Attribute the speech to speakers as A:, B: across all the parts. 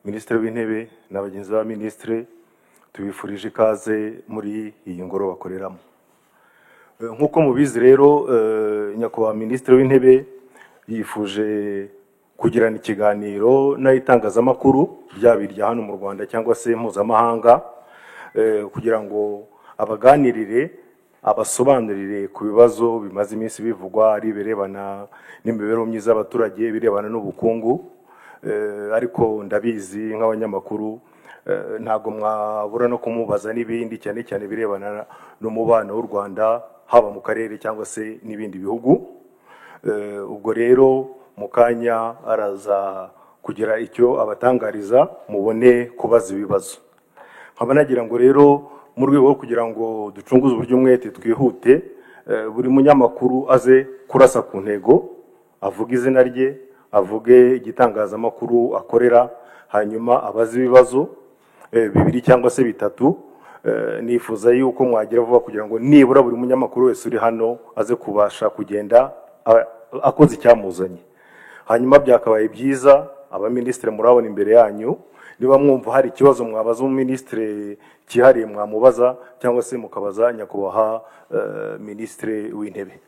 A: Minisitiri w'Intebe n'abagenzi ba Minisitiri tubifurije ikaze muri iyi ngoro bakoreramo. Nk'uko mubizi rero nyakubahwa Minisitiri w'Intebe yifuje kugirana ikiganiro n'itangazamakuru ryaba irya hano mu Rwanda cyangwa se mpuzamahanga kugira ngo abaganirire abasobanurire ku bibazo bimaze iminsi bivugwa ari birebana n'imibereho myiza y'abaturage, birebana n'ubukungu, ariko ndabizi nk'abanyamakuru ntago mwabura no kumubaza n'ibindi cyane cyane birebana n'umubano w'u Rwanda haba mu karere cyangwa se n'ibindi bihugu. Ubwo rero mu kanya araza kugira icyo abatangariza mubone kubaza ibibazo. Nkaba nagira ngo rero mu rwego rwo kugira ngo ducunguze uburyo umwete twihute, buri munyamakuru aze kurasa ku ntego, avuga izina rye, avuge igitangazamakuru akorera, hanyuma abaze ibibazo bibiri cyangwa se bitatu. Nifuza yuko mwagira vuba kugira ngo nibura buri munyamakuru wese uri hano aze kubasha kugenda akoze icyamuzanye. Hanyuma byakabaye byiza abaminisitiri murabona imbere yanyu, niba mwumva hari ikibazo mwabaza umuminisitiri kihariye mwamubaza cyangwa se mukabaza nyakubahwa Minisitiri w'Intebe.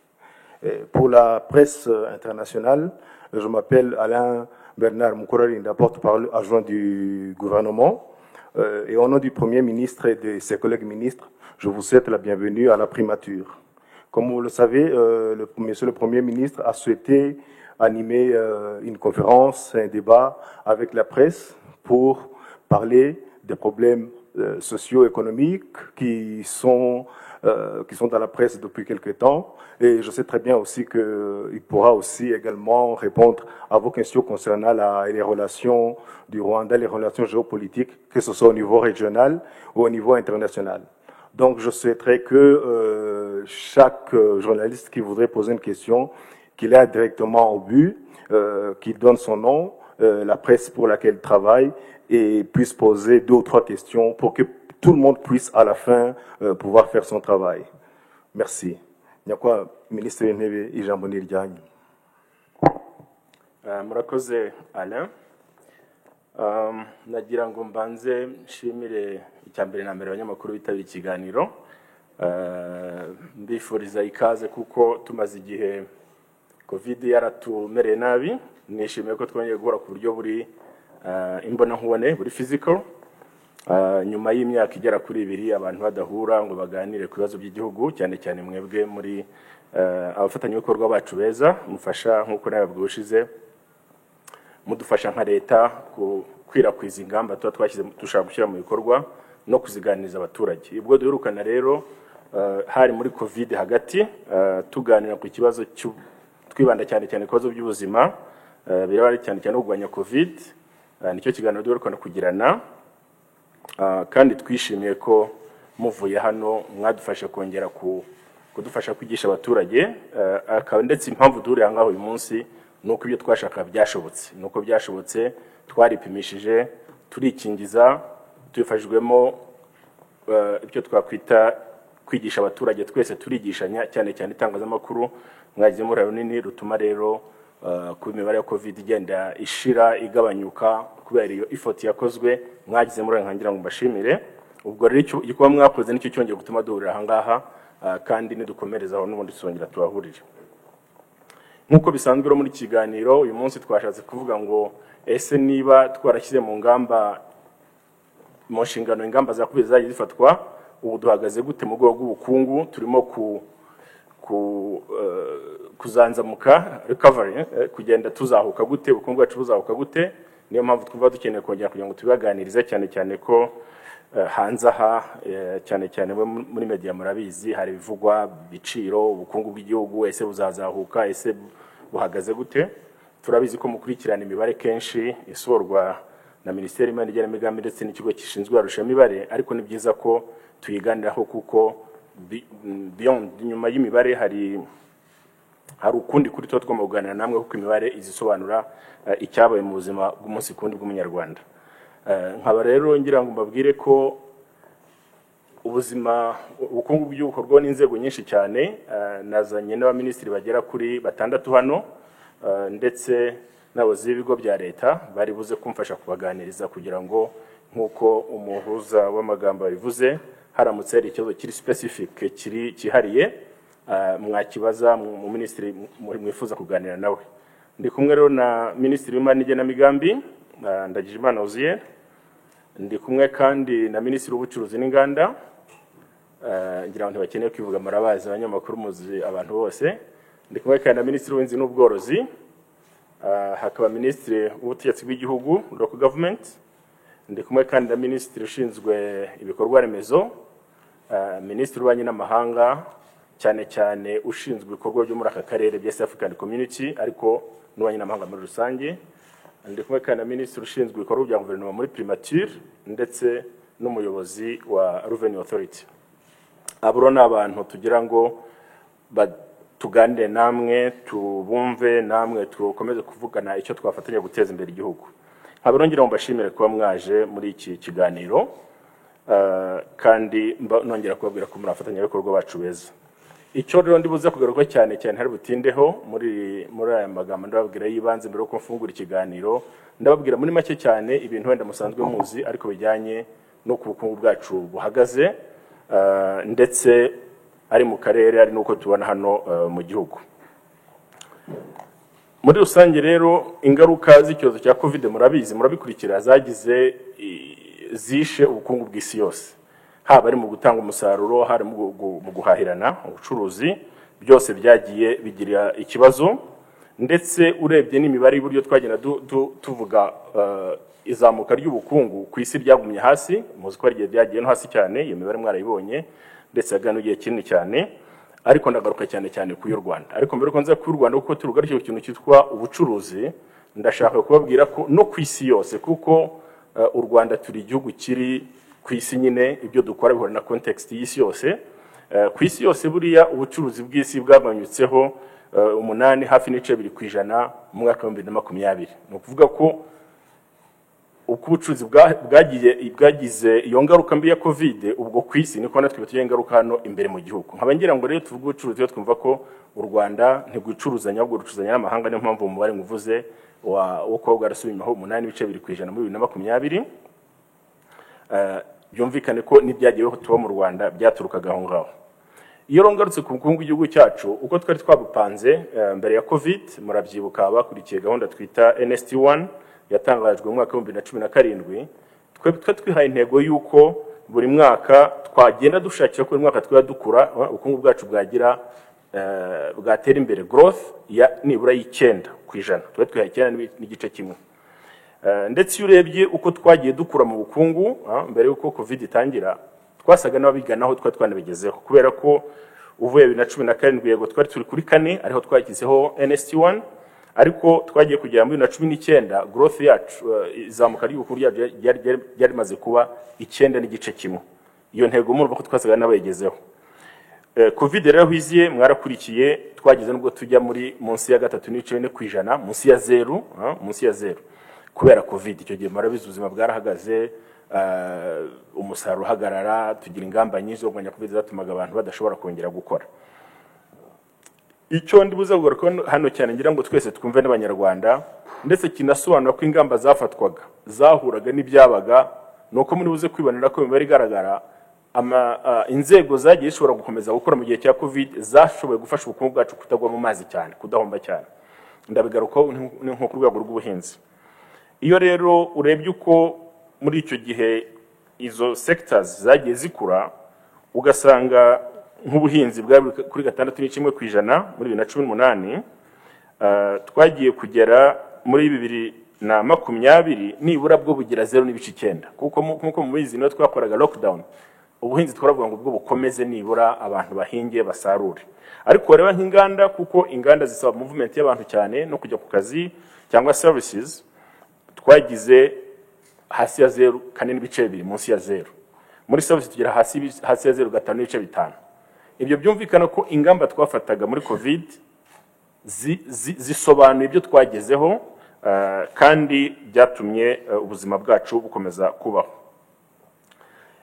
A: Pour la presse internationale, je m'appelle Alain Bernard Mukurarinda, porte-parole adjoint du gouvernement. Et au nom du Premier ministre et de ses collègues ministres, je vous souhaite la bienvenue à la primature. Comme vous le savez, Monsieur le Premier ministre a souhaité animer une conférence, un débat avec la presse pour parler des problèmes socio-économiques qui sont dans la presse depuis quelque temps. Et je sais très bien aussi qu'il pourra aussi également répondre à vos questions concernant les relations du Rwanda, les relations géopolitiques, que ce soit au niveau régional ou au niveau international. Donc je souhaiterais que chaque journaliste qui voudrait poser une question, qu'il aille directement au but, qu'il donne son nom, la presse pour laquelle il travaille, et puisse poser 2 ou 3 questions pour que tout le monde puisse à la fin pouvoir faire son travail. Merci. Nyakwa Minisitiri w'Intebe ijambo ni ryanyu.
B: Murakoze Alain. Nagira ngo mbanze nshimire icyambere na mbere abanyamakuru bitabira ikiganiro. Mbifuriza ikaze kuko tumaze igihe Covid yaratumereye nabi. Nishimiye ko twongeye guhura ku buryo buri imbona nkubone, buri physical. Nyuma y'imyaka igera kuri 2 abantu badahura ngo baganire ku bibazo by'igihugu, cyane cyane mwebwe muri abafatanyabikorwa bacu beza mufasha nk'uko nababwushize, mudufasha nka leta kwirakw'iza ingamba twashyize dushaka gushyira mu bikorwa no kuziganiriza abaturage. Ubwo duherukana rero hari muri Covid hagati tuganira ku kibazo twibanda cyane cyane ku bibazo by'ubuzima, birabari cyane cyane kugwanya Covid. Nicyo kiganiro duherukana kugirana, kandi twishimiye ko muvuye hano mwadufasha kongera kudufasha kwigisha abaturage, akaba ndetse impamvu duhuriye ngaho uyu munsi nuko ibyo twashaka byashobotse, nuko byashobotse twaripimishije turikingiza, tubifashijwemo ibyo twakwita kwigisha abaturage, twese turigishanya, cyane cyane itangazamakuru mwagize muri runini rutuma rero ku imibare ya Covid igenda ishira igabanyuka kubera iyo effort yakozwe mwagize muri nkangira ngo mbashimire. Ubwo rero icyo mwakoze nicyo cyongeye gutuma duhurira aha ngaha, kandi nidukomereza aho n'ubundi tuzongera tubahurire. Nkuko bisanzwe muri kiganiro uyu munsi twashatse kuvuga ngo ese niba twarashyize mu ngamba mu nshingano ingamba za Covid zagiye zifatwa, ubu duhagaze gute mu rwego rw'ubukungu? Turimo kuzanzamuka recovery, kugenda tuzahuka gute, ubukungu bwacu buzahuka gute? Niyo mpamvu twumva dukeneye kongera kugira ngo tubibaganirize, cyane cyane ko hanze aha cyane cyane muri media murabizi hari bivugwa biciro ubukungu bw'igihugu, ese buzazahuka, ese buhagaze gute? Turabizi ko mukurikirana imibare kenshi isorwa na Minisiteri y'Igenamigambi ndetse n'ikigo gishinzwe arusha imibare, ariko ni byiza ko tuyiganiraho kuko beyond nyuma y'imibare hari ukundi kuri twa tugomba kuganira namwe kuko imibare izisobanura icyabaye mu buzima bw'umunsi kundi bw'umunyarwanda. Nkaba rero ngira ngo mbabwire ko ubukungu bw'igihugu n'inzego nyinshi cyane, nazanye n'abaminisitiri bagera kuri 6 hano, ndetse n'abayobozi b'ibigo bya leta bari buze kumfasha kubaganiriza kugira ngo nk'uko umuhuza w'amagambo yabivuze haramutse hari ikibazo kiri specific kihariye mwakibaza mu minisitiri mwifuza kuganira nawe. Ndi kumwe rero na minisitiri w'imari n'igenamigambi Ndagijimana Ozier, ndi kumwe kandi na minisitiri w'ubucuruzi n'inganda ngira ngo ntibakeneye kwivuga murabazi abanyamakuru muzi abantu bose. Ndi kumwe kandi na minisitiri w'inzi n'ubworozi, hakaba minisitiri w'ubutegetsi bw'igihugu local government, ndi kumwe kandi na minisitiri ushinzwe ibikorwa remezo, minisitiri w'ububanyi n'amahanga cyane cyane ushinzwe ibikorwa byo muri aka karere bya East African Community ariko n'ububanyi n'amahanga muri rusange. Ndi kumwe kandi na minisitiri ushinzwe ibikorwa bya guverinoma muri primature ndetse n'umuyobozi wa Revenue Authority. Aburo n'abantu tugira ngo tuganire namwe, tubumve namwe, tukomeze kuvugana icyo twafatanya guteza imbere igihugu. Ngira ngo mbashimire kuba mwaje muri iki kiganiro kandi nongera kubabwira ko murafatanya ibikorwa bacu beza. Icyo rero ndibuze kugaruka cyane hari butindeho muri aya magambo ndababwira yibanze mbere yo mfungura ikiganiro, ndababwira muri make cyane ibintu wenda musanzwe muzi ariko bijyanye no ku bukungu bwacu buhagaze ndetse ari mu karere ari nuko tubona hano mu gihugu. Muri rusange rero ingaruka z'icyorezo cya COVID murabizi murabikurikira zagize zishe ubukungu bw'isi yose, haba ari mu gutanga umusaruro, hari mu guhahirana, ubucuruzi, byose byagiye bigira ikibazo. Ndetse urebye n'imibare y'uburyo twagenda tuvuga izamuka ry'ubukungu ku isi ryagumye hasi, muzi ko ari byagiye no hasi cyane, iyo mibare mwarayibonye ndetse yagana igihe kinini cyane. Ariko ndagaruka cyane ku y'u Rwanda. Ariko mbere ko nza ku y'u Rwanda kuko turugarije ikintu cyitwa ubucuruzi, ndashaka kubabwira ko no ku isi yose, kuko u Rwanda turi igihugu kiri ku isi nyine, ibyo dukora bihora na context y'isi yose. Ku isi yose buriya ubucuruzi bw'isi bwagabanyutseho 8 hafi n'2% mu mwaka wa 2020. No kuvuga ko uko ubucuruzi bwagize iyo ngaruka mbi ya COVID, ubwo ku isi niko natwe tugiye ingaruka hano imbere mu gihugu. Nkabangira ngo rero tuvuge ubucuruzi yo twumva ko u Rwanda ntigwicuruzanya ahubwo rucuruzanya n'amahanga, niyo mpamvu umubare nguvuze wo ko bwarasubiyeho 8% muri 2020. Byumvikane ko n'ibyagiyeho tuba mu Rwanda byaturukaga aho ngaho. Iyo rongarutse ku bukungu bw'igihugu cyacu uko twari twabupanze mbere ya COVID, murabyibuka bakurikiye gahunda twita NST1 yatangajwe mu mwaka wa 2017. Twe twihaye intego yuko buri mwaka twagenda dushakira ko buri mwaka dukura ubukungu bwacu bwatera imbere, growth ya nibura y'9%. Twe twihaye 9.1%. Ndetse urebye uko twagiye dukura mu bukungu mbere yuko COVID itangira, twasaga n'ababiganaho twanabigezeho, kubera ko uvuye 2017 yego twari turi kuri 4 ariho twagizeho NST1, ariko twagiye kugera muri 2019 growth yacu izamuka ry'ubukungu ryari maze kuba 9.1%. Iyo ntego murumva ko twasaga n'abayigezeho. COVID rero hiziye mwarakurikiye, twagize nubwo tujya muri munsi ya 3.9%, munsi ya zero kubera COVID. Icyo gihe marabizi ubuzima bwarahagaze, umusaruro uhagarara, tugira ingamba nyinshi zo kurwanya COVID zatumaga abantu badashobora kongera gukora. Icyo ndibuze kugaruka hano cyane ngira ngo twese twumve n'abanyarwanda, ndetse kinasobanura ko ingamba zafatwaga zahuraga n'ibyabaga, nuko muri buze kwibonera ko imibare igaragara inzego zagiye zishobora gukomeza gukora mu gihe cya COVID zashoboye gufasha ubukungu bwacu kutagwa mu mazi cyane, kudahomba cyane. Ndabigarukaho nko ku rwego rw'ubuhinzi. Iyo rero urebye uko muri icyo gihe izo sectors zagiye zikura, ugasanga nk'ubuhinzi bwari kuri 6.1% muri 2018, twagiye kugera muri 2020 nibura bwo bugira 0.9%. Kuko mu bizi no twakoraga lockdown, ubuhinzi twaravuga ngo bwo bukomeze nibura abantu bahinge basarure. Ariko reba nk'inganda, kuko inganda zisaba movement y'abantu cyane no kujya ku kazi cyangwa services, twagize hasi ya 0.2%, munsi ya 0. Muri service tugera hasi ya 0.5%. Ibyo byumvikana ko ingamba twafataga muri COVID zisobanuye ibyo twagezeho kandi byatumye ubuzima bwacu bukomeza kubaho.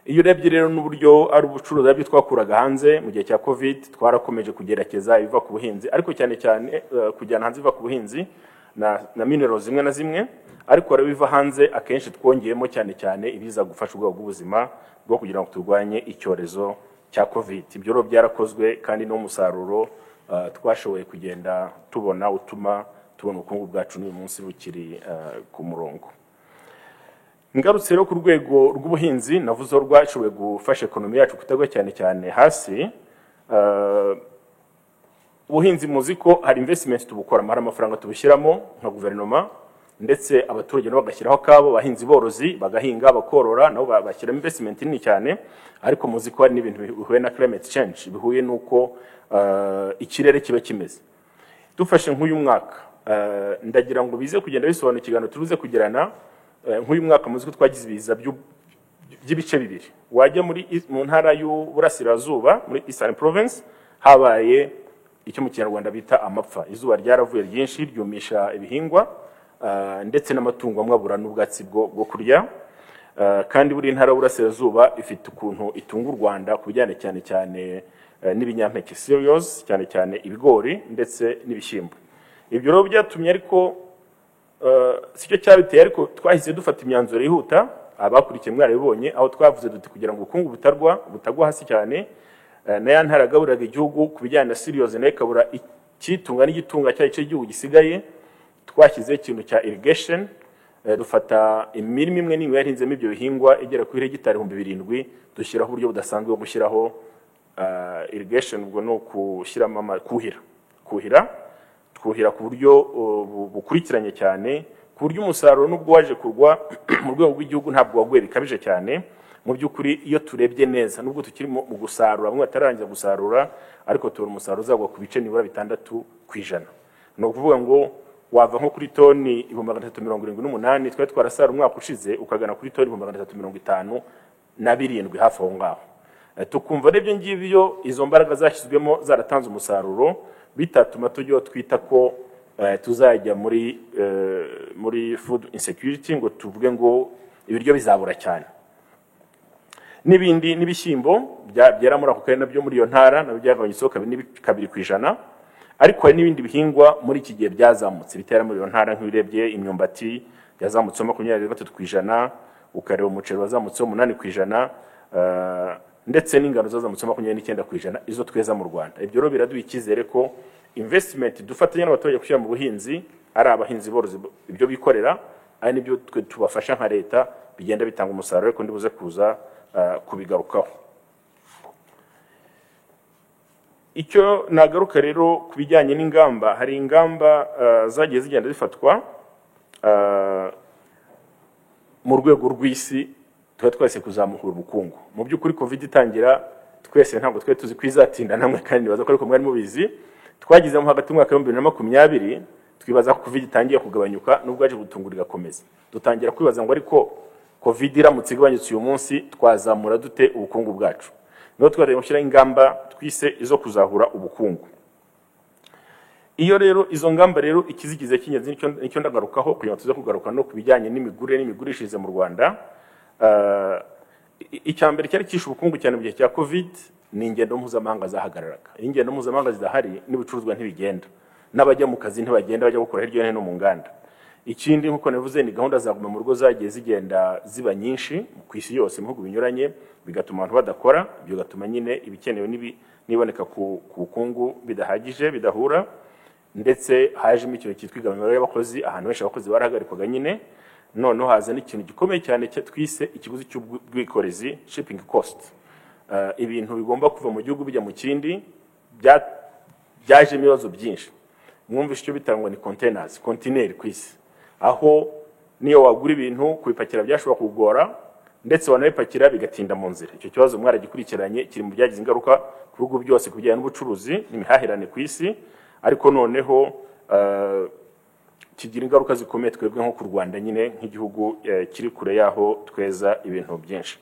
B: Iyo urebye rero n'uburyo ari ubucuruzi byo twakuraga hanze mu gihe cya COVID, twarakomeje kugerekeza ibiva ku buhinzi, ariko cyane kujyana hanze biva ku buhinzi, na minerals zimwe na zimwe, ariko rero biva hanze akenshi twongeyemo cyane cyane ibiza gufasha ubwoko bw'ubuzima bwo kugira ngo turwanye icyorezo cya covid. Ibyo rero byarakozwe kandi no musaruro twashoboye kugenda tubona utuma tubona ubukungu bwacu n'uyu munsi bukiri ku murongo. Ngarutse rero ku rwego rw'ubuhinzi navuze rwashoboye gufasha ekonomi yacu kutagwa cyane cyane hasi. Ubuhinzi muzi ko hari investment tubukora, hari amafaranga tubishyiramo nka guverinoma, ndetse abaturage nabo bagashyiraho kabo, bahinzi borozi bagahinga bakorora nabo bashyira investment nini cyane. Ariko muzi ko hari n'ibintu bihuye na climate change, bihuye nuko ikirere kiba kimeze. Dufashe nk'uyu mwaka, ndagira ngo bize kugenda bisobanukirana turuze kugirana. Nk'uyu mwaka muzi ko twagize ibiza by'ibice bibiri. Wajya mu ntara y'Uburasirazuba muri Eastern Province habaye icyo mu Kinyarwanda bita amapfa. Izuba ryaravuye ryinshi ryumisha ibihingwa ndetse n'amatungo amwabura n'ubwatsi bwo kurya. Kandi buri ntara y'Uburasirazuba ifite ukuntu itunga u Rwanda kubijyane cyane cyane n'ibinyampeke cereals, cyane cyane ibigori ndetse n'ibishyimbo. Ibyo rero byatumye ariko sicyo cyabiteye, ariko twahise dufata imyanzuro yihuta. Abakurikiye mwarabibonye aho twavuze duti kugira ngo ubukungu butagwa hasi cyane, na ya ntara gaburiraga igihugu kubijyana na cereals nayo ikabura ikitunga n'igitunga cyayo cy'igihugu gisigaye, twashyize ikintu cya irrigation. Dufata imirimo imwe n'imwe yahinzemo ibyo bihingwa igera kuri hegitari 7,000, dushyiraho uburyo budasanzwe bwo gushyiraho irrigation. Ubwo no kushyiramo kuhira ku buryo bukurikiranye cyane, ku buryo umusaruro nubwo waje kurwa mu rwego rw'igihugu ntabwo waguye bikabije cyane. Mu by'ukuri iyo turebye neza, nubwo tukiri mu gusarura, bamwe batarangiza gusarura, ariko tubona umusaruro uzagwa ku bice nibura 6%. No kuvuga ngo wava nko kuri toni 378 twari twarasara umwaka ushize ukagana kuri toni 357 hafi aho ngaho. Tukumva n'ibyo ngibyo izo mbaraga zashyizwemo zaratanze umusaruro, bitatuma tujyo twita ko tuzajya muri food insecurity ngo tuvuge ngo ibiryo bizabura cyane. N'ibindi n'ibishyimbo byera muri ako kare nabyo muri iyo ntara nabyo byagabanyutseho 2%, ariko hari n'ibindi bihingwa muri iki gihe byazamutse bitera muri iyo ntara. Nk'ibirebye imyumbati yazamutseho 23%, ukareba umuceri wazamutseho 8%, ndetse n'ingano zazamutseho 29%, izo tweza mu Rwanda. Ibyo rero biraduha icyizere ko investment dufatanya n'abaturage gushyira mu buhinzi, ari abahinzi borozi ibyo bikorera, ari nibyo twe tubafasha nka leta, bigenda bitanga umusaruro. Ariko ndibuze kuza kubigarukaho. Icyo nagaruka rero kubijyanye n'ingamba, hari ingamba zagiye zigenda zifatwa mu rwego rw'isi twese kuzamura ubukungu. Mu by'ukuri covid itangira twese ntabwo twe tuzi kwizatinda namwe, kandi baza ko ariko mwari mubizi. Twagize mu hagati y'umwaka wa 2020 twibaza ko covid itangiye kugabanyuka, nubwo aje gutungura igakomeza. Dutangira kwibaza ngo ariko covid iramutse igabanyutse uyu munsi twazamura dute ubukungu bwacu. No twari mushyira ingamba twise izo kuzahura ubukungu. Iyo rero izo ngamba rero ikizigize kinyenzi nicyo ndagarukaho kugira ngo tuze kugaruka no kubijyanye n'imigurire n'imigurishirize mu Rwanda. Icyambere cyari kishe ubukungu cyane mu gihe cya covid ni ingendo mpuzamahanga zahagararaga. Ingendo mpuzamahanga zidahari n'ibicuruzwa ntibigenda, n'abajya mu kazi ntibagenda, bajya gukora hirya no hino mu nganda. Ikindi nkuko navuze ni gahunda za guma mu rugo zagiye zigenda ziba nyinshi ku isi yose mu bihugu binyuranye, bigatuma abantu badakora, byo gatuma nyine ibikenewe niboneka ku bukungu bidahagije bidahura. Ndetse hajemo ikintu cyitwa igamiro y'abakozi, ahantu benshi abakozi barahagarikwaga nyine. Noneho haza n'ikintu gikomeye cyane twise ikiguzi cy'ubwikorezi, shipping cost. Ibintu bigomba kuva mu gihugu bijya mu kindi byaje ibibazo byinshi. Mwumvishe icyo bitangwa ni containers, container kwisi, aho niyo wagura ibintu kubipakira byashobora kugora, ndetse wanabipakira bigatinda mu nzira. Icyo kibazo mwaragikurikiranye, kiri mu byagize ingaruka ku bihugu byose kubijyanye n'ubucuruzi n'imihahirane kwisi. Ariko noneho kigira ingaruka zikomeye twebwe nko ku Rwanda nyine nk'igihugu kiri kure yaho tweza ibintu byinshi.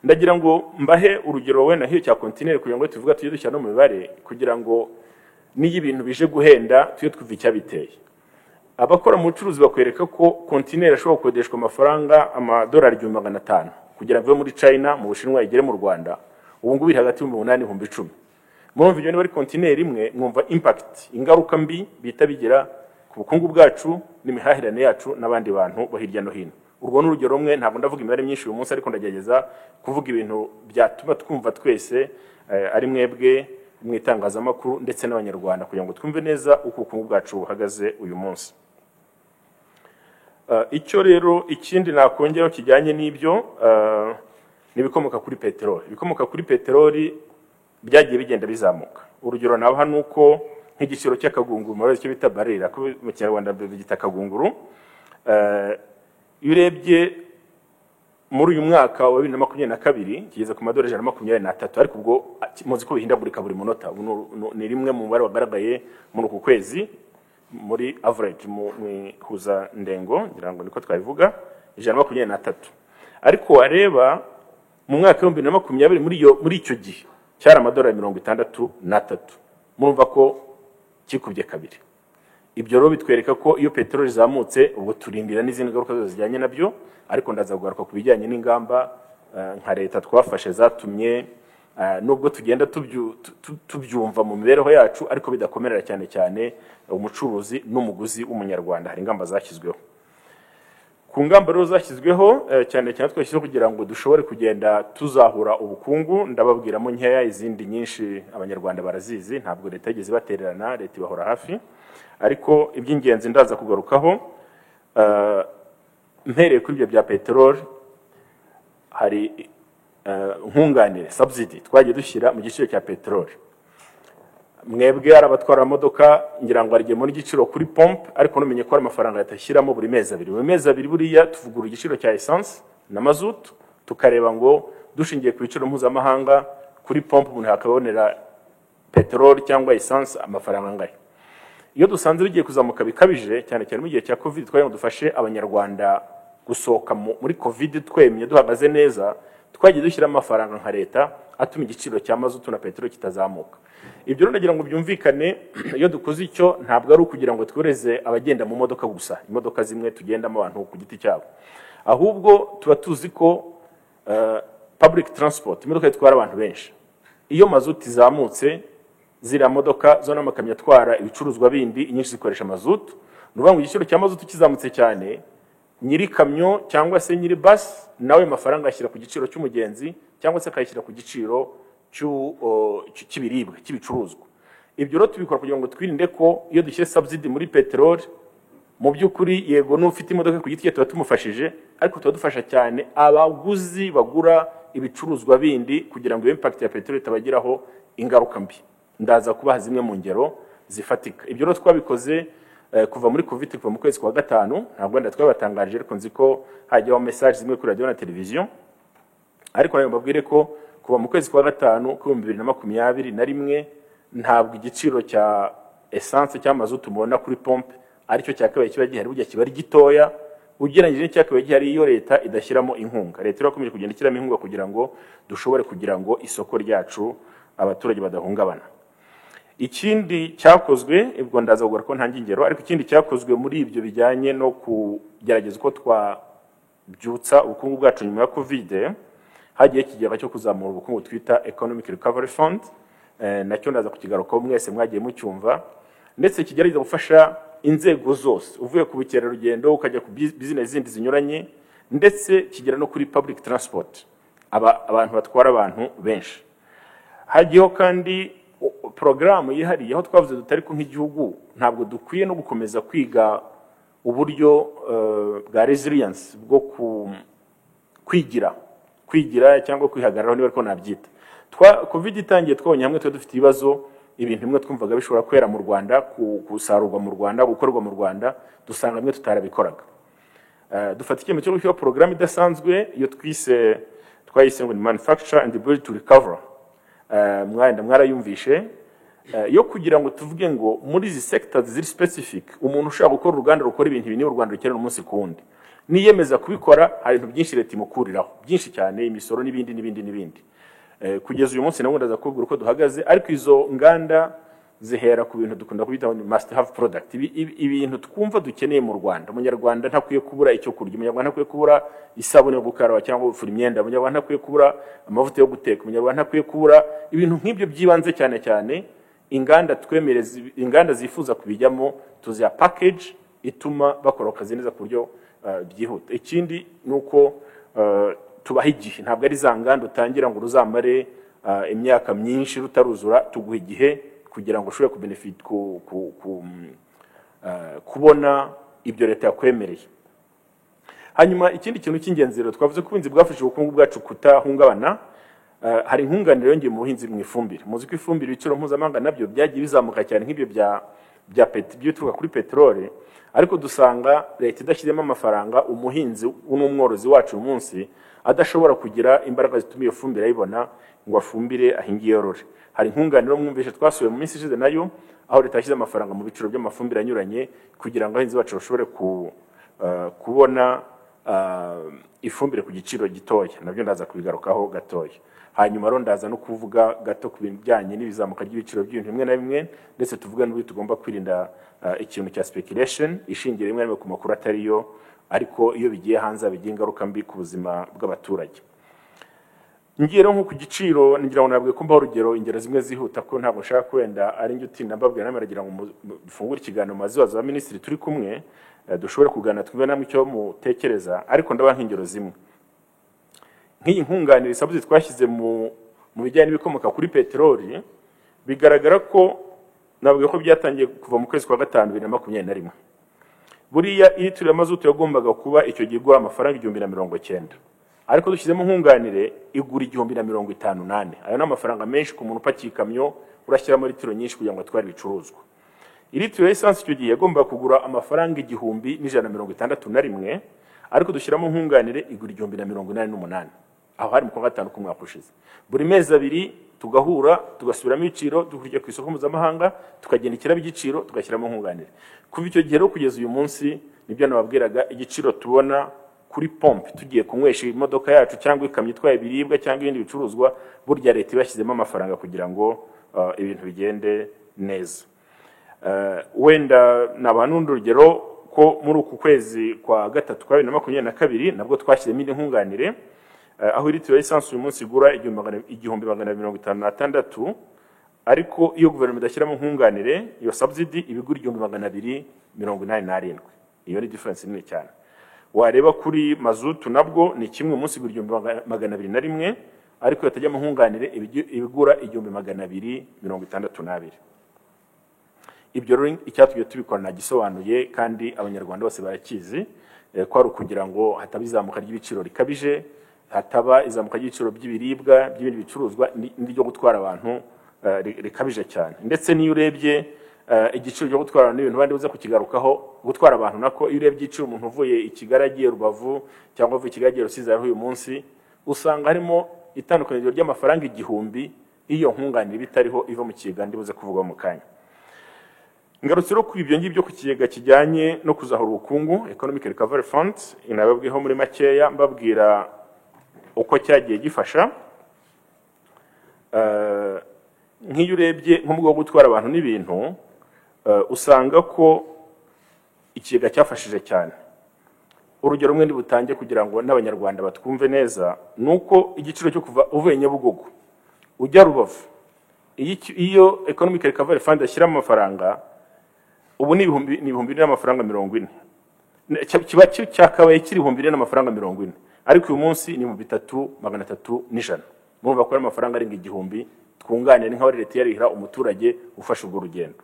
B: Ndagira ngo mbahe urugero wenda hiyo cya container kugira ngo tuvuga tujye dushyira no mu mibare, kugira ngo niyo ibintu bije guhenda tuye twumva icyabiteye. Abakora mu bucuruzi bakwereka ko container ashobora gukodeshwa amafaranga amadolari 500 kugira ngo muri China mu Bushinwa igere mu Rwanda. Ubu ngubu iri hagati y'u8 n'ibihumbi 10. Mwumva ibyo ni bari container imwe, mwumva impact, ingaruka mbi bita bigira ku bukungu bwacu n'imihahirane yacu n'abandi bantu bo hirya no hino. Urwo n'urugero rumwe, ntabwo ndavuga imibare myinshi uyu munsi, ariko ndagerageza kuvuga ibintu byatuma twumva twese ari mwebwe mu itangazamakuru ndetse n'abanyarwanda, kugira ngo twumve neza uko ubukungu bwacu buhagaze uyu munsi. Icyo rero ikindi nakongeraho kijyanye n'ibyo n'ibikomoka kuri peteroli. Ibikomoka kuri peteroli byagiye bigenda bizamuka. Urugero naho hano uko nk'igiciro cy'akagunguru muri cyo bita barira mu Kinyarwanda bita akagunguru, iyo urebye muri uyu mwaka wa 2022 kigeze ku madolari 123, ariko ubwo muzi ko bihindagurika buri munota. Ni rimwe mu mubare wagaragaye muri uku kwezi muri average mu kuza ndengo, ngira ngo niko twabivuga 123. Ariko wareba mu mwaka wa 2020 muri icyo gihe cyari amadolari 63. Murumva ko kikubye kabiri. Ibyo rero bitwereka ko iyo peteroli zamutse ubwo turindira n'izindi ngaruka zose zijyanye nabyo, ariko ndaza kugaruka ku bijyanye n'ingamba nka leta twafashe zatumye nubwo tugenda tubyumva mu mibereho yacu, ariko bidakomerera cyane cyane umucuruzi n'umuguzi w'umunyarwanda. Hari ingamba zashyizweho. Ku ngamba rero zashyizweho cyane cyane twashyizeho kugira ngo dushobore kugenda tuzahura ubukungu, ndababwiramo nkeya, izindi nyinshi abanyarwanda barazizi, ntabwo leta yigeze batererana, leta ibahora hafi. Ariko iby'ingenzi ndaza kugarukaho, mpereye kuri ibyo bya peteroli, hari nkunganire subsidy twagiye dushyira mu giciro cya peteroli. Mwebwe arabatwara imodoka ngira ngo arigiye muri giciro kuri pompe, ariko numenye ko ari amafaranga yatashyiramo buri mezi abiri. Buri mezi abiri buriya tuvugura igiciro cya essence na mazutu, tukareba ngo dushingiye ku biciro mpuzamahanga kuri pompe umuntu yakabonera peteroli cyangwa essence amafaranga angahe. Iyo dusanze bigiye kuzamuka bikabije, cyane cyane mu gihe cya covid, twaje dufashe abanyarwanda gusohoka muri covid twemye duhagaze neza, twagiye dushyira amafaranga nka leta atuma igiciro cya mazutu na peteroli kitazamuka. Ibyo nagira ngo byumvikane, iyo dukoze icyo ntabwo ari ukugira ngo tworeze abagenda mu modoka gusa, imodoka zimwe tugendamo abantu ku giti cyabo, ahubwo tuba tuzi ko public transport, imodoka zitwara abantu benshi, iyo mazutu izamutse, ziriya modoka zo n'amakamyo atwara ibicuruzwa bindi inyinshi zikoresha mazutu. Nuvuga ngo igiciro cya mazutu kizamutse cyane, nyiri kamyo cyangwa se nyiri bus nawe mafaranga ashyira ku giciro cy'umugenzi, cyangwa se akayishyira ku giciro cy'ibiribwa cy'ibicuruzwa. Ibyo rero tubikora kugira ngo twirinde ko iyo dushyire subsidy muri peteroli, mu by'ukuri yego n'ufite imodoka ku giti cye tuba tumufashije, ariko tuba dufasha cyane abaguzi bagura ibicuruzwa bindi, kugira ngo iyo impact ya peteroli itabagiraho ingaruka mbi. Ndaza kubaha zimwe mu ngero zifatika. Ibyo rero twabikoze kuva muri covid, kuva mu kwezi kwa gatanu. Ntabwo ndatwabatangaje, ariko nzi ko hajyaho message zimwe kuri radio na televiziyo, ariko nayo mbabwire ko kuva mu kwezi kwa gatanu ku 2021 ntabwo igiciro cya essence cy'amazutu mubona kuri pompe aricyo cyakabaye kiba gihari, burya kiba ari gitoya ugereranyije n'icyakabaye gihari iyo leta idashyiramo inkunga. Leta irakomeje kugenda ishyiramo inkunga kugira ngo dushobore kugira ngo isoko ryacu abaturage badahungabana. Ikindi cyakozwe, ubwo ndaza kugura ko ntangi ingero, ariko ikindi cyakozwe muri ibyo bijyanye no kugerageza ko twabyutsa ubukungu bwacu nyuma ya covid, hagiye ikigega cyo kuzamura ubukungu twita Economic Recovery Fund. Nacyo ndaza kukigarukaho, mwese mwagiye mucyumva, ndetse kigerageza gufasha inzego zose, uvuye ku bukerarugendo ukajya ku business zindi zinyuranye, ndetse kigera no kuri public transport, abantu batwara abantu benshi. Hagiyeho kandi programu yihariye aho twavuze dutari ko nk'igihugu ntabwo dukwiye no gukomeza kwiga uburyo bwa resilience bwo kwigira cyangwa kwihagararaho, niba ariko nabyita. Covid itangiye twabonye hamwe dufite ibibazo, ibintu bimwe twumvaga bishobora kwera mu Rwanda, kusarurwa mu Rwanda, gukorwa mu Rwanda, dusanga bimwe tutarabikoraga. Dufata icyemezo cyo gushyira program idasanzwe iyo twayise ngo ni manufacture and build to recover. Mwarayumvishe, yo kugira ngo tuvuge ngo muri izi sectors ziri specific, umuntu ushaka gukora uruganda rukora ibintu bini u Rwanda rukenera umunsi kundi, niyemeza kubikora, hari ibintu byinshi leta imukuriraho, byinshi cyane, imisoro n'ibindi. Kugeza uyu munsi nabwo ndaza kubwira uko duhagaze, ariko izo nganda zihera ku bintu dukunda kubita must have product, ibintu twumva dukeneye mu Rwanda. Umunyarwanda ntakwiye kubura icyo kurya, umunyarwanda ntakwiye kubura isabune yo gukaraba cyangwa gufura imyenda, umunyarwanda ntakwiye kubura amavuta yo guteka, umunyarwanda ntakwiye kubura ibintu nk'ibyo byibanze cyane cyane inganda zifuza kubijyamo tuziha package ituma bakora akazi neza ku buryo byihuta. Ikindi nuko tubaha igihe, ntabwo ari za nganda utangira ngo ruzamare imyaka myinshi rutaruzura, tuguha igihe kugira ngo ushobore kubenefit kubona ibyo leta yakwemereye. Hanyuma ikindi kintu cy'ingenzi rero twavuze ko ubuhinzi bwafashije ubukungu bwacu kutahungabana. Hari inkunganire yongeye mu buhinzi mu ifumbire. Muzi ko ifumbire ibiciro mpuzamahanga nabyo byagiye bizamuka cyane nk'ibyo by'ituruka kuri peteroli, ariko dusanga leta idashyizemo amafaranga umuhinzi n'umworozi wacu uyu munsi adashobora kugira imbaraga zituma iyo fumbire ayibona ngo afumbire ahinge yorore. Hari inkunganire mwumvishe twasuye mu minsi ishize nayo, aho leta yashyize amafaranga mu biciro by'amafumbire anyuranye kugira ngo abahinzi bacu bashobore kubona ifumbire ku giciro gitoya. Nabyo ndaza kubigarukaho gatoya. Hanyuma rero ndaza no kuvuga gato ku bijyanye n'ibizamuka ry'ibiciro by'ibintu bimwe na bimwe, ndetse tuvuga n'uburyo tugomba kwirinda ikintu cya speculation ishingiye rimwe na rimwe ku makuru atariyo, ariko iyo bigiye hanze bigira ingaruka mbi ku buzima bw'abaturage. Ngiye rero nko ku giciro, ngira ngo nabwiye ko mbaho urugero, ingero zimwe zihuta ko ntabwo nshaka kwenda ari njye utinda mbabwira namaragira ngo dufungure ikiganiro mazibazo wa minisitiri turi kumwe dushobora kuganira twumve namwe icyo mutekereza, ariko ndabaha nk'ingero zimwe. Nk'iyi nkunganire isabuze twashyize mu bijyanye n'ibikomoka kuri peteroli, bigaragara ko nabwiye ko byatangiye kuva mu kwezi kwa gatanu 2021. Buriya litiro ya mazutu yagombaga kuba icyo gihe igura amafaranga 1,090, ariko dushyizemo nkunganire igura 1,058. Ayo ni amafaranga menshi ku muntu upakiye ikamyo urashyiramo litiro nyinshi kugira ngo atware ibicuruzwa. Litiro ya essence icyo gihe yagombaga kugura amafaranga 1,161, ariko dushyiramo nkunganire igura 1,088. Aho hari mu kwa gatanu k'umwaka ushize. Buri mezi abiri tugahura tugasubiramo ibiciro, dukurikije ku isoko mpuzamahanga, tukagenda ikiraba igiciro tugashyiramo nkunganire. Kuva icyo gihe rero kugeza uyu munsi nibyo nababwiraga, igiciro tubona kuri pompe tugiye kunywesha imodoka yacu cyangwa ikamyo itwaye ibiribwa cyangwa ibindi bicuruzwa, burya leta ibashyizemo amafaranga kugira ngo ibintu bigende neza. Wenda nabantu urugero ko muri uku kwezi kwa gatatu kwa 2022 nabwo twashyiremo indi nkunganire, aho litiro y'essence uyu munsi igura 1,256, ariko iyo guverinoma idashyiramo nkunganire iyo subsidy ibigura 2,287. Iyo ni difference nini cyane. Wareba kuri mazutu nabwo ni kimwe munsi igura 2,201, ariko yatajyamo nkunganire ibigura 2,262. Ibyo rero icyatugiye tubikora nagisobanuye, kandi abanyarwanda bose barakizi ko ari ukugira ngo hataba izamuka ry'ibiciro rikabije, hataba izamuka ry'ibiciro by'ibiribwa by'ibindi bicuruzwa n'iryo gutwara abantu rikabije cyane. Ndetse niyo urebye igiciro cyo gutwara n'ibintu bandi buza kukigarukaho, gutwara abantu nako iyo urebye igiciro umuntu uvuye i Kigali agiye Rubavu cyangwa uvuye i Kigali agiye Rusizi uyu munsi, usanga harimo itandukaniro ry'amafaranga 1,000 iyo nkunganire bitariho iva mu kigega ndibuze kuvuga mu kanya. Ngarutse rero ku ibyo ngibyo ku kigega kijyanye no kuzahura ubukungu, Economic Recovery Fund, inababwiyeho muri makeya mbabwira uko cyagiye gifasha. Nk'iyo urebye nko mu bwo gutwara abantu n'ibintu, usanga ko ikigega cyafashije cyane. Urugero rumwe ndi butange kugira ngo n'abanyarwanda batwumve neza, nuko igiciro cyo kuva uvuye Nyabugogo ujya Rubavu, iyo Economic Recovery Fund ashyira amafaranga, ubu ni ibihumbi n'amafaranga 40. Kiba cyakabaye kiri 1,000 n'amafaranga 40, ariko uyu munsi ni mu 3,300. Mumva ko amafaranga arenga 1,000 twunganira ni nka leta yarihira umuturage ufasha ubwo rugendo.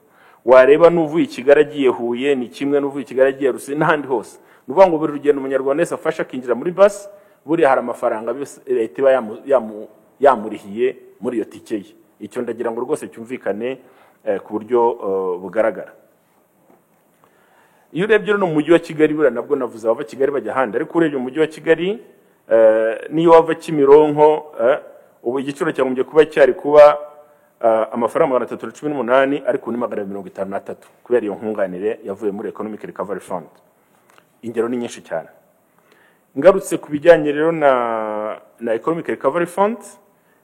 B: Wareba n'uvuye Kigali agiye Huye ni kimwe n'uvuye Kigali agiye Rusizi n'ahandi hose. Nuvuga ngo buri rugendo umunyarwanda wese afasha kinjira muri bus, buri hari amafaranga leta iba yamurihiye muri iyo tike ye. Icyo ndagira ngo rwose cyumvikane ku buryo bugaragara. Iyo urebye no mu mujyi wa Kigali bura nabwo navuze bava Kigali bajya handi, ariko urebye mu mujyi wa Kigali niyo wava Kimironko, ubu igiciro cyagombye kuba cyari kuba amafaranga 318, ariko ni 253 kubera iyo nkunganire yavuye muri Economic Recovery Fund. Ingero ni nyinshi cyane. Ngarutse ku bijyanye rero na Economic Recovery Fund,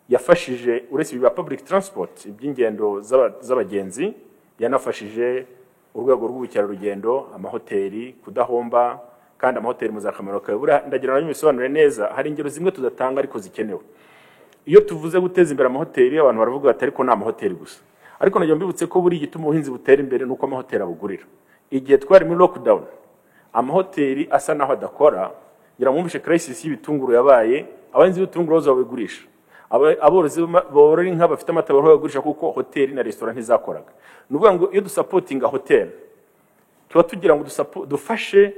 B: yafashije uretse biba public transport iby'ingendo z'abagenzi, yanafashije urwego rw'ubukerarugendo, amahoteli kudahomba, kandi amahoteli muzakamaro kabura. Ndagira ngo nyisobanure neza, hari ingero zimwe tudatanga ariko zikenewe. Iyo tuvuze guteza imbere amahoteli, abantu baravuga ati ariko na amahoteli gusa. ariko najya mbibutse ko buri gituma ubuhinzi butera imbere nuko amahoteli abugurira. Igihe twari muri lockdown amahoteli asa naho adakora, yaramwumvishe crisis y'ibitunguru yabaye, abahinzi b'ibitunguru bazo babigurisha, aborozi borora inka bafite amata bagurisha kuko hoteli na restaurant ntizakoraga. Nuvuga ngo iyo dusupportinga hotel tuba tugira ngo dufashe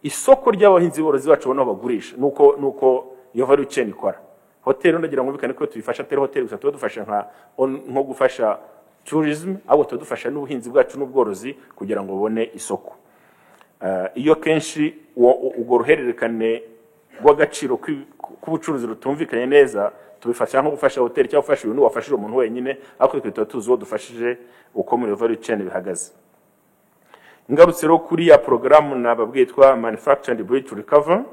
B: isoko ry'abahinzi borozi bacu bona bagurisha, nuko iyo value chain ikora. Hotel ndagira ngo bikane ko tubifasha tele hotel gusa tudufasha nko gufasha tourism, abo tudufasha n'ubuhinzi bwacu n'ubworozi kugira ngo bone isoko. Iyo kenshi ugo ruhererekane rw'agaciro k'ubucuruzi rutumvikanye neza, tubifasha nko gufasha hotel cyangwa gufasha ibintu wafashije umuntu wenyine, ariko twita tuzo dufashije uko muri value chain bihagaze. Ngarutse ro kuri ya program nababwitwa Manufacture and Ability to Recover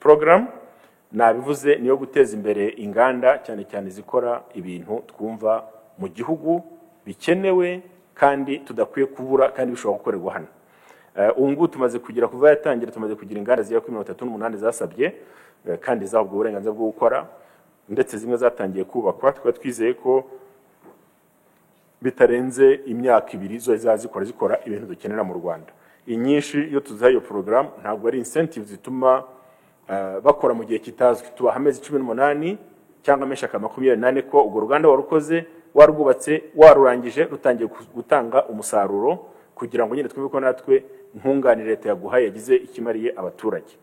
B: program, nabivuze niyo guteza imbere inganda cyane cyane zikora ibintu twumva mu gihugu bikenewe kandi tudakwiye kubura kandi bishobora gukorerwa hano. Ungu tumaze kugira kuva yatangira tumaze kugira inganda ziya kuri 38 zasabye kandi zabwo uburenganzira bwo gukora, ndetse zimwe zatangiye kubakwa. Tukaba twizeye ko bitarenze imyaka 2 zo zikora ibintu dukenera mu Rwanda. Inyinshi iyo tuzayo program ntabwo ari incentives zituma bakora mu gihe kitazwi, tuba hameze 18 cyangwa ameshaka 28 ko ubwo ruganda warukoze warwubatse warurangije rutangiye gutanga umusaruro, kugira ngo nyine twumve ko natwe nkunganire leta yaguhaye yagize ikimariye abaturage.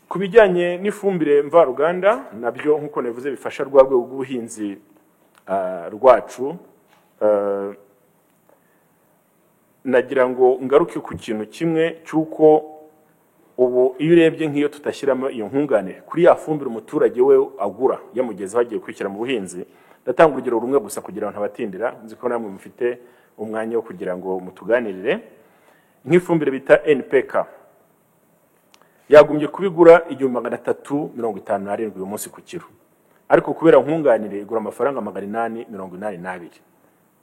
B: Kubijyanye n'ifumbire mvaruganda nabyo nkuko navuze bifasha rwagwe rw'ubuhinzi rwacu. Nagira ngo ngaruke ku kintu kimwe cyuko ubu iyo urebye nk'iyo tutashyiramo iyo nkunganire kuri ya fumbire umuturage we agura yamugeze hagiye kwikira mu buhinzi. Ndatanga urugero rumwe gusa kugira ngo ntabatindira, nzi ko namwe mufite umwanya wo kugira ngo mutuganirire. Nk'ifumbire bita NPK yagumbye kubigura 1357 uyu munsi ku kiro, ariko kubera nkunganire igura amafaranga 882.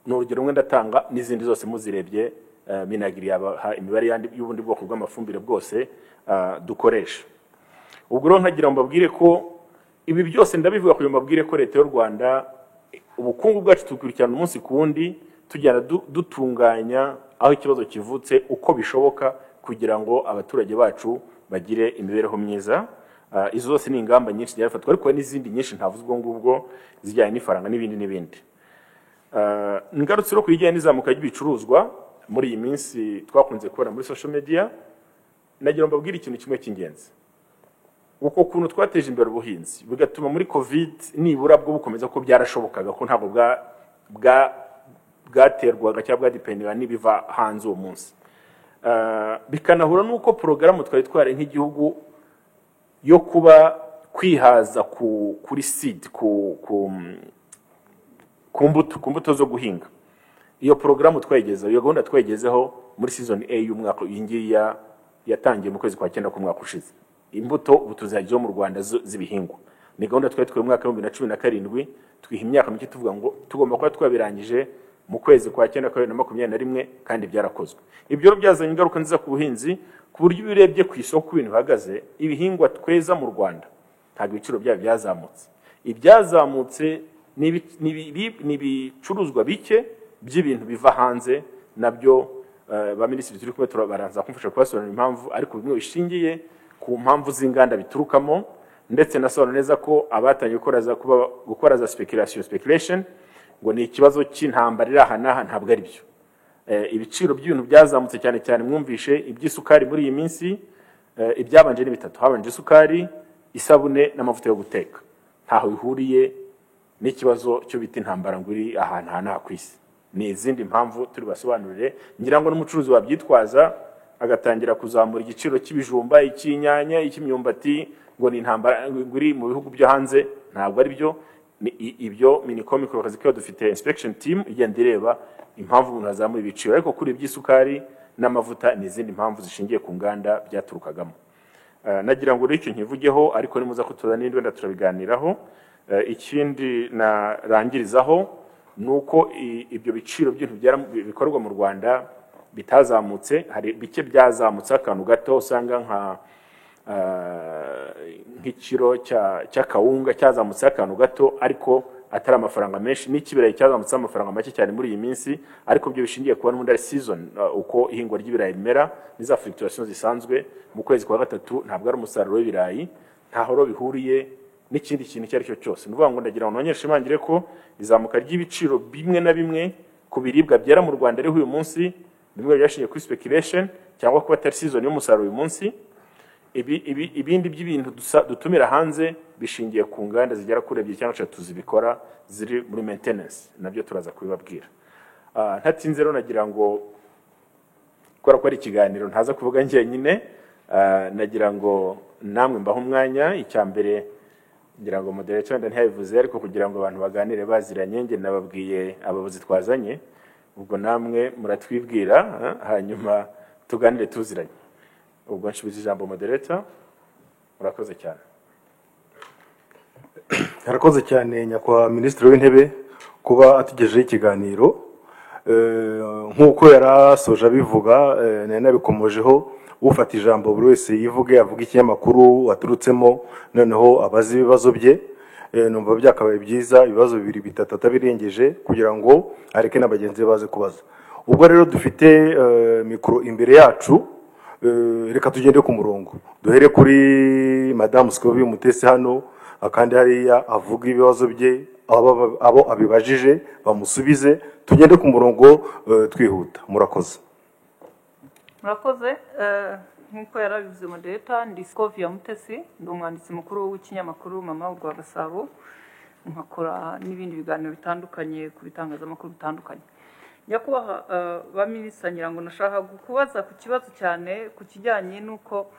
B: N'urugero rumwe ndatanga, n'izindi zose muzirebye minagiri yabaha imibare yandi y'ubundi bwoko bw'amafumbire bwose dukoresha. Ubwo rero nkagira ngo mbabwire ko ibi byose ndabivuga kugira ngo mbabwire ko leta y'u Rwanda ubukungu bwacu tukurikirana umunsi kundi tujyana dutunganya aho ikibazo kivutse uko bishoboka kugira ngo abaturage bacu bagire imibereho myiza. Izo zose ni ingamba nyinshi zyafatwa, ariko n'izindi nyinshi ntavuzwe ngubwo zijyanye n'ifaranga n'ibindi. Ngarutse ro kujyanye n'izamuka y'ibicuruzwa muri iyi minsi twakunze kubona muri social media, nagira mbabwire ikintu kimwe cy'ingenzi. Uko kuntu twateje imbere ubuhinzi bigatuma muri covid nibura bwo bukomeza ko byarashobokaga ko ntabwo bwaterwaga cyangwa bwadependera nibiva hanze uwo munsi. Bikanahura nuko program twari nk'igihugu yo kuba kwihaza kuri seed ku mbuto zo guhinga. Iyo program twayigeze, iyo gahunda twayigezeho muri season A y'umwaka yingiya yatangiye mu kwezi kwa 9 ku mwaka ushize. Imbuto ubutuzaje mu Rwanda zibihingwa ni gahunda twari mu mwaka wa 2017, twiha imyaka mike tuvuga ngo tugomba kuba twabirangije mu kwezi kwa 9 kwa 2021 kandi byarakozwe. Ibyo byazanye ingaruka nziza ku buhinzi, ku buryo birebye ku isoko ibintu bihagaze. Ibihingwa tweza mu Rwanda ntabwo ibiciro byabo byazamutse. Ibyazamutse ni bicuruzwa bike by'ibintu biva hanze, nabyo ba minisitiri turi kumwe turabaranza kumfasha kubasobanurira impamvu, ariko bimwe bishingiye ku mpamvu z'inganda biturukamo, ndetse nasobanura neza ko abatangiye gukora za speculation ngo ni ikibazo cy'intambara iri aha n'aha, ntabwo ari byo. Ibiciro by'ibintu byazamutse cyane cyane mwumvishe iby'isukari muri iyi minsi. Ibyabanje ni bitatu: habanje isukari, isabune n'amavuta yo guteka. Ntaho bihuriye n'ikibazo cyo bita intambara ngo iri ahantu hana ku isi. Ni izindi mpamvu turi basobanurire. Ngira ngo n'umucuruzi wabyitwaza agatangira kuzamura igiciro cy'ibijumba, icy'inyanya, icy'imyumbati ngo ni intambara nguri mu bihugu byo hanze, ntabwo ari byo. Ibyo Minicom kazi ko dufite inspection team igenda ireba impamvu umuntu azamura ibiciro, ariko kuri iby'isukari n'amavuta ni izindi mpamvu zishingiye ku nganda byaturukagamo. Nagira ngo ricyo nkivugeho, ariko nimuza ko tuzanindwe ndaturabiganiraho. Ikindi narangirizaho nuko ibyo biciro by'ibintu bikorwa mu Rwanda bitazamutse. Hari bike byazamutse akantu gato, usanga nk'ikiro cy'akawunga cyazamutse akantu gato, ariko atari amafaranga menshi, n'ikibirayi cyazamutse amafaranga make cyane muri iyi minsi, ariko byo bishingiye kuba n'ubundi ari season, uko ihingwa ry'ibirayi rimera n'iza fluctuations zisanzwe mu kwezi kwa gatatu, ntabwo ari umusaruro w'ibirayi, ntahoro bihuriye n'ikindi kintu icyo ari cyo cyose. Nuvuga ngo ndagira ngo nonyeshimangire ko izamuka ry'ibiciro bimwe na bimwe ku biribwa byera mu Rwanda ariho uyu munsi bimwe byashingiye kuri speculation cyangwa kuba atari season y'umusaruro uyu munsi. Ibindi by'ibintu dutumira hanze bishingiye ku nganda zigera kuri 2 cyangwa 3 zibikora ziri muri maintenance, nabyo turaza kubibabwira. Ntatinze rero nagira ngo kora ko ari ikiganiro ntaza kuvuga njyenyine, nagira ngo namwe mbaho umwanya. Icyambere ngira ngo moderator ntiyabivuze, ariko kugira ngo abantu baganire baziranye, nge nababwiye ababuzi twazanye, ubwo namwe muratwibwira hanyuma tuganire tuziranye. Ubwo nshubiza ijambo moderator, murakoze cyane.
A: Harakoze cyane nyakwa Minisitiri w'Intebe kuba atugejeho ikiganiro. Nk'uko yarasoje abivuga, nabikomojeho, ufata ijambo buri wese yivuge, avuga ikinyamakuru waturutsemo, noneho abazi ibibazo bye. Numva byakabaye byiza ibibazo 2-3 atabirengeje kugira ngo areke n'abagenzi baze kubaza. Ubwo rero dufite mikro imbere yacu, reka tugende ku murongo. Duhere kuri Madame Scovi Mutesi hano, akandi hariya avuga ibibazo bye, abo abibajije bamusubize, tugende ku murongo twihuta. Murakoze.
C: Murakoze. Nkuko yarabivuze moderator, ndi Scovi Mutesi, ndi umwanditsi mukuru w'ikinyamakuru Mama w'u Gasabo, nkakora n'ibindi biganiro bitandukanye ku bitangazamakuru bitandukanye. Nyakubaha ba minisitiri, ngira ngo nashaka kubaza ku kibazo cyane ku kijyanye nuko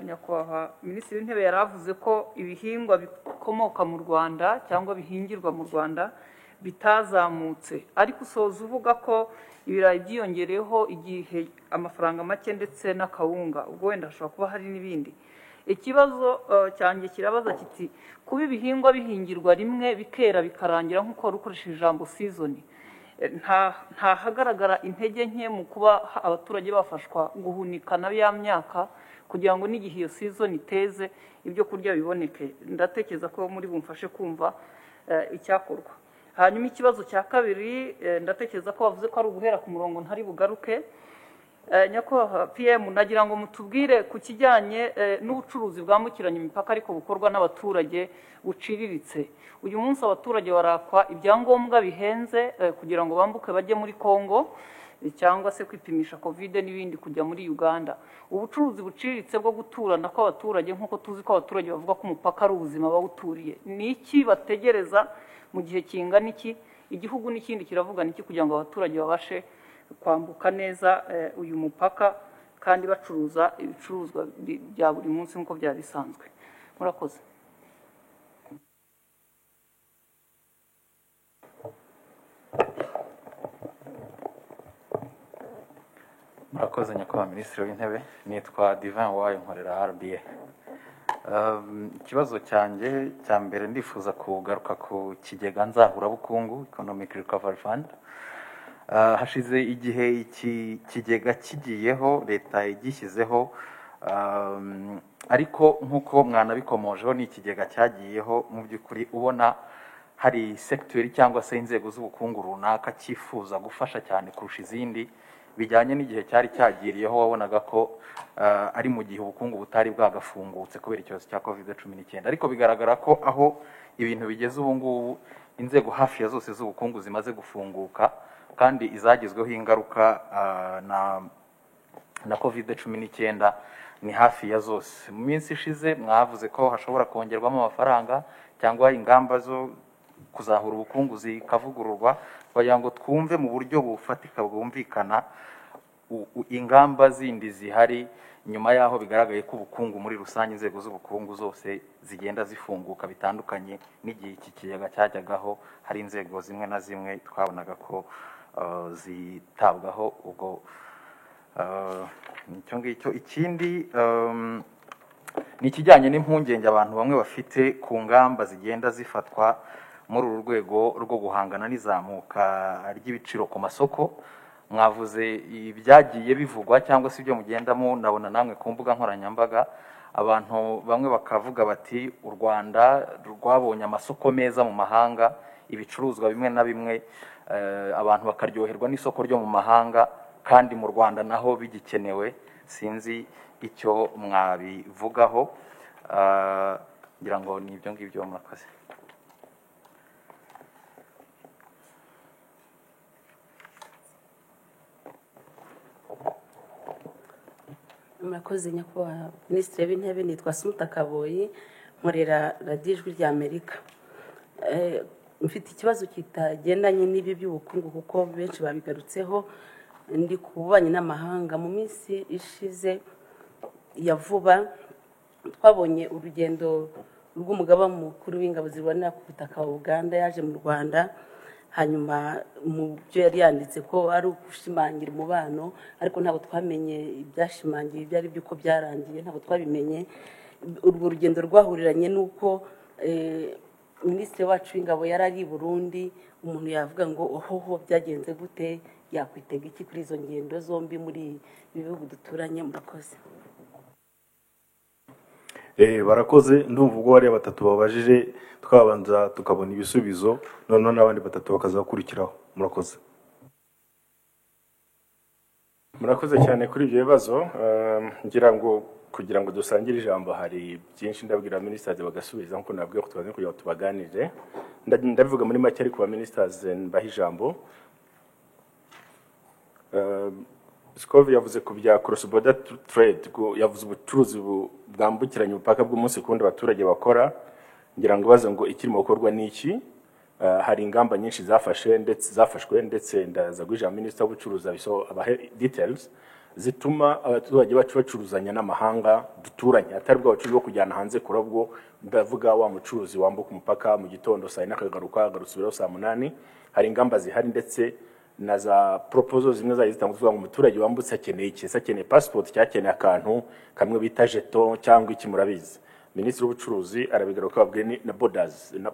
C: nyakubaha minisitiri w'Intebe yaravuze ko ibihingwa bikomoka mu Rwanda cyangwa bihingirwa mu Rwanda bitazamutse, ariko usoza uvuga ko ibirayi byiyongereyeho igihe amafaranga make ndetse n'akawunga. Ubwo wenda hashobora kuba hari n'ibindi. Ikibazo cyanjye kirabaza kiti, kuba ibihingwa bihingirwa rimwe bikera bikarangira nk'uko rukoresheje ijambo season, nta hagaragara intege nke mu kuba abaturage bafashwa guhunikana ya myaka kugira ngo n'igihe iyo season iteze ibyo kurya biboneke. Ndatekereza ko muri bumfashe kumva icyakorwa. Hanyuma ikibazo cya kabiri, ndatekereza ko bavuze ko ari uguhera ku murongo ntari bugaruke. Nyakubahwa PM, nagira ngo mutubwire ku kijyanye n'ubucuruzi bwambukiranya imipaka ariko bukorwa n'abaturage buciriritse. Uyu munsi abaturage barakwa ibyangombwa bihenze kugira ngo bambuke bajye muri Kongo cyangwa se kwipimisha Covid n'ibindi kujya muri Uganda. Ubucuruzi buciriritse bwo guturana kw'abaturage, nk'uko tuzi ko abaturage bavuga ko umupaka ari ubuzima bawuturiye, ni iki bategereza mu gihe kingana iki? Igihugu n'ikindi kiravuga niki kugira ngo abaturage babashe kwambuka neza uyu mupaka kandi bacuruza ibicuruzwa bya buri munsi nk'uko byari bisanzwe? Murakoze.
D: Murakoze nyakubahwa Minisitiri w'Intebe, nitwa Divin Wayo, nkorera RBA. Ikibazo cyanjye cya mbere ndifuza kugaruka ku kigega nzahurabukungu, Economic Recovery Fund. Hashize igihe iki kigega kigiyeho, leta igishyizeho, ariko nk'uko mwanabikomojeho ni ikigega cyagiyeho mu by'ukuri ubona hari sector cyangwa se inzego z'ubukungu runaka cyifuza gufasha cyane kurusha izindi, bijyanye n'igihe cyari cyagiriyeho. Wabonaga ko ari mu gihe ubukungu butari bwagafungutse kubera ikibazo cya COVID-19, ariko bigaragara ko aho ibintu bigeze ubu ngubu inzego hafi ya zose z'ubukungu zimaze gufunguka, kandi izagizweho ingaruka na COVID-19 ni hafi ya zose. Mu minsi ishize mwavuze ko hashobora kongerwamo amafaranga cyangwa ingamba zo kuzahura ubukungu zikavugururwa, kugira ngo twumve mu buryo bufatika bwumvikana ingamba zindi zihari nyuma yaho bigaragaye ko ubukungu muri rusange, inzego z'ubukungu zose zigenda zifunguka bitandukanye n'igihe iki kigega cyajyagaho. Hari inzego zimwe na zimwe twabonaga ko zitabwaho. Ubwo nicyo ngicyo. Ikindi ni ikijyanye n'impungenge abantu bamwe bafite ku ngamba zigenda zifatwa muri uru rwego rwo guhangana n'izamuka ry'ibiciro ku masoko. Mwavuze ibyagiye bivugwa cyangwa se ibyo mugendamo, ndabona namwe ku mbuga nkoranyambaga abantu bamwe bakavuga bati u Rwanda rwabonye amasoko meza mu mahanga, ibicuruzwa bimwe na bimwe abantu bakaryoherwa n'isoko ryo mu mahanga, kandi mu Rwanda naho bigikenewe. Sinzi icyo mwabivugaho, ngira ngo ni ibyo ngibyo. Murakoze.
E: Murakoze nyakubahwa Minisitiri w'Intebe. Nitwa Sumuta Kaboyi, nkorera radiyo Ijwi ry'Amerika. Mfite ikibazo kitagendanye n'ibi by'ubukungu kuko benshi babigarutseho. Ndi ku bubanyi n'amahanga. Mu minsi ishize ya vuba twabonye urugendo rw'umugaba mukuru w'ingabo zirwanira ku butaka wa Uganda yaje mu Rwanda, hanyuma mu byo yari yanditse ko ari gushimangira umubano, ariko ntabwo twamenye ibyashimangiye ibyo ari byo uko byarangiye, ntabwo twabimenye. Urwo rugendo rwahuriranye n'uko Minisitiri wacu w'ingabo yari ari i Burundi. Umuntu yavuga ngo ohoho byagenze gute, yakwitega iki kuri izo ngendo zombi muri ibihugu duturanye? Murakoze.
A: Barakoze. Ndumva ubwo bari batatu babajije twabanza tukabona ibisubizo, noneho n'abandi batatu bakazakurikiraho. Murakoze.
B: Murakoze cyane kuri ibyo bibazo. Ngira ngo kugira ngo dusangire ijambo hari byinshi ndabwira ministers bagasubiza nkuko nabwiye ko tubaze kugira ngo tubaganire. Ndabivuga muri make ariko ba ministers mbaha ijambo. Scov yavuze ku bya cross border trade, yavuze ubucuruzi bwambukiranya ubupaka bw'umunsi kundi abaturage bakora. Ngira ngo baza ngo ikiri mu gukorwa n'iki. Hari ingamba nyinshi zafashwe ndetse ndaza guja minister w'ubucuruzi abiso abahe details zituma abaturage bacu bacuruzanya n'amahanga duturanye, atari bwo abacuruzi bo kujyana hanze kurabwo. Ndavuga wa mucuruzi wambuka umupaka mu gitondo saa 9 agarusubiraho saa 8. Hari ingamba zihari ndetse na za proposals zimwe zaje zitanguvuga ngo umuturage wambutse akeneye iki, akeneye passport cyakeneye akantu kamwe bita jeton cyangwa iki. Murabizi Minisitiri w'ubucuruzi arabigaruka babwiye na borders na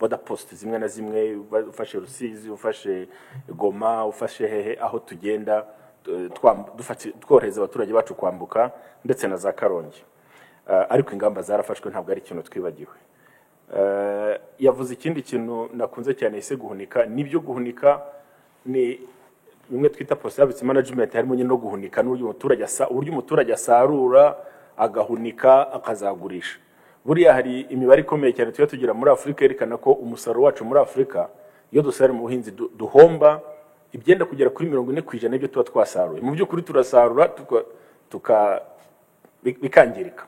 B: border post zimwe na zimwe, ufashe Rusizi, ufashe Goma, ufashe hehe, aho tugenda twohereza abaturage bacu kwambuka ndetse na za Karongi. Ariko ingamba zarafashwe, ntabwo ari ikintu twibagiwe. Yavuze ikindi kintu nakunze cyane ise guhunika. Nibyo guhunika ni bimwe twita post service management, harimo nyine no guhunika n'uburyo umuturage asarura agahunika akazagurisha. Buriya hari imibare ikomeye cyane tugira muri Afrika yerekana ko umusaruro wacu muri Afrika iyo dusara mu buhinzi duhomba ibyenda kugera kuri 40% ibyo tuba twasaruye. Mu by'ukuri turasarura bikangirika.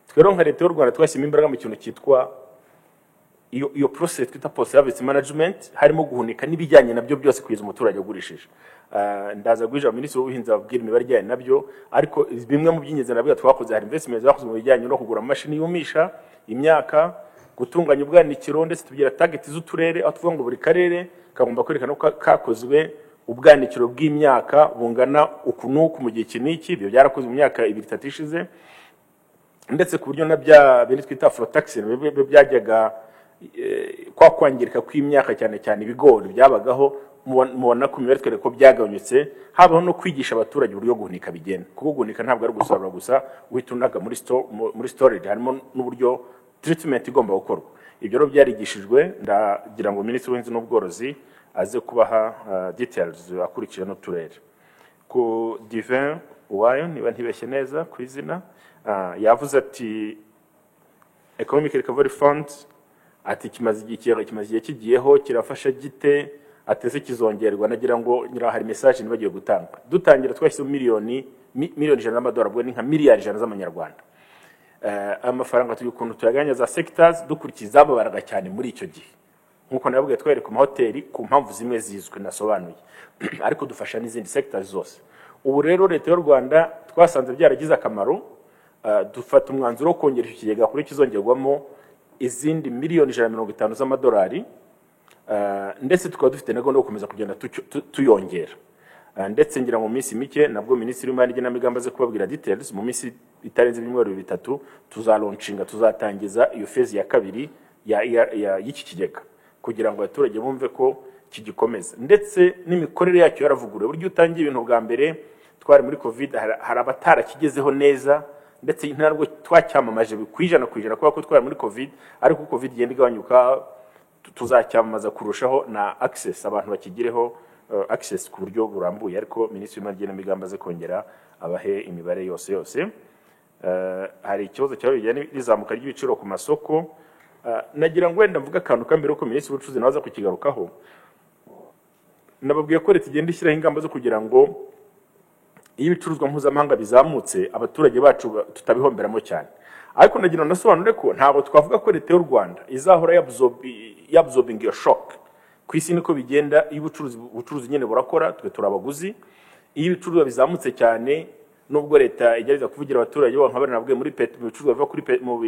B: Twero nka leta y'u Rwanda twashyima imbaraga mu kintu cyitwa iyo process twita post service management, harimo guhunika n'ibijyanye nabyo byose kwiza umuturage agurishije. Ndaza gwija Minisitiri w'Ubuhinzi ababwira imibare ijyanye nabyo, ariko bimwe mu by'ingenzi nabyo twakoze. Hari investment zakoze mu bijyanye no kugura amashini yumisha imyaka, gutunganya ubwanikiro, ndetse tugira target z'uturere aho tuvuga ngo buri karere kagomba kwerekana ko kakozwe ubwanikiro bw'imyaka bungana ukunuku mu gihe kiniki. Ibyo byarakozwe mu myaka 2-3 ishize, ndetse ku buryo na bya bindi twita aflatoxin byajyaga kwa kwangirika kw'imyaka cyane cyane ibigori byabagaho. Mubona ko imibare twere ko byagabanyutse. Habaho no kwigisha abaturage uburyo guhunika bigenda, kuko guhunika ntabwo ari gusarura gusa witunaga muri storage, harimo n'uburyo treatment igomba gukorwa. Ibyo rero byarigishijwe. Ndagira ngo Minisitiri w'Ubuhinzi n'Ubworozi aze kubaha details akurikije no turere. Ku Divin Uwayo niba ntibeshye neza ku izina, yavuze ati Economic Recovery Fund ati kimaze igihe kigiyeho kirafasha gite, ateze kizongerwa. Nagira ngo nyira hari message nibagiye gutanga. Dutangira twashyize miliyoni 100 z'amadolari, bwo ni nka miliyari 100 z'amanyarwanda. Amafaranga tuyukuntu tuyaganya za sectors dukurikiza ababaraga cyane muri icyo gihe, nkuko nababwiye twere ku mahoteli ku mpamvu zimwe zizwe nasobanuye, ariko dufasha n'izindi sectors zose. Ubu rero leta y'u Rwanda twasanze byaragize akamaro, dufata umwanzuro wo kongera icyo kigega kuri kizongerwamo izindi miliyoni 150 z'amadolari, ndetse tukaba dufite na gahunda yo gukomeza kugenda tuyongera. Ndetse ngira mu minsi mike nabwo Minisitiri w'Imari n'Igenamigambi aze kubabwira details. Mu minsi itarenze ibyumweru 3 tuzalauncinga, tuzatangiza iyo phase ya kabiri y'iki kigega, kugira ngo abaturage bumve ko kigikomeza, ndetse n'imikorere yacyo yaravuguruwe. Buryo utangiye ibintu bwa mbere twari muri covid, hari abatara kigezeho neza, ndetse ntabwo twacyamamaje kwijana kubera ko twari muri covid, ariko covid igenda igabanyuka tuzacyamamaza kurushaho na access, abantu bakigireho access ku buryo burambuye. Ariko Minisitiri w'Imari n'Imigambi aze kongera abahe imibare yose. Hari ikibazo cyabijyanye n'izamuka ry'ibiciro ku masoko. Nagira ngo wenda mvuga akantu kambere ko Minisitiri w'Ubucuruzi naza kukigarukaho. Nababwiye ko leta igenda ishyiraho ingamba zo kugira ngo iyo ibicuruzwa mpuzamahanga bizamutse abaturage bacu tutabihomberamo cyane. Ariko nagira ngo nasobanure ko ntabwo twavuga ko leta y'u Rwanda izahora yabsorbing iyo shock. Ku isi niko bigenda, iyo ubucuruzi nyine burakora, twe turabaguzi. Iyo ibicuruzwa bizamutse cyane, nubwo leta igerageza kuvugira abaturage bo nkabari nabwe muri ibicuruzwa biva kuri mu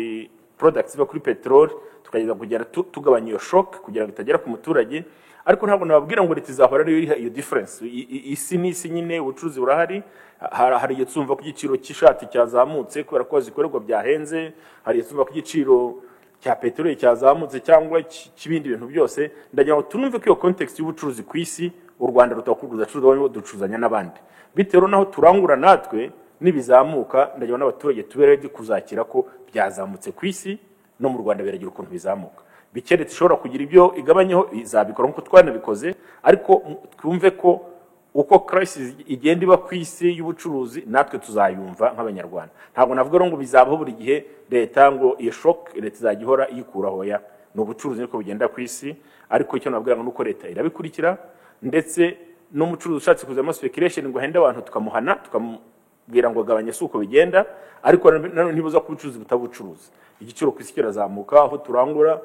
B: products biva kuri petrol, tukageza kugera tugabanya iyo shock kugira ngo itagera ku muturage. Ariko ntabwo nababwira ngo leta izahora ariyo iyo difference. Isi n'isi nyine ubucuruzi burahari. Hari igihe tumva ko igiciro cy'ishati cyazamutse kubera ko zikorerwa byahenze, hari igihe tumva ko igiciro cya peteroli cyazamutse cyangwa kibindi bintu byose. Ndagira ngo tunumve ko iyo context y'ubucuruzi ku isi u Rwanda rutakuguza ducuruzanya n'abandi. Bitero naho turangura natwe nibizamuka, ndagira ngo n'abaturage tubereye kuzakira ko byazamutse ku isi no mu Rwanda biragira ukuntu bizamuka. Bikeretse ishobora kugira ibyo igabanyeho izabikora nkuko twanabikoze, ariko twumve ko uko crisis igenda iba ku isi y'ubucuruzi natwe tuzayumva nk'abanyarwanda. Ntabwo navuga ngo bizabaho buri gihe leta ngo iyo shock leta izagihora yikuraho ya no bucuruzi niko bugenda ku isi. Ariko icyo navuga ngo nuko leta irabikurikira, ndetse n'umucuruzi ushatse kuzamo speculation ngo hende abantu tukamuhana tukamubwira ngo gabanye suko bigenda. Ariko nanone ntibuza kubucuruzi butabucuruzi, igiciro ku isi kirazamuka, aho turangura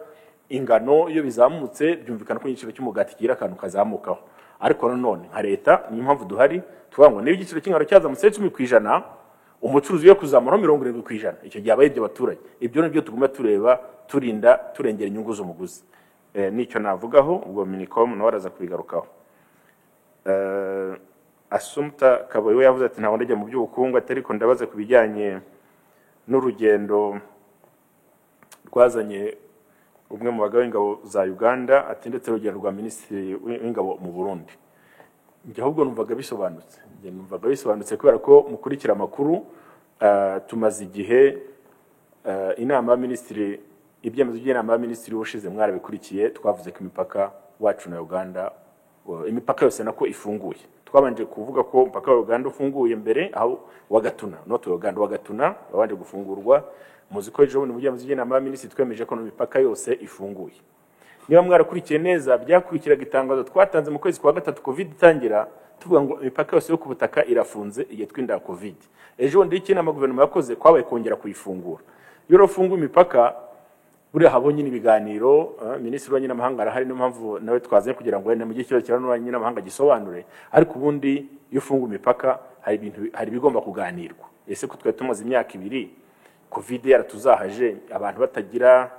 B: ingano iyo bizamutse byumvikana ko igiciro cy'umugati kigira akantu kazamukaho. Ariko nanone nka leta niyo mpamvu duhari tuvuga ngo niba igiciro cy'ingano cyazamutse 10%, umucuruzi yo kuzamura 70%, icyo gihe abaye ibyo baturage. Ibyo nibyo tuguma tureba turengera inyungu z'umuguzi. Nicyo navugaho, ubwo Minicom nawe araza kubigarukaho. Assumpta Kaboyi we yavuze ati ntabwo ndajya mu by'ubukungu, ariko ndabaza ku bijyanye n'urugendo rwazanye umwe mu bagabo w'ingabo za Uganda, ati ndetse urugendo rwa Minisitiri w'Ingabo mu Burundi. Njye ahubwo numvaga bisobanutse kubera ko mukurikira amakuru. Tumaze igihe inama ya Minisitiri, ibyemezo by'inama ya Minisitiri ushize mwarabikurikiye, twavuze ko imipaka wacu na Uganda, imipaka yose nako ifunguye. Twabanje kuvuga ko umupaka wa Uganda ufunguye mbere, aho wa Gatuna, not Uganda, wa Gatuna wabanje gufungurwa. Muzi ko ejo bundi mu byemezo by'inama ya Minisitiri twemeje ko imipaka yose ifunguye. Niba mwarakurikiye neza, byakurikiraga itangazo twatanze mu kwezi kwa gatatu covid itangira, tuvuga ngo imipaka yose yo ku butaka irafunze igihe twinda covid. Ejo bundi ikinama guverinoma yakoze kwabaye kongera kuyifungura. Iyo rofunga imipaka buri habonye ibiganiro, Minisitiri w'Abanyamahanga arahari, no mpamvu nawe twazanye kugira ngo wenda mu gihe cyose cyane n'abanyamahanga gisobanure. Ariko ubundi iyo ufunga imipaka hari bigomba kuganirwa. Ese ko twari tumaze imyaka 2 covid yaratuzahaje, abantu batagira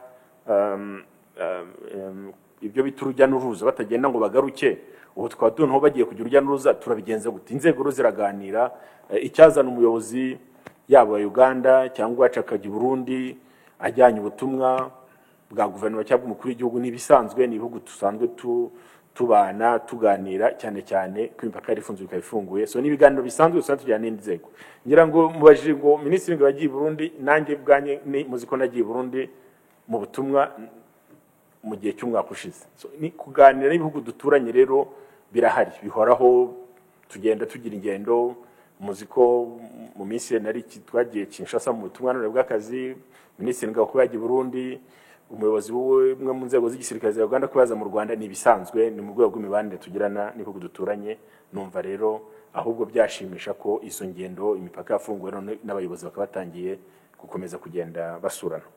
B: ibyo biturujya n'uruza, batagenda ngo bagaruke. Ubu twaba tunho bagiye kugira urujya n'uruza, turabigenza gute? Inzego ziraganira, icyazana umuyobozi yabo wa Uganda cyangwa acakaje Burundi ajyanye ubutumwa bwa guverinoma cyangwa umukuru w'igihugu nibisanzwe, n'ibihugu tusanzwe tubana tuganira, cyane cyane ko imipaka ifunzwe ikayifunguye. So nibiganiro bisanzwe usanga tujyana n'inzego. Ngira ngo mubajije ngo Minisitiri ngo yagiye Burundi, nanjye bwanye muziko nagiye Burundi mu butumwa mu gihe cy'umwaka ushize. So ni kuganira n'ibihugu duturanye rero birahari, bihoraho, tugenda tugira ingendo. Muziko mu minsi nari twagiye Kinshasa mu butumwa none bw'akazi, Minisitiri ngo ko yagiye Burundi, umuyobozi umwe mu nzego z'igisirikare za Uganda kubaza mu Rwanda, ni bisanzwe, ni mu rwego rw'imibanire tugirana n'ibihugu duturanye. Numva rero ahubwo byashimisha ko izo ngendo imipaka yafunguwe none n'abayobozi bakabatangiye gukomeza kugenda basurana.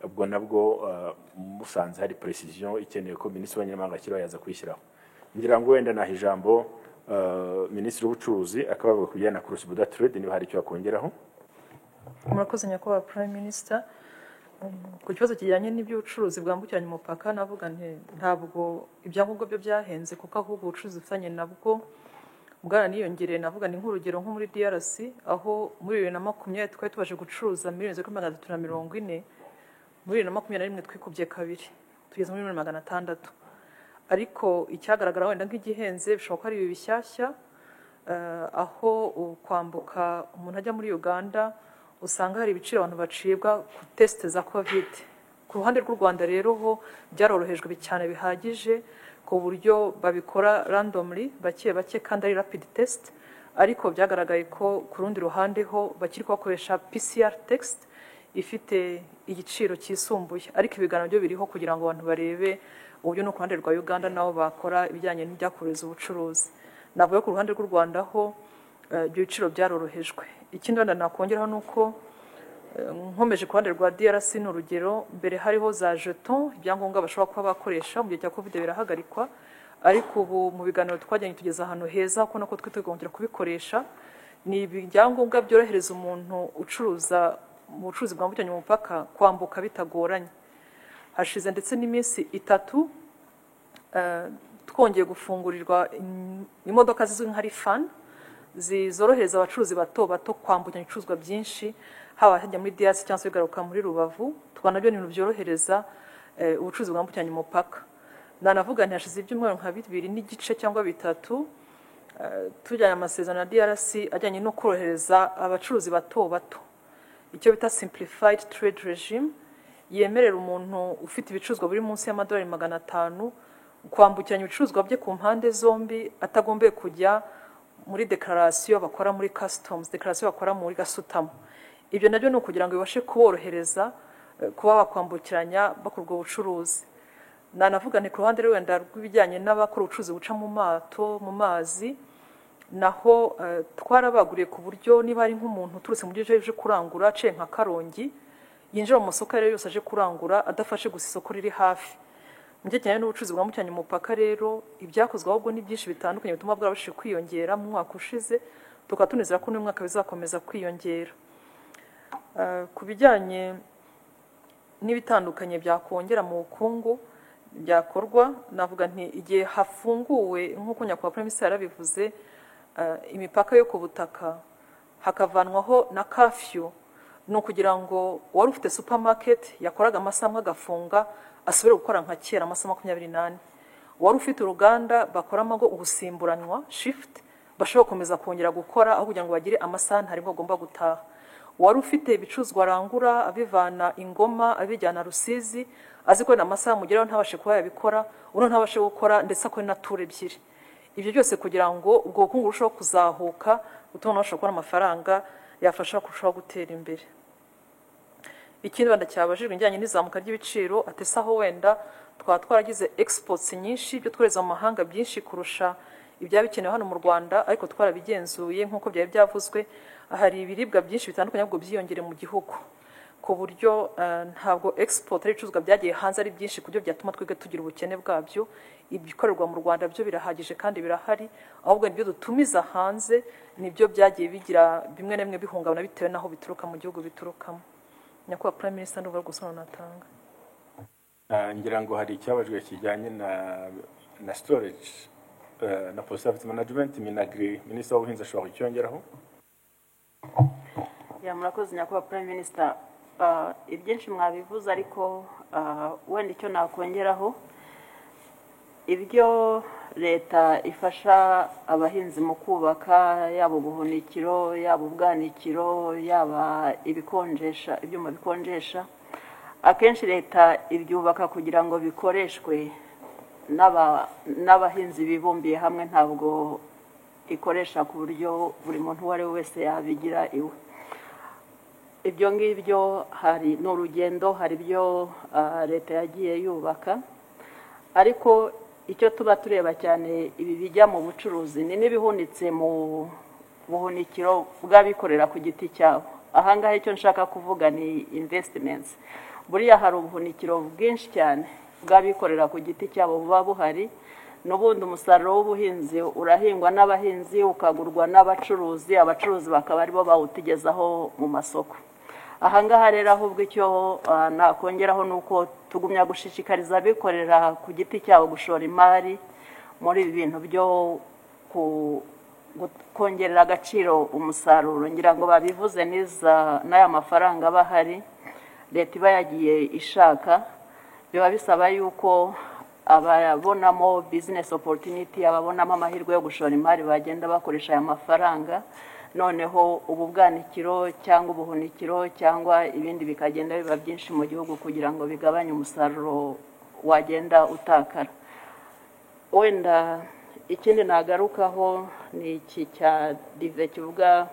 B: Ubwo nabwo musanze hari precision ikeneye ko Minisitiri w'Abanyamahanga akiraho yaza kwishyiraho. Ngira ngo wenda naho ijambo Minisitiri w'Ubucuruzi akabavuga kujyana na cross border trade, niba hari icyo yakongeraho.
C: Murakoze nyakubahwa Prime Minister. Ku kibazo kijyanye n'iby'ubucuruzi bwambukiranya umupaka, navuga ntabwo ibyangombwa byo byahenze, kuko ahubwo ubucuruzi bufitanye nabwo bwaraniyongereye. Navuga ni nk'urugero nko muri DRC, aho muri 2020 twari tubashe gucuruza miliyoni 340, muri 2021 twikubye kabiri tugeze muri 600. Ariko icyagaragara wenda nk'igihenze bishoboka ari ibi bishyashya, aho kwambuka umuntu ajya muri Uganda usanga hari ibiciro abantu bacibwa ku tesite za covid. Ku ruhande rw'u Rwanda rero ho byarorohejwe cyane bihagije ku buryo babikora randomly bake bake kandi ari rapid test, ariko byagaragaye ko ku rundi ruhande ho bakiri kubakoresha PCR test ifite igiciro cyisumbuye, ariko ibiganiro byo biriho kugira ngo abantu barebe uburyo no ku ruhande rwa Uganda nabo bakora ibijyanye n'ibyakoreza ubucuruzi. Navuga ku ruhande rw'u Rwanda ho ibyo biciro byarorohejwe. Ikindi wenda nakongeraho ni uko nkomeje ku ruhande rwa DRC ni urugero, mbere hariho za jeton ibyangombwa bashobora kuba bakoresha mu gihe cya covid birahagarikwa, ariko ubu mu biganiro twajyanye tugeza ahantu heza ko nako twiteguye kongera kubikoresha. Ni ibyangombwa byorohereza umuntu ucuruza mu bucuruzi bwambukiranya umupaka kwambuka bitagoranye. Hashize ndetse n'iminsi 3 twongeye gufungurirwa imodoka zizwi nka rifan zizorohereza abacuruzi bato bato kwambukanya ibicuruzwa byinshi, haba hajya muri DRC cyangwa se bigaruka muri Rubavu. Twanabyo ni ibintu byorohereza ubucuruzi bwambukiranya umupaka. Nanavuga ntiyashize ibyumweru nka 2 n'igice cyangwa 3 tujyanye amasezerano na DRC ajyanye no korohereza abacuruzi bato bato, icyo bita simplified trade regime, yemerera umuntu ufite ibicuruzwa biri munsi y'amadolari 500 kwambukiranya ibicuruzwa bye ku mpande zombi atagombeye kujya muri declaration bakora muri customs, declaration bakora muri gasutamo. Ibyo nabyo ni ukugira ngo bibashe kuborohereza kuba bakwambukiranya bakorwa ubucuruzi. Nanavuga ni ku ruhande wenda rw'ibijyanye n'abakora ubucuruzi buca mu mato mu mazi, naho twarabaguriye ku buryo niba ari nk'umuntu uturutse mu gihe cyo kurangura aciye nka Karongi yinjira mu masoko yose aje kurangura adafashe gusa isoko riri hafi. Mu gihe cyane n'ubucuruzi bwambukiranya umupaka rero ibyakozwe ahubwo ni byinshi bitandukanye bituma bwabashije kwiyongera mu mwaka ushize, tukatunizera ko n'uyu mwaka bizakomeza kwiyongera. Ku bijyanye n'ibitandukanye byakongera mu bukungu byakorwa, navuga nti igihe hafunguwe nk'uko nyakubahwa Prime Minister yarabivuze imipaka yo ku butaka hakavanwaho na curfew, no kugira ngo wari ufite supermarket yakoraga amasaha agafunga asubire gukora nka kera amasaha 28. Wari ufite uruganda bakoramo ngo ubusimburanwa shift bashobora komeza kongera gukora aho kugira ngo bagire amasaha ntari bagomba gutaha. Wari ufite ibicuruzwa arangura abivana Ingoma abijyana Rusizi azikorera amasaha mugeraho ntabashe kuba yabikora, uno ntabashe gukora ndetse akora na tour ebyiri. Ibyo byose kugira ngo ubwo bukungu burusheho kuzahuka utuma bashobora kubona amafaranga yafasha kurushaho gutera imbere. Ikindi wenda cyabajijwe njyanye n'izamuka ry'ibiciro, atesaho wenda twaragize exports nyinshi byo twereza mu mahanga byinshi kurusha ibyabikenewe hano mu Rwanda, ariko twarabigenzuye nk'uko byari byavuzwe, hari ibiribwa byinshi bitandukanye ahubwo byiyongere mu gihugu ku buryo ntabwo export ari ibicuruzwa byagiye hanze ari byinshi kubyo byatuma twige tugira ubukene bwabyo. Ibikorerwa mu Rwanda byo birahagije kandi birahari, ahubwo nibyo dutumiza hanze nibyo byagiye bigira bimwe na bimwe bihungabana bitewe naho bituruka mu gihugu biturukamo. Nyakubahwa Prime Minister n'uvuga gusobanura natanga.
B: Ngira ngo hari icyabajwe kijyanye na storage na post service management. Minagri Minister w'ubuhinzi ashobora kucyongeraho.
F: Ya murakoze nyakubahwa Prime Minister, ibyinshi mwabivuze ariko wenda icyo nakongeraho, ibyo leta ifasha abahinzi mu kubaka yaba ubuhunikiro yaba ubwanikiro yaba ibikonjesha ibyuma bikonjesha, akenshi leta ibyubaka kugira ngo bikoreshwe n'abahinzi bibumbiye hamwe, ntabwo ikoresha ku buryo buri muntu uwo ari we wese yabigira iwe. Ibyo ngibyo hari n'urugendo, hari ibyo leta yagiye yubaka, ariko icyo tuba tureba cyane ibi bijya mu bucuruzi ni n'ibihunitse mu buhunikiro bw'abikorera ku giti cyabo. Ahangaha icyo nshaka kuvuga ni investments. Buriya hari ubuhunikiro bwinshi cyane bw'abikorera ku giti cyabo buba buhari, n'ubundi umusaruro w'ubuhinzi urahingwa n'abahinzi ukagurwa n'abacuruzi, abacuruzi bakaba aribo bawutigezaho mu masoko. Ahangaha rero ahubwo icyo nakongeraho nuko tugumya gushishikariza abikorera ku giti cyabo gushora imari muri ibi bintu byo kongerera agaciro umusaruro. Ngira ngo babivuze n'aya mafaranga bahari leta iba yagiye ishaka, biba bisaba yuko ababonamo business opportunity, ababonamo amahirwe yo gushora imari bagenda bakoresha aya mafaranga, noneho ubu bwanikiro cyangwa ubuhunikiro cyangwa ibindi bikagenda biba byinshi mu gihugu kugira ngo bigabanye umusaruro wagenda utakara. Wenda ikindi nagarukaho ni iki cya dive kivuga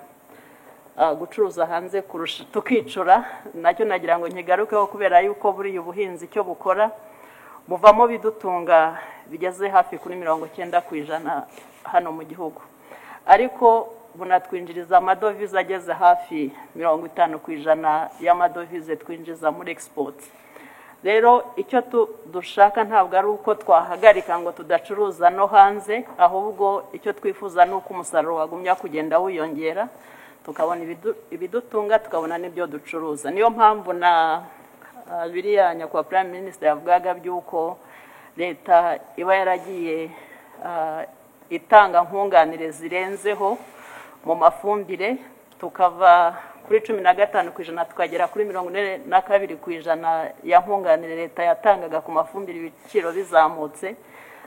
F: gucuruza hanze kurusha tukicura, nacyo nagira ngo nkigarukeho kubera yuko buriya ubuhinzi icyo bukora buvamo bidutunga bigeze hafi kuri 90% hano mu gihugu, ariko bunatwinjiriza amadovize ageze hafi 50% y'amadovize twinjiza muri export. Rero icyo dushaka ntabwo ari uko twahagarika ngo tudacuruza no hanze, ahubwo icyo twifuza ni uko umusaruro wagumya kugenda wiyongera, tukabona ibidutunga, tukabona n'ibyo ducuruza. Niyo mpamvu na biriya nyakubahwa Prime Minister yavugaga by'uko leta iba yaragiye itanga nkunganire zirenzeho mu mafumbire, tukava kuri 15% tukagera kuri 42% ya nkunganire leta yatangaga ku mafumbire ibiciro bizamutse.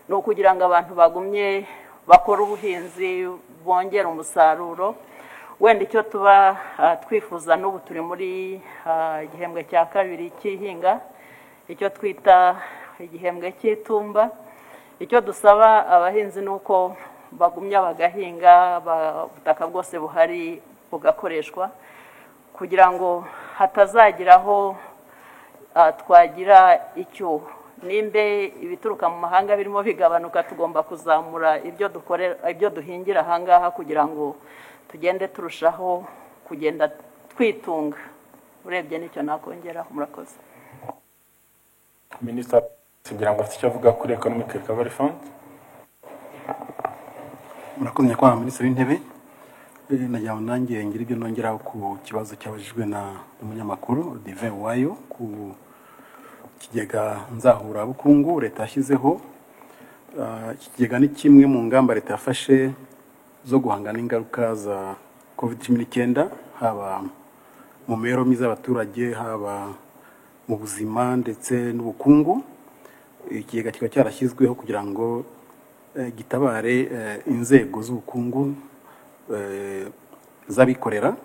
F: No kugira ngo abantu bagumye bakora ubuhinzi bongera umusaruro. Wenda icyo tuba twifuza n'ubu turi muri igihembwe cya kabiri cy'ihinga, icyo twita igihembwe cy'itumba. Icyo dusaba abahinzi nuko bagumya bagahinga, ubutaka bwose buhari bugakoreshwa kugira ngo hatazagiraho twagira icyuho. Nimbe ibituruka mu mahanga birimo bigabanuka, tugomba kuzamura ibyo duhingira ahangaha kugira ngo tugende turushaho kugenda twitunga. Urebye nicyo nakongera. Murakoze.
B: Minister kugira ngo afite icyo avuga kuri Economic Recovery Fund.
G: Murakoze kwa Minisitiri w'Intebe. Nagira ngo nanjye ngira ibyo nongeraho ku kibazo cyabajijwe na umunyamakuru Dive Wayo ku kigega nzahura bukungu leta yashyizeho. Ikigega ni kimwe mu ngamba leta yafashe zo guhangana n'ingaruka za COVID-19, haba mu mibereho myiza y'abaturage, haba mu buzima ndetse n'ubukungu. Ikigega kikaba cyarashyizweho kugira ngo gitabare inzego z'ubukungu z'abikorera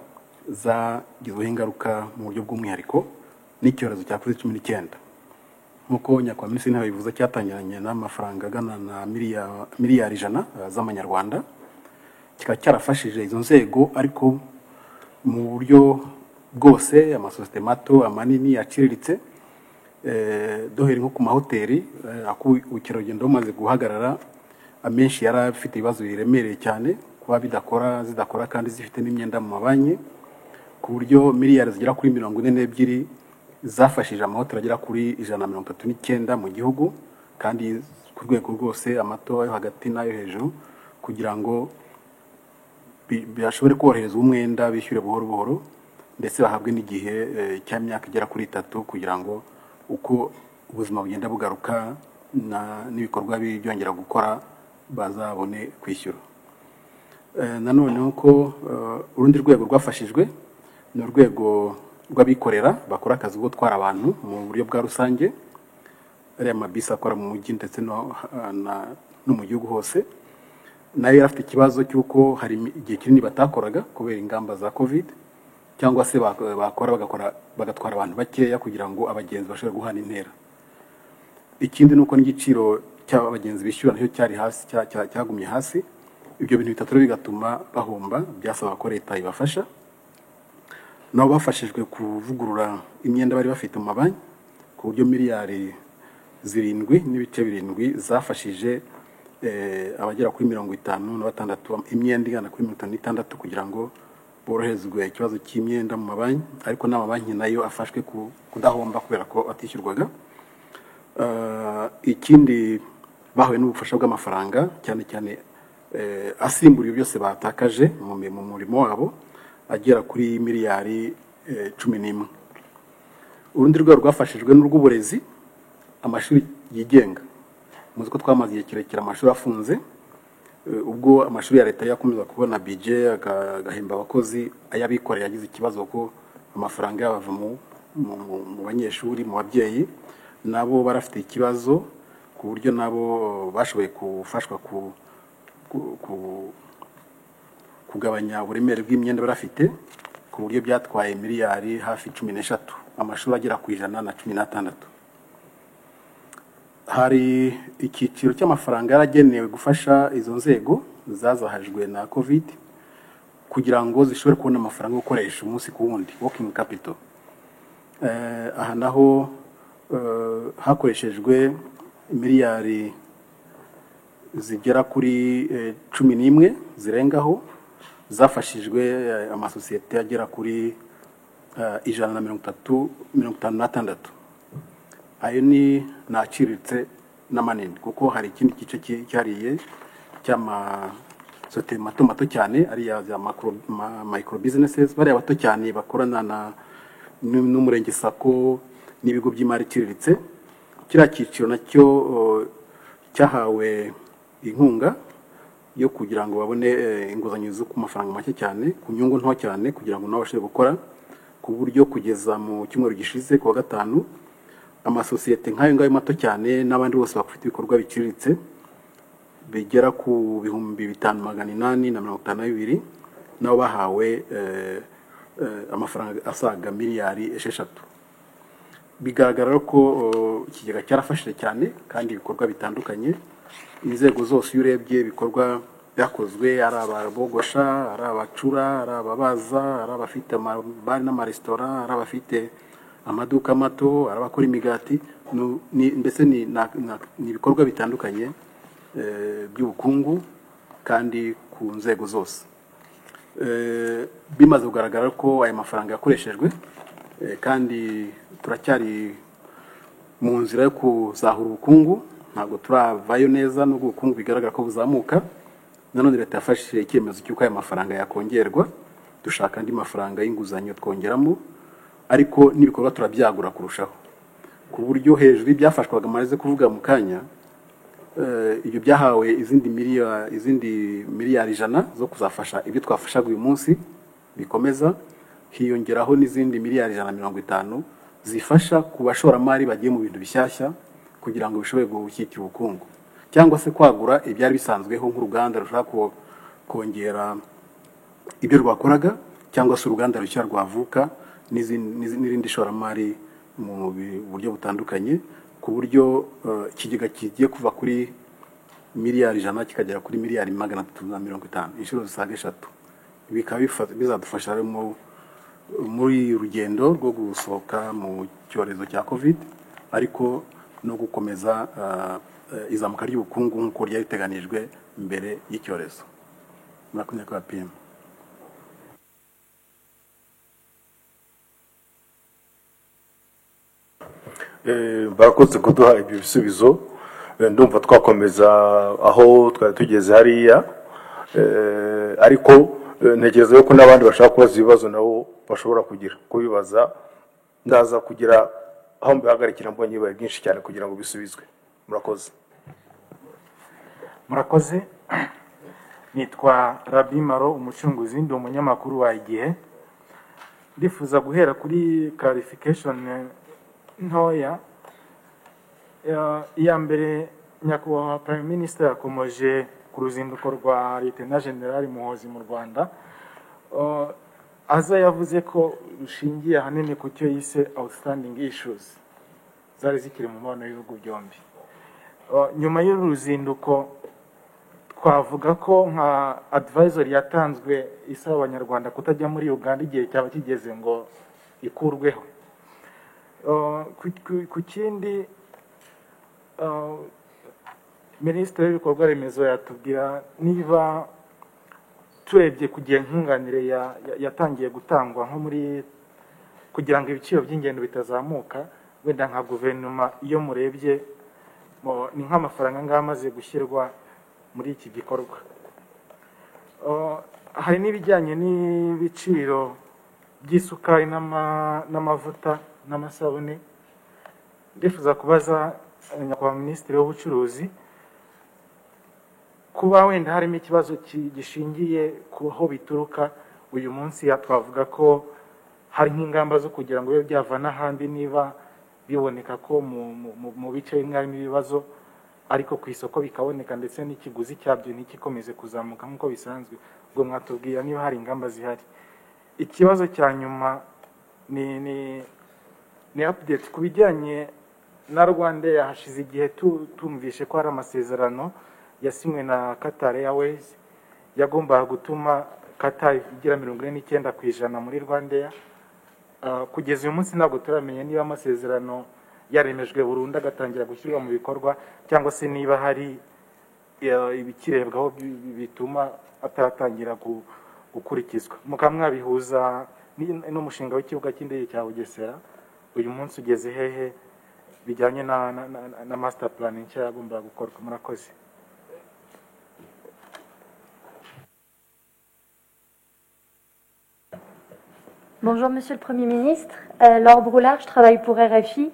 G: zagizweho ingaruka mu buryo bw'umwihariko n'icyorezo cya COVID-19. Nk'uko nyakubahwa Minisitiri w'Intebe bivuze, cyatangiranye n'amafaranga agana na miliyari 100 z'amanyarwanda. Kikaba cyarafashije izo nzego ariko mu buryo bwose, amasosiyete mato, amanini, aciriritse. Doheri nko ku mahoteli, ubukerarugendo bumaze guhagarara, amenshi yari afite ibibazo biremereye cyane kuba zidakora kandi zifite n'imyenda mu mabanki, ku buryo miliyari zigera kuri 42 zafashije amahoteli agera kuri 139 mu gihugu, kandi ku rwego rwose, amato, ayo hagati n'ayo hejuru, kugira ngo bashobore korohereza umwenda, bishyure buhoro buhoro, ndetse bahabwe n'igihe cy'imyaka igera kuri 3 kugira ngo uko ubuzima bugenda bugaruka n'ibikorwa byongera gukora bazabone kwishyura. Nanone uko urundi rwego rwafashijwe ni urwego rw'abikorera bakora akazi ko gutwara abantu mu buryo bwa rusange, ari amabisi akora mu mujyi ndetse no mu gihugu hose. Nayo afite ikibazo cy'uko hari igihe kinini batakoraga kubera ingamba za COVID, cyangwa se bagatwara abantu bakeya kugira ngo abagenzi bashobore guhana intera. Ikindi nuko n'igiciro cy'abagenzi bishyura nicyo cyari hasi, cyagumye hasi. Ibyo bintu bitatu bigatuma bahomba, byasaba ko leta ibafasha. Nabo bafashijwe kuvugurura imyenda bari bafite mu mabanki ku buryo miliyari 7.7 zafashije abagera kuri 56 imyenda igana kuri 56 kugira ngo boroherezwe ikibazo cy'imyenda mu mabanki, ariko n'amabanki nayo afashwe kudahomba kubera ko atishyurwaga. Ikindi bahawe n'ubufasha bw'amafaranga cyane cyane asimbura ibyo byose batakaje mu murimo wabo, agera kuri miliyari 11. Urundi rwego rwafashijwe n'urw'uburezi, amashuri yigenga. Muzi ko twamaze igihe kirekire amashuri afunze, ubwo amashuri ya leta yakomeza kubona budget agahemba abakozi, ayabikoreye yagize ikibazo ko amafaranga yabava mu banyeshuri, mu babyeyi, nabo barafite ikibazo ku buryo nabo bashoboye gufashwa kugabanya uburemere bw'imyenda bari bafite ku buryo byatwaye miliyari hafi 13, amashuri agera ku 116. Hari icyiciro cy'amafaranga yaragenewe gufasha izo nzego zazahajwe na covid kugira ngo zishobore kubona amafaranga yo gukoresha umunsi ku wundi, working capital. Aha naho hakoreshejwe miliyari zigera kuri 11 zirengaho, zafashijwe amasosiyete agera kuri 156. Ayo ni naciritse n'amanini, kuko hari ikindi gice cyariye cy'amasosiyete mato cyane ari ya micro businesses, bari bato cyane bakorana n'umurenge sako n'ibigo by'imari iciriritse. Kiriya cyiciro nacyo cyahawe inkunga yo kugira ngo babone inguzanyo zo ku mafaranga make cyane, ku nyungu nto cyane, kugira ngo nabo bashobore gukora, ku buryo kugeza mu cyumweru gishize ku wa gatanu amasosiyete nk'ayo ngayo mato cyane n'abandi bose bafite ibikorwa biciriritse bigera ku 5,852 nabo bahawe amafaranga asaga miliyari 6. Bigaragara ko ikigega cyarafashije cyane kandi ibikorwa bitandukanye. Inzego zose urebye ibikorwa byakozwe, ari ababogosha, ari abacura, ari ababaza, ari abafite amabari n'amaresitora, ari abafite amaduka mato, ari abakora imigati, mbese ni ibikorwa bitandukanye by'ubukungu kandi ku nzego zose. Bimaze kugaragara ko aya mafaranga yakoreshejwe, kandi turacyari mu nzira yo kuzahura ubukungu, ntabwo turavayo neza n'ubwo ubukungu bigaragara ko buzamuka. Nanone leta yafashije icyemezo cy'uko aya mafaranga yakongerwa, dushaka andi mafaranga y'inguzanyo twongeramo, ariko n'ibikorwa turabyagura kurushaho, ku buryo hejuru ibyafashwaga maze kuvuga mu kanya, ibyo byahawe izindi miliyari 100 zo kuzafasha ibyo twafashaga uyu munsi bikomeza, hiyongeraho n'izindi miliyari 150 zifasha ku bashoramari bagiye mu bintu bishyashya kugira ngo bishobore gushyigikira ubukungu, cyangwa se kwagura ibyari bisanzweho nk'uruganda rushaka kongera ibyo rwakoraga, cyangwa se uruganda rushya rwavuka n'irindi shoramari mu buryo butandukanye, ku buryo ikigega kigiye kuva kuri miliyari 100 kikagera kuri miliyari 350, inshuro zisaga 3. Bikaba bizadufasha muri urugendo rwo gusohoka mu cyorezo cya covid, ariko no gukomeza izamuka ry'ubukungu nk'uko ryari riteganijwe mbere y'icyorezo. Murakoze kwa PM.
A: Barakoze kuduha ibyo bisubizo. Ndumva twakomeza aho twari tugeze hariya, ariko ntekereza ko n'abandi bashaka kubaza ibibazo nabo bashobora kubibaza. Ndaza kugira aho mbihagarikira mbonye bibaye byinshi cyane kugira ngo bisubizwe. Murakoze.
H: Murakoze. Nitwa Rabi Maro, umucunguzi, ndi umunyamakuru wa Igihe. Ndifuza guhera kuri clarification ntoya. Iya mbere, nyakubahwa Prime Minister yakomoje ku ruzinduko rwa Lieutenant General Muhoozi mu Rwanda. Aza yavuze ko rushingiye ahanini ku cyo yise outstanding issues zari zikiri mu mubano w'ibihugu byombi. Nyuma y'uru ruzinduko twavuga ko nka advisory yatanzwe isaba abanyarwanda kutajya muri Uganda igihe cyaba kigeze ngo ikurweho. Ku kindi Minisitiri w'ibikorwa remezo yatubwira niba turebye kugiye nkunganire yatangiye gutangwa nko muri kugira ngo ibiciro by'ingendo bitazamuka, wenda nka guverinoma iyo murebye ni nk'amafaranga ngamaze gushyirwa muri iki gikorwa. Hari n'ibijyanye n'ibiciro by'isukari n'amavuta n'amasabune. Ndifuza kubaza nyakubahwa Minisitiri w'ubucuruzi kuba wenda harimo ikibazo gishingiye ku aho bituruka uyu munsi, twavuga ko hari nk'ingamba zo kugira ngo bibe byava n'ahandi, niba biboneka ko mu bice bimwe harimo ibibazo ariko ku isoko bikaboneka ndetse n'ikiguzi cyabyo ntikikomeze kuzamuka nk'uko bisanzwe, ubwo mwatubwira niba hari ingamba zihari. Ikibazo cya nyuma ni update ku bijyanye na Rwanda. Hashize igihe tumvishe ko hari amasezerano yasinywe na Qatar Airways yagombaga gutuma Qatar igira 49% muri Rwanda. Kugeza uyu munsi ntabwo turamenye niba amasezerano yaremejwe burundu agatangira gushyirwa mu bikorwa cyangwa se niba hari ibikirebwaho bituma ataratangira gukurikizwa. Mukamwabihuza n'umushinga w'ikibuga cy'indege cya Bugesera, uyu munsi ugeze hehe bijyanye na master plan nshya yagombaga gukorwa? Murakoze.
I: Bonjour Monsieur le Premier ministre, Laure Broulard, je travaille pour RFI.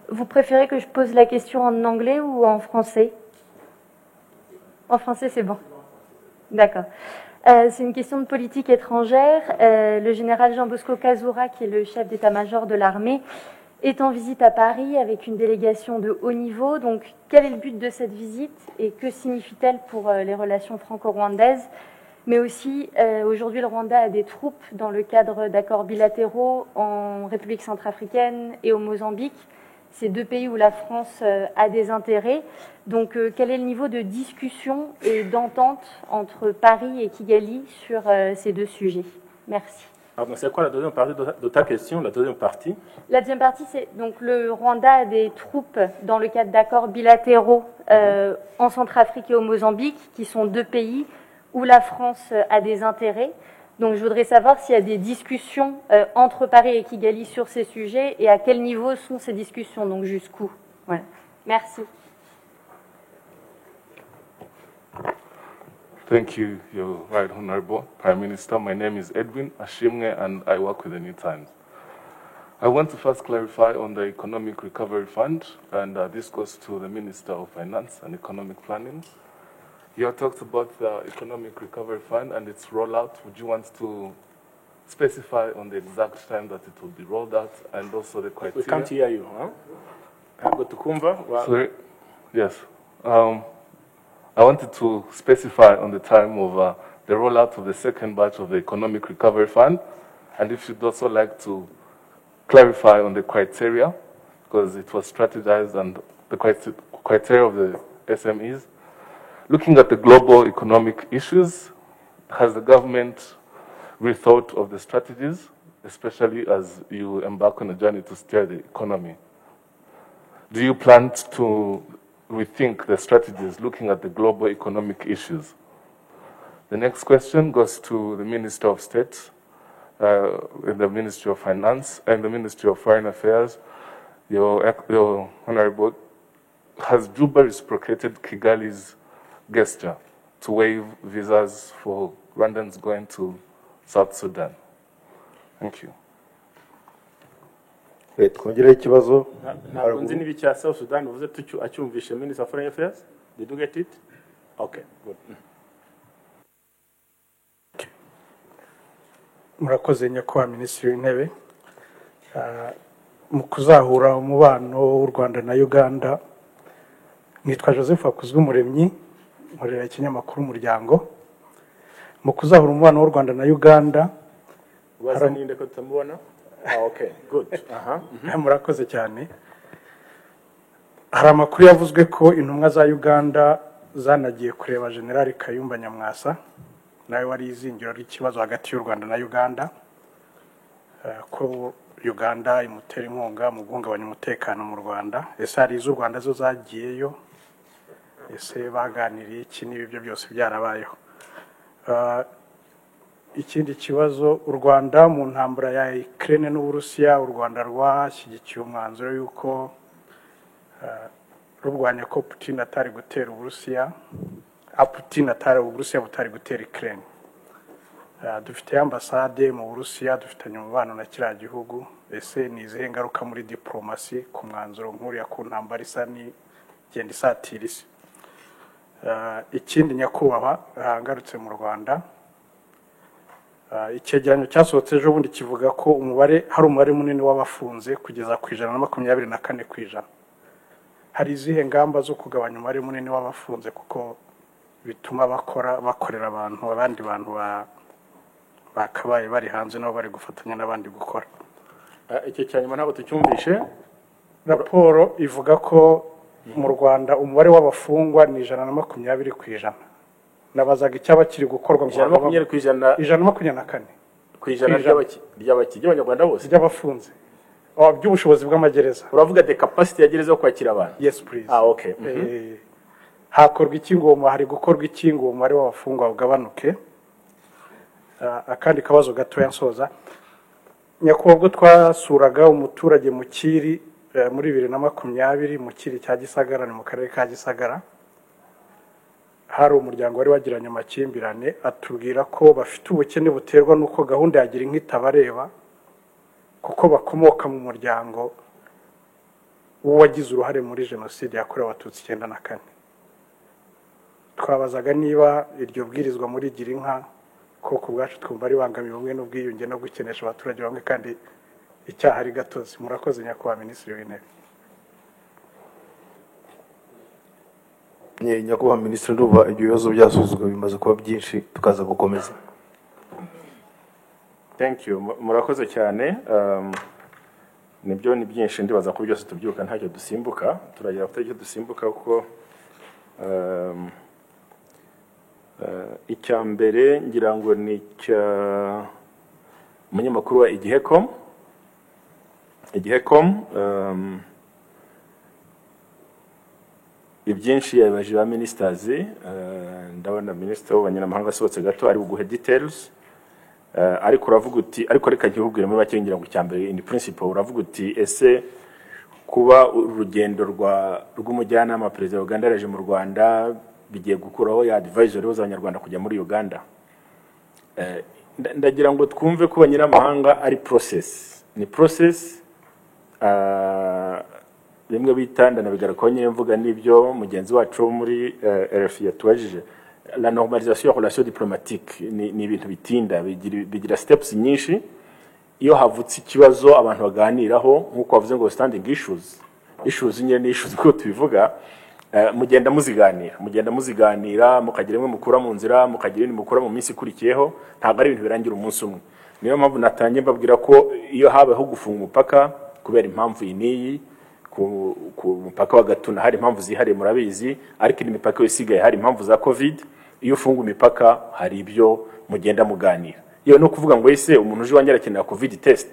I: Vous préférez que je pose la question en anglais ou en français? En français, c'est bon. D'accord. C'est une question de politique étrangère. Le général Jean Bosco Cazoura, qui est le chef d'état-major de l'armée, est en visite à Paris avec une délégation de haut niveau. Donc, quel est le but de cette visite et que signifie-t-elle pour les relations franco-rwandaises? Mais aussi, aujourd'hui, le Rwanda a des troupes dans le cadre d'accords bilatéraux en République centrafricaine et au Mozambique. C'est deux pays où la France a des intérêts. Donc, quel est le niveau de discussion et d'entente entre Paris et Kigali sur ces deux sujets? Merci.
B: Pardon, c'est quoi la deuxième partie de ta question, la deuxième partie?
I: La deuxième partie, c'est donc le Rwanda a des troupes dans le cadre d'accords bilatéraux en Centrafrique et au Mozambique, qui sont deux pays où la France a des intérêts. Donc je voudrais savoir s'il y a des discussions entre Paris et Kigali sur ces sujets et à quel niveau sont ces discussions, donc jusqu'où. Voilà. Merci.
J: Thank you, Your Right Honorable Prime Minister. My name is Edwin Ashimwe and I work with the New Times. I want to first clarify on the Economic Recovery Fund, and this goes to the Minister of Finance and Economic Planning. You have talked about the Economic Recovery Fund and its rollout. Would you want to specify on the exact time that it will be rolled out and also the criteria?
B: We can't hear you, huh? Go to Kumva.
J: Sorry. Yes. I wanted to specify on the time of the rollout of the second batch of the Economic Recovery Fund, and if you'd also like to clarify on the criteria, because it was strategized and the criteria of the SMEs. Looking at the global economic issues, has the government rethought of the strategies, especially as you embark on a journey to steer the economy? Do you plan to rethink the strategies looking at the global economic issues? The next question goes to the Minister of State, in the Ministry of Finance and the Ministry of Foreign Affairs. Your Honorable, has Juba reciprocated Kigali's gesture to waive visas for Rwandans going to South Sudan? Thank you.
A: twongeraho ikibazo.
B: Ntabwo nzi niba icya South Sudan uvuze acyumvishe Minister of Foreign Affairs. Did you get it? Okay, good.
H: Murakoze nyakubahwa Minisitiri w'Intebe. Mu kuzahura umubano w'u Rwanda na Uganda, nitwa Joseph Hakuzumuremyi, nkorera ikinyamakuru Umuryango. Mu kuzahura umubano w'u Rwanda na Uganda,
B: Waza ninde ko tutamubona? Okay, good.
H: Murakoze cyane. Hari amakuru yavuzwe ko intumwa za Uganda zanagiye kureba General Kayumba Nyamwasa, nawe wari izingiro ry'ikibazo hagati y'u Rwanda na Uganda, ko Uganda imutera inkunga mu guhungabanya umutekano mu Rwanda. Ese hari iz'u Rwanda zo zagiyeyo? Ese baganiriye iki niba ibyo byose byarabayeho? Ikindi kibazo, u Rwanda mu ntambara ya Ukraine n'Uburusiya, u Rwanda rwashyigikiye umwanzuro yuko rurwanya ko Putin atari gutera Uburusiya, Putin atari Uburusiya butari gutera Ukraine. Dufite ambasade mu Burusiya, dufitanye umubano na kiriya gihugu. Ese ni izihe ngaruka muri diplomasi ku mwanzuro nk'uriya ku ntambara isa ni genda isatira isi? Ikindi nyakubahwa, ngarutse mu Rwanda, icyegeranyo cyasohotse ejo bundi kivuga ko hari umubare munini w'abafunze kugeza ku 124%.
K: hari izihe ngamba zo kugabanya umubare munini w'abafunze kuko bituma bakorera abandi bantu bakabaye bari hanze nabo bari gufatanya n'abandi gukora.
B: Icyo cyanyuma ntabwo tucyumvishe.
K: Raporo ivuga ko mu Rwanda umubare w'abafungwa ni 120%. Nabazaga icyaba kiri gukorwa mu
B: 120%.
K: 124
B: kwijana ry'abanyarwanda bose
K: ry'abafunze by'ubushobozi bw'amagereza.
B: Uravuga the capacity ya gereza yo kwakira abantu?
K: Yes please.
B: Okay.
K: Hakorwa iki ngo hari gukorwa iki ngo umubare w'abafungwa ugabanuke? Akandi kabazo gato yansoza, nyakubahwa twasuraga umuturage mu Kiri muri 2020 mu Kiri cya Gisagara ni mu karere ka Gisagara, hari umuryango wari wagiranye amakimbirane, atubwira ko bafite ubukene buterwa nuko gahunda yagira nk'itabareba kuko bakomoka mu muryango wagize uruhare muri jenoside yakorewe Abatutsi 1994. Twabazaga niba iryo bwirizwa muri gira inka koko bwacu twumva ari bangamiye ubumwe n'ubwiyunge no gukenesha abaturage bamwe kandi icyaha ari gatozi. Murakoze nyakubahwa Minisitiri w'Intebe.
A: Nyakubahwa Minisitiri, ndumva ibyo bibazo byasuzuzwa bimaze kuba byinshi, tukaza gukomeza.
B: Thank you. Murakoze cyane. Nibyo ni byinshi ndibaza ko byose tubyuka ntacyo dusimbuka, turagira icyo dusimbuka kuko icya mbere ngira ngo ni umunyamakuru wa Igihecom ibyinshi yabaje ba ministers, ndabona minister w'abanyamahanga asohotse gato ari buguhe details, ariko uravuga uti ariko reka nkihubwire muri bake ngira ngo icya mbere in principle uravuga uti ese kuba urugendo rw'umujyanama perezida wa Uganda yaje mu Rwanda bigiye gukuraho ya advisory w'abanyarwanda kujya muri Uganda. Ndagira ngo twumve ko abanyamahanga ari process, ni process bimwe bitanda nabigaruka nyine mvuga nibyo mugenzi wacu muri RFI yatwajije. La normalisation des relations diplomatiques ni ibintu bitinda, bigira steps nyinshi. Iyo havutse ikibazo abantu baganiraho nkuko bavuze ngo standing issues nyine ni issues ko tubivuga, mugenda muziganira mukagira imwe mukura mu nzira mukagira indi mukura mu minsi ikurikiyeho, ntabwo ari ibintu birangira umunsi umwe. Niyo mpamvu natangiye mbabwira ko iyo habayeho gufunga umupaka kubera impamvu iniyi ku mupaka wa Gatuna hari impamvu zihariye murabizi, ariko imipaka isigaye hari impamvu za covid. Iyo ufunga imipaka hari ibyo mugenda muganira. Iyo no kuvuga ngo ese umuntu uje wanyarakenera covid test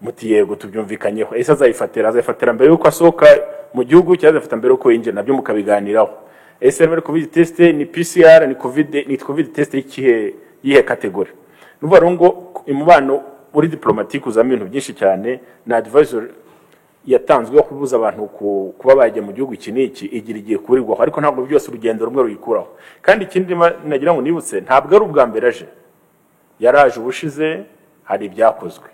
B: muti yego tubyumvikanyeho, ese azayifatira mbere yuko asohoka mu gihugu cyangwa azafata mbere yuko yinjira, nabyo mukabiganiraho. Ese mbere covid test ni PCR ni covid test yihe category? Nuvuga ngo imubano uri diplomatique uzamo ibintu byinshi cyane, na advisor yatanzwe kubuza abantu kuba bajya mu gihugu iki n'iki igira igiye kurirwaho, ariko ntabwo byose urugendo rumwe ruyikuraho. Kandi ikindi nagira ngo nibutse, ntabwo ari ubwa mbere aje, yaraje ubushize hari ibyakozwe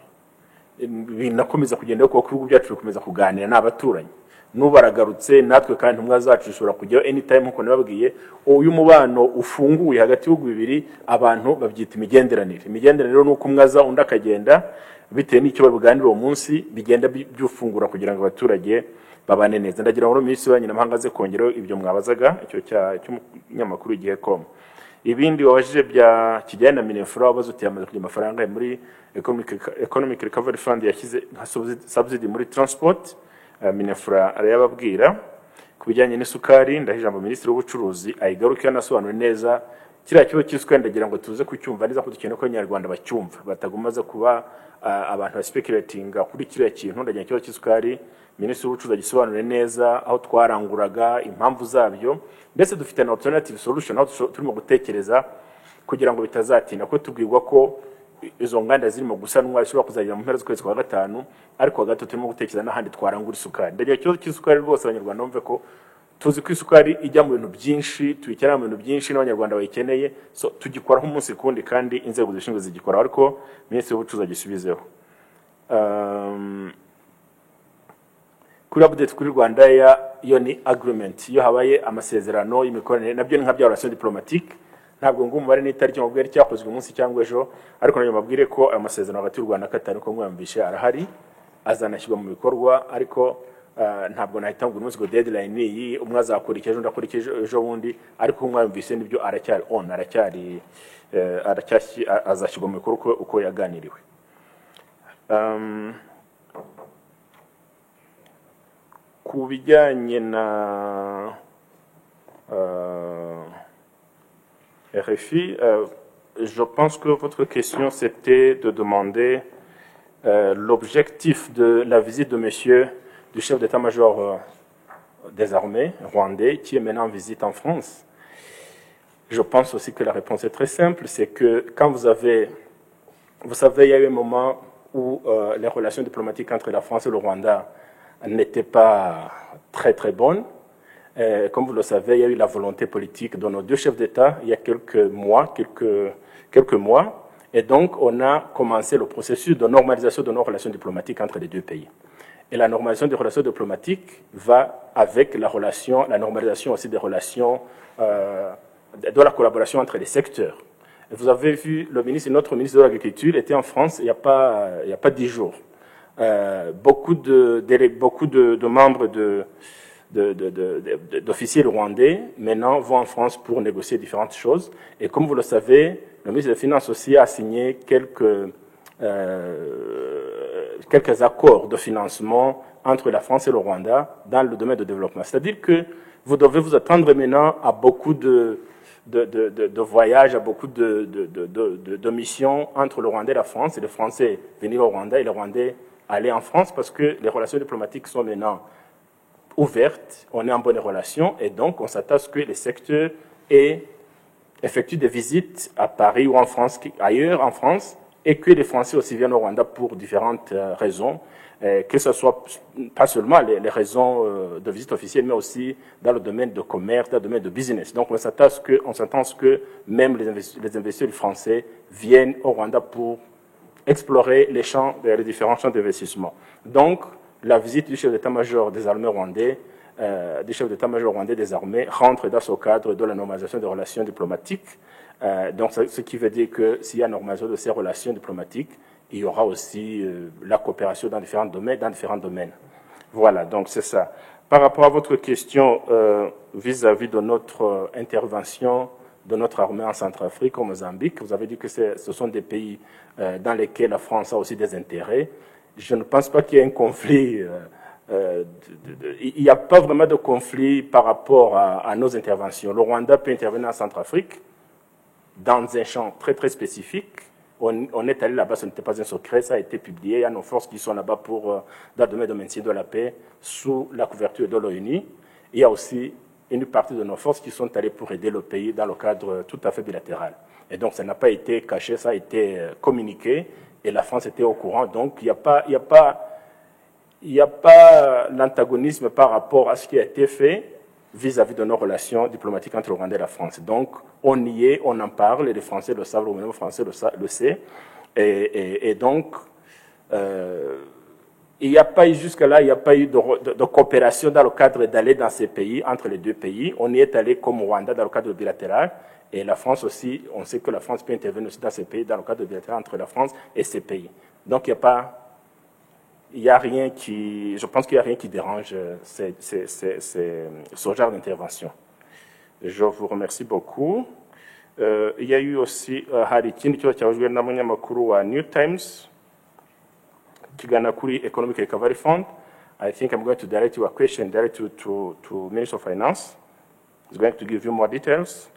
B: binakomeza kugenda kuko ibihugu byacu bikomeza kuganira n'abaturanyi, n'ubaragarutse natwe kandi umwe zacu zishobora kujyaho anytime nkuko nababwiye. Uyu mubano ufunguye hagati y'ibihugu bibiri abantu babyita imigenderanire. Imigenderanire nuko umwe aza undi akagenda bitewe n'icyo babiganira uwo munsi, bigenda byufungura kugira ngo abaturage babane neza. Ndagira ngo Minisitiri w'Abanyamahanga aze kongeraho ibyo mwabazaga icyo cy'umunyamakuru Igihecom. Ibindi wabajije bya kijyanye na Minefura wabaza uti yamaze kujya amafaranga muri Economic Recovery Fund yashyize nka subsidy muri transport. Minefura arayababwira ku bijyanye n'isukari. Ndaha ijambo Minisitiri w'Ubucuruzi ayigaruke anasobanure neza kiriya kibazo cy'isukari. Ndagira ngo tuze kucyumva neza ko dukeneye ko Abanyarwanda bacyumva, batagumaza kuba abantu baspeculatinga kuri kiriya kintu. Ndagira ikibazo cy'isukari Minisitiri w'Ubucuruzi agisobanure neza aho twaranguraga, impamvu zabyo, ndetse dufite na alternative solution aho turimo gutekereza kugira ngo bitazatinda, ko tubwirwa ko izo nganda zirimo gusanwa zishobora kuzagira mu mpera z'ukwezi kwa gatanu, ariko hagati turimo gutekereza n'ahandi twarangura isukari. Ndagira ikibazo cy'isukari rwose Abanyarwanda bumve ko tuzi ko isukari ijya mu bintu byinshi, tuyikenera mu bintu byinshi n'Abanyarwanda bayikeneye, so tugikoraho umunsi kundi kandi inzego zishinzwe zigikoraho, ariko Minisitiri w'Ubucuruzi agisubizeho. Kuri update kuri Rwanda yo ni agreement, iyo habaye amasezerano y'imikoranire nabyo ni nka bya relation diplomatique. Ntabwo ngo umubare n'itariki mubwire cyakozwe umunsi cyangwa ejo, ariko nayo mabwire ko amasezerano hagati y'u Rwanda na Qatar ko mwumvishe arahari, azanashyirwa mu bikorwa, ariko ntabwo nahita ngo umunsi ngo deadline iyi umwe azakurikije undi akurikije ejo bundi ariko mwumvise nibyo aracyari on aracyari azashyirwa mu bikorwa uko yaganiriwe. Ku bijyanye na RFI, je pense que votre question c'était de demander l'objectif de la visite de monsieur du chef d'état-major des armées rwandais qui est maintenant en visite en France. Je pense aussi que la réponse est très simple, c'est que quand vous savez, il y a eu un moment où les relations diplomatiques entre la France et le Rwanda n'étaient pas très très bonnes. Comme vous le savez, il y a eu la volonté politique de nos deux chefs d'État il y a quelques mois, et donc on a commencé le processus de normalisation de nos relations diplomatiques entre les deux pays. Et la normalisation des relations diplomatiques va avec la normalisation aussi des relations, de la collaboration entre les secteurs. Et vous avez vu, notre ministre de l'Agriculture était en France il n'y a pas 10 jours. Beaucoup de membres d'officiers rwandais maintenant vont en France pour négocier différentes choses. Et comme vous le savez, le ministre des Finances aussi a signé quelques accords de financement entre la France et le Rwanda dans le domaine de développement. C'est-à-dire que vous devez vous attendre maintenant à beaucoup de voyages, à beaucoup de missions entre le Rwanda et la France, et les Français venir au Rwanda et les Rwandais aller en France, parce que les relations diplomatiques sont maintenant ouvertes, on est en bonne relation, et donc on s'attend à ce que les secteurs effectuent des visites à Paris ou en France, ailleurs en France, et que les Français aussi viennent au Rwanda pour différentes raisons, que ce soit pas seulement les raisons de visite officielle, mais aussi dans le domaine de commerce, dans le domaine de business. Donc on s'attend à ce que même les investisseurs français viennent au Rwanda pour explorer les différents champs d'investissement. Donc la visite du chef d'état-major des armées rwandais, des armées, rentre dans ce cadre de la normalisation des relations diplomatiques. Donc, ce qui veut dire que s'il y a normalisation de ces relations diplomatiques, il y aura aussi la coopération dans différents domaines. Voilà, donc c'est ça. Par rapport à votre question vis-à-vis de notre intervention de notre armée en Centrafrique, au Mozambique, vous avez dit que ce sont des pays dans lesquels la France a aussi des intérêts. Je ne pense pas qu'il y ait un conflit. Il n'y a pas vraiment de conflit par rapport à nos interventions. Le Rwanda peut intervenir en Centrafrique dans un champ très très spécifique. On est allé là-bas, ce n'était pas un secret, ça a été publié. Il y a nos forces qui sont là-bas dans le domaine de maintien de la paix sous la couverture de l'ONU. Il y a aussi une partie de nos forces qui sont allées pour aider le pays dans le cadre tout à fait bilatéral. Et donc ça n'a pas été caché, ça a été communiqué et la France était au courant. Donc il n'y a pas l'antagonisme par rapport à ce qui a été fait vis-à-vis de nos relations diplomatiques entre le Rwanda et la France. Donc on y est, on en parle, et les Français le savent, le gouvernement français le sait. Et donc il n'y a pas eu jusque-là, il n'y a pas eu de coopération dans le cadre d'aller dans ces pays, entre les deux pays. On y est allé comme Rwanda dans le cadre bilatéral. Et la France aussi, on sait que la France peut intervenir aussi dans ces pays, dans le cadre bilatéral entre la France et ces pays. Donc il n'y a rien qui, je pense qu'il n'y a rien qui dérange ce genre d'intervention. Je vous remercie beaucoup. Il y a eu aussi hari ikindi kibazo cyabajwe n'abanyamakuru wa New Times kigana kuri Economic Recovery Fund. I think I'm going to direct your question directly to Minister of Finance. He's going to give you more details.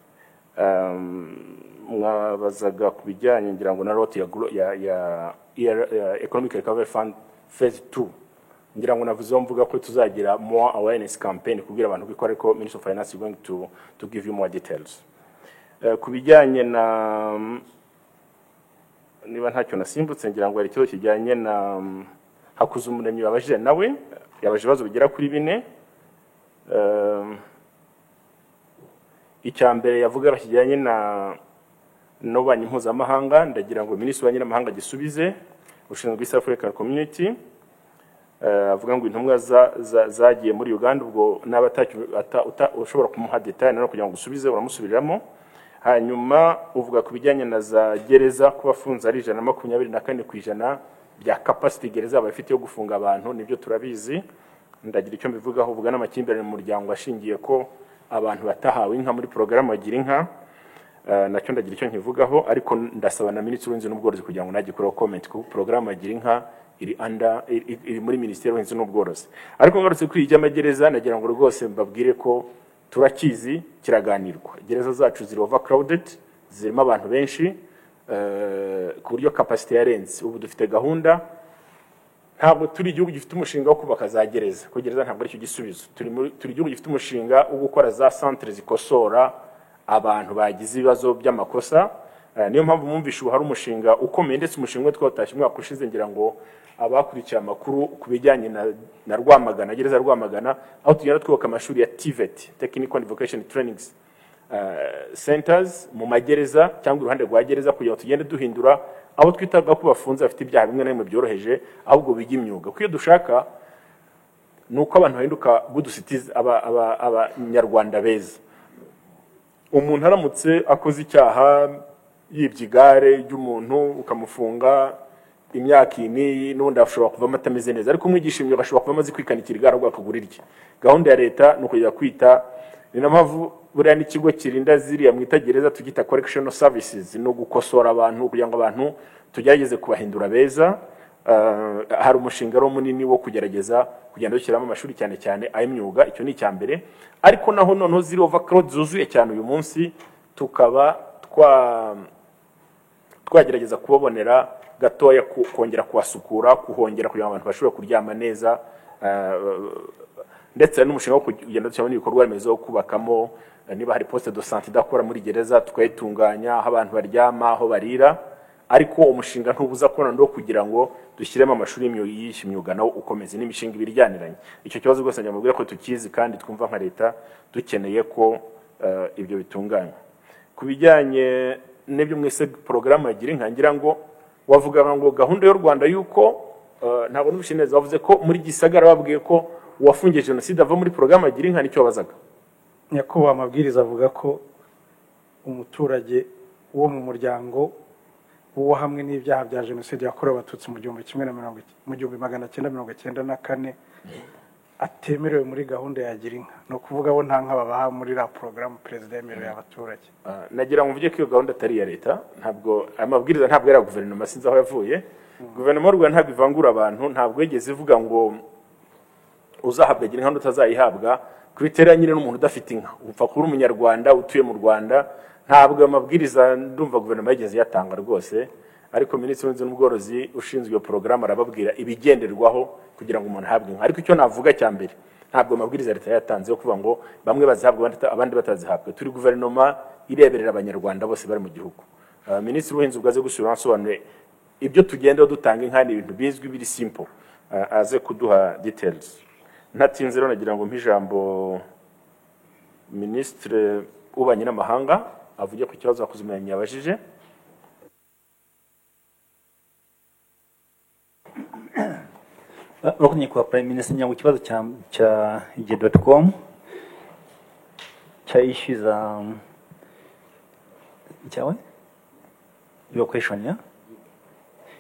B: Mwabazaga ku bijyanye ngira ngo na roti ya Economic Recovery Fund Phase 2. Ngira ngo navuze mvuga ko tuzagira more awareness campaign kubwira abantu biko ariko Minister of Finance is going to give you more details. Ku bijyanye na niba ntacyo nasimbutse ngira ngo ari cyo kijyanye na Hakuzumuremyi wabajije nawe yabaje bazo bigera kuri 4. Icyambere yavuga kijyanye no banyi mpuzamahanga, ndagira ngo Minisitiri w'Abanyamahanga gisubize ushinzwe East African Community. Avuga ngo intumwa zagiye muri Uganda, ubwo ushobora kumuha detail no kugira ngo usubize uramusubiriramo. Hanyuma uvuga ku bijyanye na za gereza kubafunza ari 124% bya capacity gereza bafite yo gufunga abantu, nibyo turabizi. ndagira icyo mbivugaho uvuga n'amakimbirane mu muryango ashingiye ko abantu batahawe inka muri porogaramu bagira inka nacyo ndagira icyo nkivugaho ariko ndasaba na minisitiri w'ubuhinzi n'ubworozi kugira ngo nagikoreho comment ku porogaramu bagira inka iri muri minisiteri y'ubuhinzi n'ubworozi ariko ngarutse kuri ijyamagereza nagira ngo rwose mbabwire ko turakizi kiraganirwa gereza zacu ziri overcrowded zirimo abantu benshi ku buryo capacity yarenze ubu dufite gahunda ntabwo turi igihugu gifite umushinga wo kubaka za gereza ko gereza ntabwo ari cyo gisubizo turi igihugu gifite umushinga wo gukora za centre zikosora abantu bagize ibibazo by'amakosa niyo mpamvu mwumvishe ubu hari umushinga ukomeye ndetse umushinga twatashye umwaka ushize ngira ngo abakurikiye amakuru ku bijyanye na Rwamagana gereza Rwamagana aho tugenda twubaka amashuri ya TVET Technical and Vocational Trainings centers mu magereza cyangwa iruhande rwa gereza kugira ngo tugende duhindura abo twitaga ko bafunze bafite ibyaha bimwe na bimwe byoroheje ahubwo biga imyuga kuko iyo dushaka nuko abantu bahinduka good citizens abanyarwanda beza umuntu aramutse akoze icyaha yibye igare ry'umuntu ukamufunga imyaka iniyi n'undi ashobora kuvamo atameze neza ariko umwigisha imyuga ashobora kuvamo azi kwikanikira igare ahubwo akagura irye gahunda ya leta ni ukujya kwita ni na mpamvu buriya n'ikigo kirinda ziriya mwita gereza tugita correctional services no gukosora abantu kugira ngo abantu tugerageze kubahindura beza hari umushinga ro munini wo kugerageza kugenda dushyiramo amashuri cyane cyane ay'imyuga icyo ni icyambere ariko naho noneho ziri overcrowd zuzuye cyane uyu munsi tukaba twagerageza kubabonera gatoya kongera kuhasukura kuhongera kugira ngo abantu bashobore kuryama neza ndetse n'umushinga wo kugenda dushyiramo n'ibikorwa remezo wo kubakamo niba hari poste de santé idakora muri gereza tukayitunganya aho abantu baryama aho barira ariko umushinga ntubuza ko noneho kugira ngo dushyiremo amashuri y'imyuga nawo ukomeze n'imishinga ibiryaniranye icyo kibazo rwose njyamubwira ko tukizi kandi twumva nka leta dukeneye ko ibyo bitunganywa ku bijyanye n'ibyo mwese porogaramu yagira inka ngira ngo wavuga ngo gahunda y'u Rwanda yuko ntabwo n'ubushineza bavuze ko muri Gisagara babwiye ko uwafungiye jenoside ava muri porogaramu yagira inka nicyo babazaga
K: nyakubahwa amabwiriza avuga ko umuturage wo mu muryango uwo hamwe n'ibyaha bya jenoside yakorewe abatutsi mu 1994 atemerewe muri gahunda yagira inka no kuvuga bo nta nka babaha muri la programme president yemereye abaturage
B: nagira ngo mvuge ko iyo gahunda atari ya leta ntabwo amabwiriza ntabwo era guverinoma sinzi aho yavuye guverinoma y'u Rwanda ntabwo ivangura abantu ntabwo yigeze ivuga ngo uzahabwa gira inka utazayihabwa kriteria nyine n'umuntu udafite inka upfa kuri umunyarwanda utuye mu Rwanda ntabwo amabwiriza ndumva guverinoma yigeze yatanga rwose ariko minisitiri w'ubuhinzi n'ubworozi ushinzwe iyo porogaramu arababwira ibigenderwaho kugira ngo umuntu ahabwe inka ariko icyo navuga cya mbere ntabwo amabwiriza leta yatanze yo kuvuga ngo bamwe bazihabwa abandi batazihabwa turi guverinoma ireberera abanyarwanda bose bari mu gihugu minisitiri w'ubuhinzi ubwaze gusubira asobanure ibyo tugenda dutanga inka ni ibintu bizwi biri simple aze kuduha details ntatinze rero nagira ngo mpijambo minisitiri w'ububanyi n'amahanga avuge ku kibazo akuzumenya yabajije
L: Bakunye kwa Prime Minister nyango kibazo cha ije.com cha issues chawe your question yeah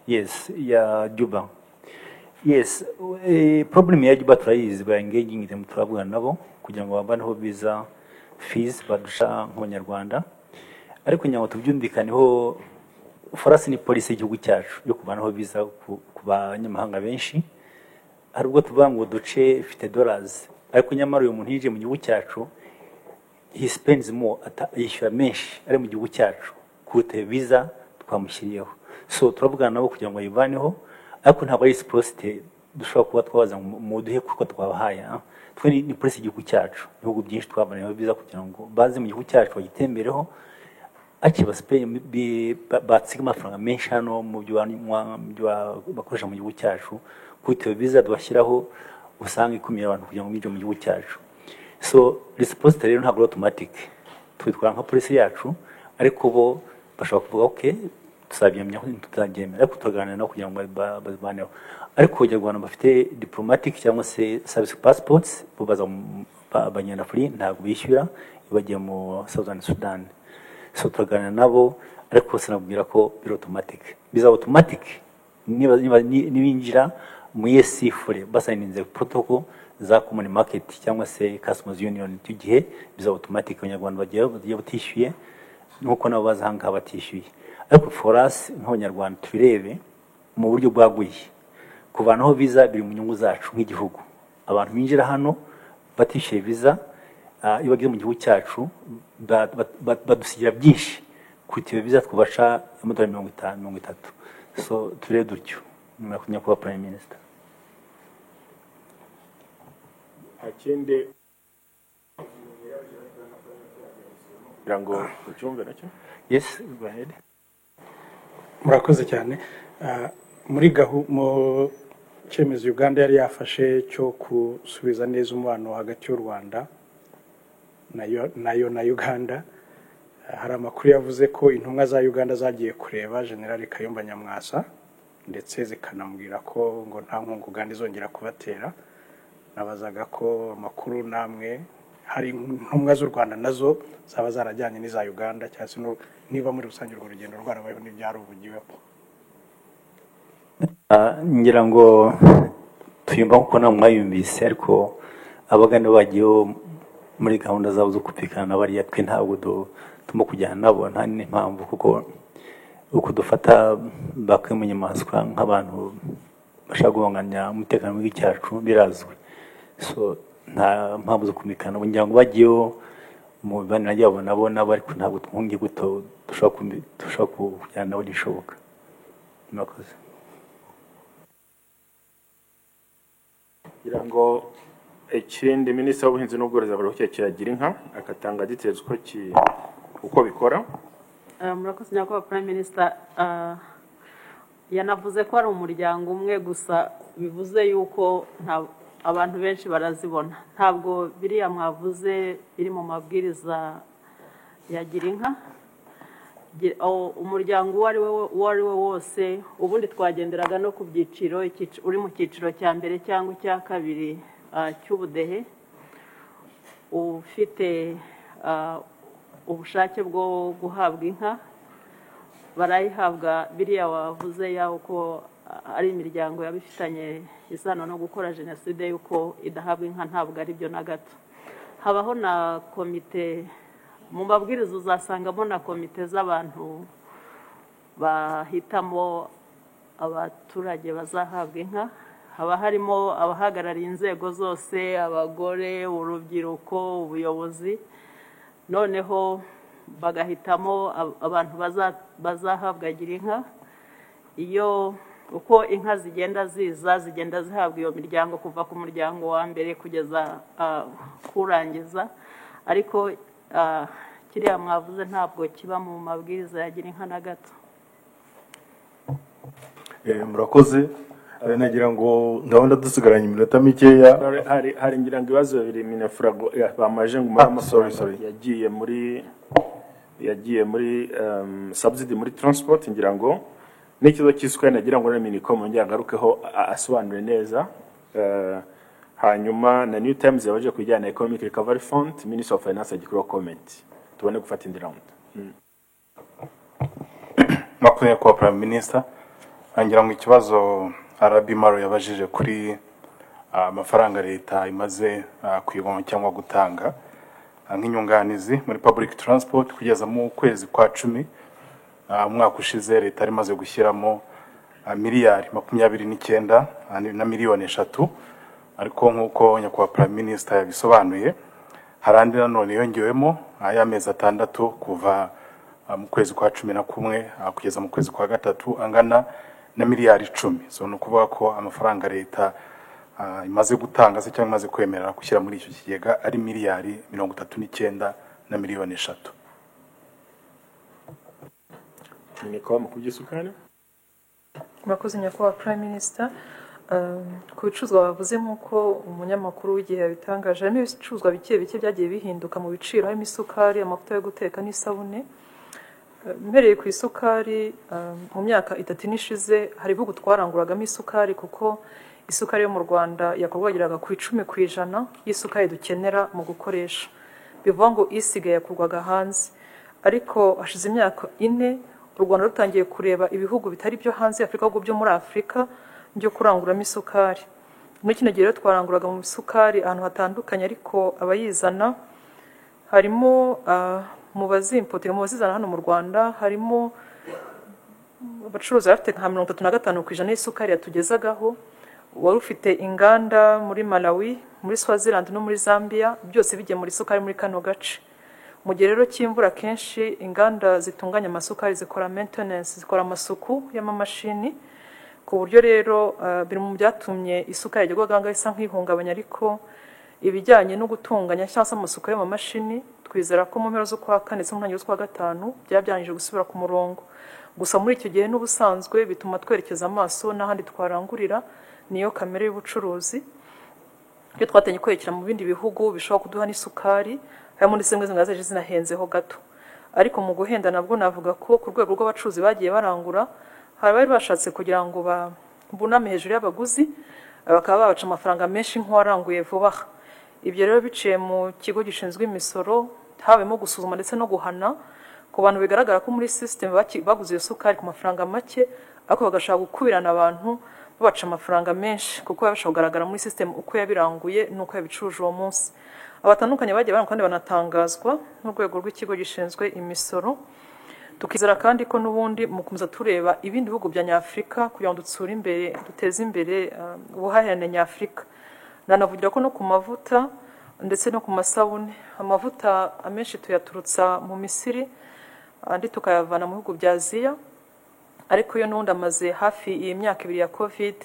L: yes ya Juba yes problem ya Juba turayizi ba engaging them turabwana nabo kugira ngo babaneho visa fees badusha nk'Abanyarwanda ariko nyango tubyumvikaneho forasi ni police y'igihugu cyacu yo kubanaho visa ku banyamahanga benshi hari ubwo tuvuga ngo duce $50 ariko nyamara uyu muntu yije mu gihugu cyacu he spends more yishyura menshi ari mu gihugu cyacu kute visa twamushyiriyeho so turavugana nabo kugira ngo yivaneho ariko ntabwo ari reciprocity dushobora kuba twabaza mu duhe kuko twabahaye twe ni police y'igihugu cyacu ibihugu byinshi twabanaho visa kugira ngo baze mu gihugu cyacu bagitembereho akiba Spain batsiga amafaranga menshi hano mu byo bakoresha mu gihugu cyacu kute visa dwashyiraho usanga ikumira abantu kugira ngo bijye mu gihugu cyacu so reciprocity rero ntabwo automatic twitwara nka police yacu ariko bo bashobora kuvuga okay tusabyemya ko tutagemera ariko tuganira no kugira ngo bazibaneho ariko kujya Rwanda bafite diplomatic cyangwa se service passports bubaza abanyana free ntabwo bishyura bagiye mu Southern Sudan so tuganira nabo ariko sinabwira ko biro automatic biza automatic nibinjira mu yesifure basayininze protocol za common market cyangwa se customers union, icyo gihe biza automatic abanyarwanda bagiye batishyuye nuko nabo bazahanga batishyuye. Ariko for us nk'abanyarwanda tubirebe mu buryo bwaguye, kuvanaho visa biri mu nyungu zacu nk'igihugu. Abantu binjira hano batishyuye visa iyo bagiye mu gihugu cyacu badusigira byinshi kuruta visa twubaca amadolari 50-30. So turebe dutyo nyuma yo kuba prime minister.
B: Akindi ngo ucyumve nacyo.
L: Yes, go ahead.
K: Murakoze cyane. Muri mu cyemezo Uganda yari yafashe cyo kusubiza neza umubano hagati y'u Rwanda nayo na Uganda, hari amakuru yavuze ko intumwa za Uganda zagiye kureba General Kayumba Nyamwasa ndetse zikanambwira ko ngo nta nkunga Uganda izongera kubatera. Nabazaga ko amakuru namwe hari intumwa z'u Rwanda nazo zaba zarajyanye n'iza Uganda cyangwa niba muri rusange urwo rugendo rwarabayeho n'ibyaruvugiweho.
L: Ngira ngo tuyumva kuko namwe mwayumvise, ariko abagana bagiye muri gahunda zabo zo kupikana bariya twe ntabwo tuma kujyana nabo, nta n'impamvu kuko uko dufata bakwimunyamaswa nk'abantu bashaka guhanganya umutekano w'icyacu birazwi. So nta mpamvu zo kumikana ngira ngo bagiyeho mu bibanira byabo nabo ariko ntabwo twungiye guto dushobora kujyana nabo gishoboka. Murakoze.
B: Kugira ngo ikindi Minisitiri w'Ubuhinzi n'Ubworozi abaruhuke kiragira inka akatanga details uko bikora.
F: Murakoze nyakubahwa Prime Minister. Yanavuze ko ari umuryango umwe gusa, bivuze yuko abantu benshi barazibona. Ntabwo biriya mwavuze biri mu mabwiriza ya Girinka. Umuryango uwo ari we wose ubundi twagenderaga no ku byiciro, uri mu cyiciro cya mbere cyangwa icya kabiri cy'ubudehe, ufite ubushake bwo guhabwa inka barayihabwa. Biriya wavuze yaho ko ari imiryango yabifitanye isano no gukora jenoside yuko idahabwa inka, ntabwo ari byo na gato. Habaho na komite, mu mabwiriza uzasangamo na komite z'abantu bahitamo abaturage bazahabwa inka. Haba harimo abahagarariye inzego zose, abagore, urubyiruko, ubuyobozi, noneho bagahitamo abantu bazahabwa Girinka. Iyo uko inka zigenda zihabwa iyo miryango kuva ku muryango wa mbere kugeza kurangiza, ariko kiriya mwavuze ntabwo kiba mu mabwiriza ya Girinka na gato.
A: Murakoze. Nagira ngo ndabona dusigaranye iminota mikeya.
B: Hari ngira ngo ibibazo bibiri Minefrago bamaje ngo muri amafaranga yagiye muri subsidy muri transport, ngira ngo n'ikizo cyiswe nagira ngo Minicom ngira ngarukeho asobanure neza. Hanyuma na New Times yabaje kujyana Economic Recovery Fund, Minister of Finance agikora comment tubone gufata indi round.
M: Makuye kwa Prime Minister, angira ngo ikibazo Arabimaro yabajije kuri amafaranga leta imaze kwigomwa cyangwa gutanga nk'inyunganizi muri public transport kugeza mu kwezi kwa 10 umwaka ushize leta imaze gushyiramo miliyari 29 na miliyoni 3, ariko nkuko nyakwa Prime Minister yabisobanuye harandi nanone yongewemo ay'amezi 6 kuva mu kwezi kwa 11 kugeza mu kwezi kwa 3 angana na miliyari 10. So no kuvuga ko amafaranga leta imaze gutanga se cyangwa imaze kwemerera gushyira muri icyo kigega ari miliyari 39 na miliyoni 3.
B: Minicom kugisukana.
C: Murakoze nyakubahwa Prime Minister. Ku bicuruzwa bavuze nk'uko umunyamakuru w'igihe yabitangaje, harimo ibicuruzwa bike byagiye bihinduka mu biciro, harimo isukari, amavuta yo guteka n'isabune. Mpereye ku isukari, mu myaka 3 nishize hari ibihugu twaranguragamo isukari kuko isukari yo mu Rwanda yakorwagiraga ku 10% y'isukari dukenera mu gukoresha, bivuga ngo isigaye yakurwaga hanze. Ariko hashize imyaka 4 u Rwanda rutangiye kureba ibihugu bitari byo hanze Afrika, ahubwo byo muri Afrika byo kuranguramo isukari. muri kino gihe rero twaranguraga mu isukari ahantu hatandukanye, ariko abayizana harimo mu bazimpotera, mu bazizana hano mu Rwanda harimo abacuruzi bafite nka 35% y'isukari yatugezagaho, wari ufite inganda muri Malawi, muri Swaziland no muri Zambia, byose bigemura isukari muri kano gace. Mu gihe rero cy'imvura kenshi inganda zitunganya amasukari zikora maintenance, zikora amasuku y'amamashini, ku buryo rero biri mu byatumye isukari yagwaga isa nk'ihungabanya, ariko ibijyanye no gutunganya cyangwa se amasuku y'amamashini twizera ko mu mpera zo kwa kane se mu ntangiriro z'ukwa gatanu byabyangije gusubira ku murongo. Gusa muri icyo gihe n'ubusanzwe bituma twerekeza amaso n'ahandi twarangurira, niyo kamere y'ubucuruzi. Iyo twatenye kwerekera mu bindi bihugu bishobora kuduha n'isukari, harimo n'izimwe zaje zinahenzeho gato, ariko mu guhenda nabwo navuga ko ku rwego rw'abacuruzi bagiye barangura, hari bari bashatse kugira ngo buname hejuru y'abaguzi, bakaba babaca amafaranga menshi nk'uwaranguye vuba. Ibyo rero biciye mu kigo gishinzwe imisoro, habemo gusuzuma ndetse no guhana ku bantu bigaragara ko muri system baguze iyo sukari ku mafaranga make, ariko bagashaka gukubirana abantu babaca amafaranga menshi, kuko yabasha kugaragara muri system uko yabiranguye nuko yabicuruje uwo munsi. Abatandukanye bagiye barangwa kandi banatangazwa n'urwego rw'ikigo gishinzwe imisoro. Tukizera kandi ko n'ubundi mukomeza tureba ibindi bihugu bya Nyafrika kugira ngo duteze imbere ubuhahirane Nyafrika. Nanavugira ko no ku mavuta ndetse no ku masabune, amavuta amenshi tuyaturutsa mu Misiri, andi tukayavana mu bihugu bya Aziya, ariko yo n'ubundi amaze hafi y'imyaka 2 ya Covid,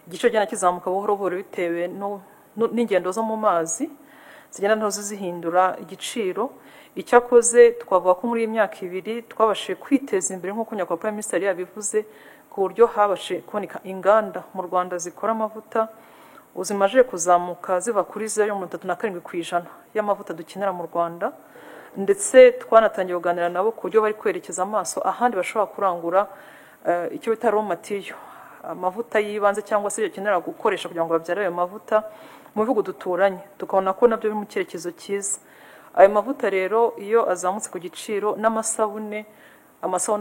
C: igiciro cyana kizamuka buhoro buhoro bitewe n'ingendo zo mu mazi zigenda ntozo zihindura igiciro. Icyakoze twavuga ko muri imyaka 2 twabashije kwiteza imbere nk'uko nyakubahwa Prime Minister yabivuze, ku buryo habashe kuboneka inganda mu Rwanda zikora amavuta uzimaje kuzamuka ziva kuri 37% y'amavuta dukenera mu Rwanda, ndetse twanatangiye kuganira nabo ku buryo bari kwerekeza amaso ahandi bashobora kurangura icyo bita raw material, amavuta yibanze cyangwa se yakenera gukoresha kugira ngo babyare ayo mavuta mu bihugu duturanye. Tukabona ko nabyo biri mu cyerekezo cyiza. Ayo mavuta rero iyo azamutse ku giciro, n'amasabune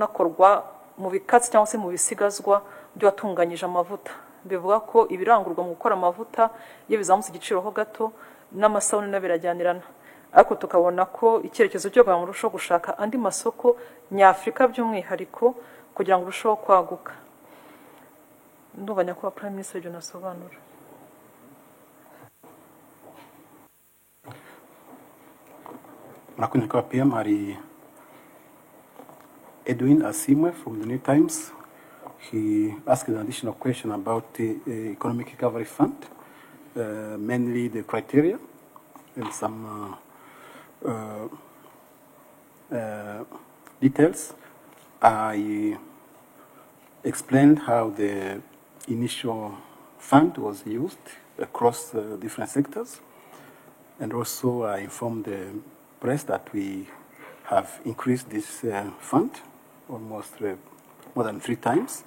C: akorwa mu bikatsi cyangwa se mu bisigazwa byo watunganyije amavuta, bivuga ko ibirangurwa mu gukora amavuta iyo bizamutse igiciro ho gato, n'amasabune nabirajyanirana. Ariko tukabona ko icyerekezo cyo kugira ngo urusheho gushaka andi masoko Nyafrika by'umwihariko kugira ngo urusheho kwaguka. Ndumva nyakubahwa Prime Minister ibyo nasobanura.
G: Murakoze kwa PM. Hari Edwin Asimwe from the New Times. He asked an additional question about the Economic Recovery Fund, mainly the criteria and some details. I explained how the initial fund was used across different sectors, and also I informed the press that we have increased this fund almost more than 3 times.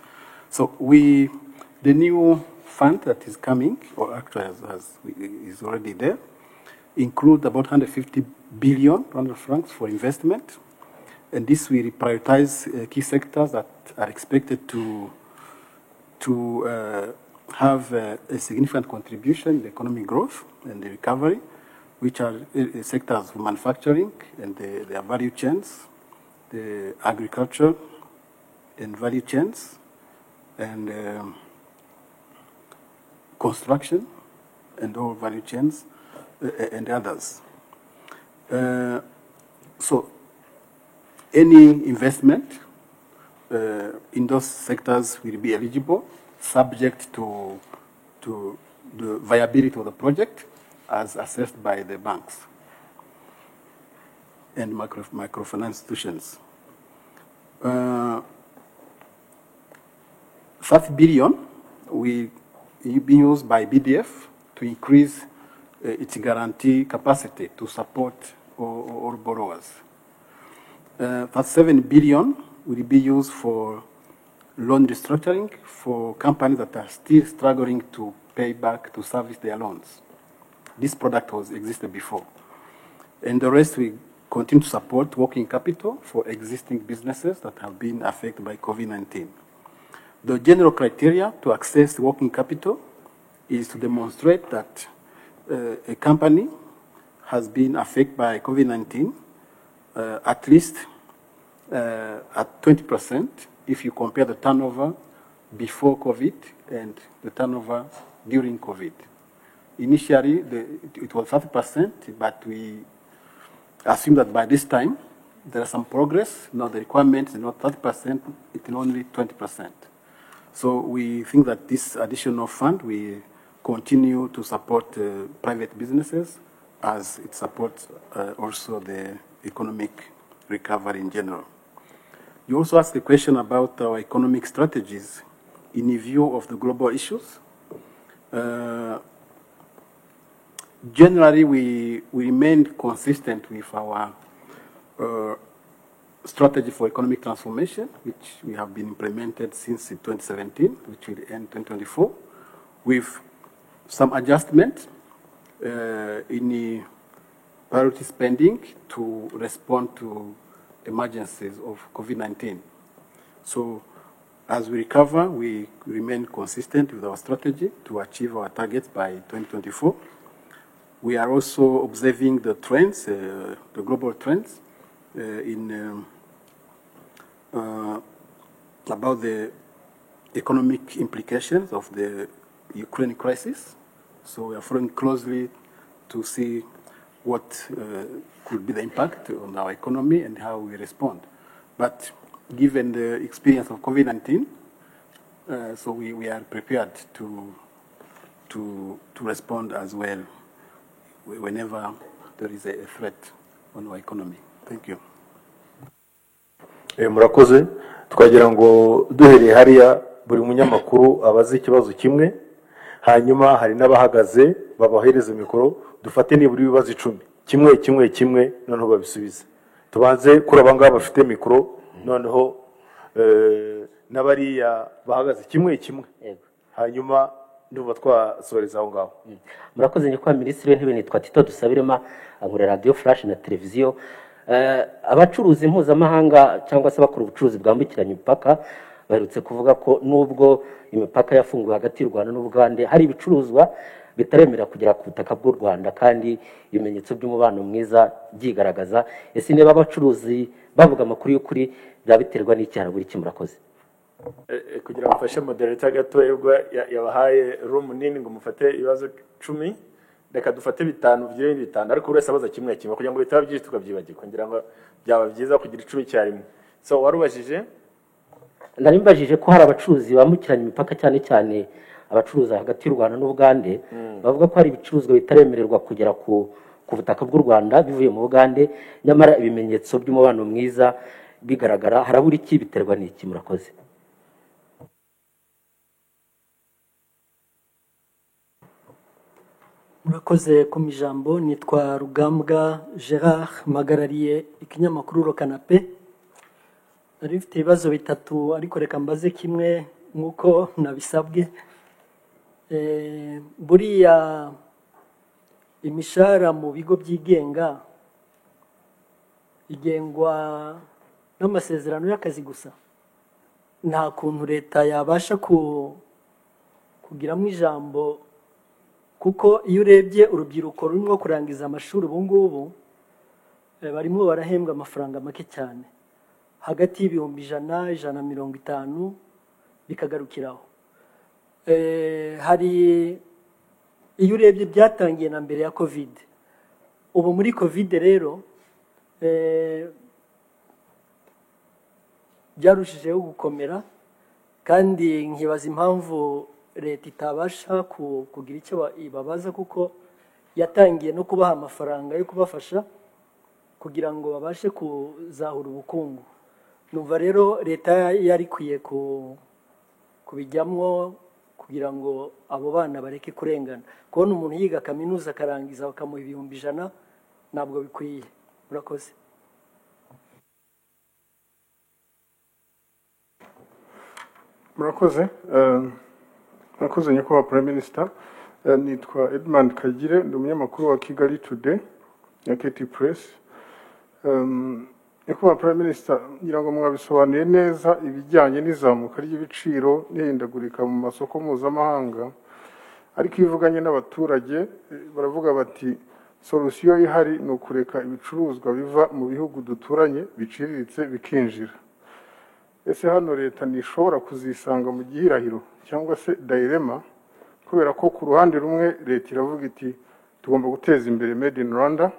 G: So the new fund that is coming, or actually is already there, include about 150 billion francs for investment, and this will prioritize key sectors that are expected to have a significant contribution in the economic growth and the recovery, which are sectors of manufacturing and their value chains, the agriculture and value chains, and construction and all value chains, and others. So any investment in those sectors will be eligible, subject to the viability of the project as assessed by the banks and microfinance institutions. 30 billion will be used by BDF to increase its guarantee capacity to support all borrowers. 37 billion will be used for loan restructuring for companies that are still struggling to pay back to service their loans. This product existed before. And the rest will continue to support working capital for existing businesses that have been affected by COVID-19. The general criteria to access working capital is to demonstrate that a company has been affected by COVID-19 at least at 20% if you compare the turnover before COVID and the turnover during COVID. Initially, it was 30%, but we assume that by this time, there is some progress. Now the requirement is not 30%, it's only 20%. So we think that this additional fund will continue to support private businesses as it supports also the economic recovery in general. You also asked a question about our economic strategies in view of the global issues. Generally, we remained consistent with our strategy for economic transformation, which we have been implemented since 2017, which will end 2024, with some adjustment in the priority spending to respond to emergencies of COVID-19. So as we recover, we remain consistent with our strategy to achieve our targets by 2024. We are also observing the trends, the global trends, about the economic implications of the Ukraine crisis. So we are following closely to see what could be the impact on our economy and how we respond. But given the experience of COVID-19, so we are prepared to respond as well whenever there is a threat on our economy. Thank you.
A: Murakoze, twagira ngo duhereye hariya buri munyamakuru abaze ikibazo kimwe, hanyuma hari n'abahagaze babahereza mikoro, dufate nibura ibibazo 10 kimwe noneho babisubize. Tubanze kuri abangaba bafite mikoro, noneho n'abariya bahagaze kimwe hanyuma ndumva twasoreza aho ngaho.
N: Murakoze nyakwa Minisitiri w'Intebe, nitwa Tito Dusabirema, ankora Radio Flash na televiziyo. Abacuruzi mpuzamahanga cyangwa se bakora ubucuruzi bwambukiranya imipaka baherutse kuvuga ko nubwo imipaka yafunguwe hagati y'u Rwanda n'Ubugande hari ibicuruzwa bitaremera kugera ku butaka bw'u Rwanda kandi ibimenyetso by'umubano mwiza byigaragaza. Ese niba abacuruzi bavuga amakuru y'ukuri byabiterwa n'icyara buri kimurakoze?
B: Kugira ngo mfashe moderator gato yabahaye room nini ngo mufate ibibazo 10, reka dufate 5 by'ibindi 5 ariko urese abaza kimwe kugira ngo bitaba byinshi tukabyibagirwa, ngira ngo byaba byiza kugira 10 cyarimwe. So warubajije?
N: Narimbajije ko hari abacuruzi bambukiranya imipaka cyane cyane abacuruza hagati y'u Rwanda n'Ubugande bavuga ko hari ibicuruzwa bitaremererwa kugera ku butaka bw'u Rwanda bivuye mu Bugande, nyamara ibimenyetso by'umubano mwiza bigaragara. Harabura iki, biterwa n'iki? Murakoze.
O: Murakoze ku mijambo. Nitwa Rugambwa Gerard, magarariye ikinyamakuru Rokanape. Nari mfite ibibazo 3 ariko reka mbaze kimwe nkuko nabisabwe. Buriya imishahara mu bigo byigenga igengwa n'amasezerano y'akazi gusa, nta kuntu leta yabasha kugiramo ijambo, kuko iyo urebye urubyiruko rurimo kurangiza amashuri ubu ngubu barimo barahembwa amafaranga make cyane, hagati y'ibihumbi 100, 150 bikagarukiraho. Hari iyo urebye byatangiye na mbere ya COVID, ubu muri COVID rero byarushijeho gukomera, kandi nkibaza impamvu leta itabasha kugira icyo ibabaza, kuko yatangiye no kubaha amafaranga yo kubafasha kugira ngo babashe kuzahura ubukungu. Numva rero leta yari kwiye kubijyamo kugira ngo abo bana bareke kurengana. Kubona umuntu yiga kaminuza akarangiza bakamuha ibihumbi 100 ntabwo bikwiye. Murakoze.
P: Murakoze. Murakoze nyakubahwa Prime Minister. Nitwa Edmund Kagire, ndi umunyamakuru wa Kigali Today ya KT Press. Nyakubahwa Prime Minister, ngira ngo mwabisobanuye neza ibijyanye n'izamuka ry'ibiciro n'ihindagurika mu masoko mpuzamahanga. ariko iyo ivuganye n'abaturage baravuga bati solusiyo ihari ni ukureka ibicuruzwa biva mu bihugu duturanye biciriritse bikinjira. Ese hano leta ntishobora kuzisanga mu gihirahiro cyangwa se dilema, kubera ko ku ruhande rumwe leta iravuga iti tugomba guteza imbere made in Rwanda,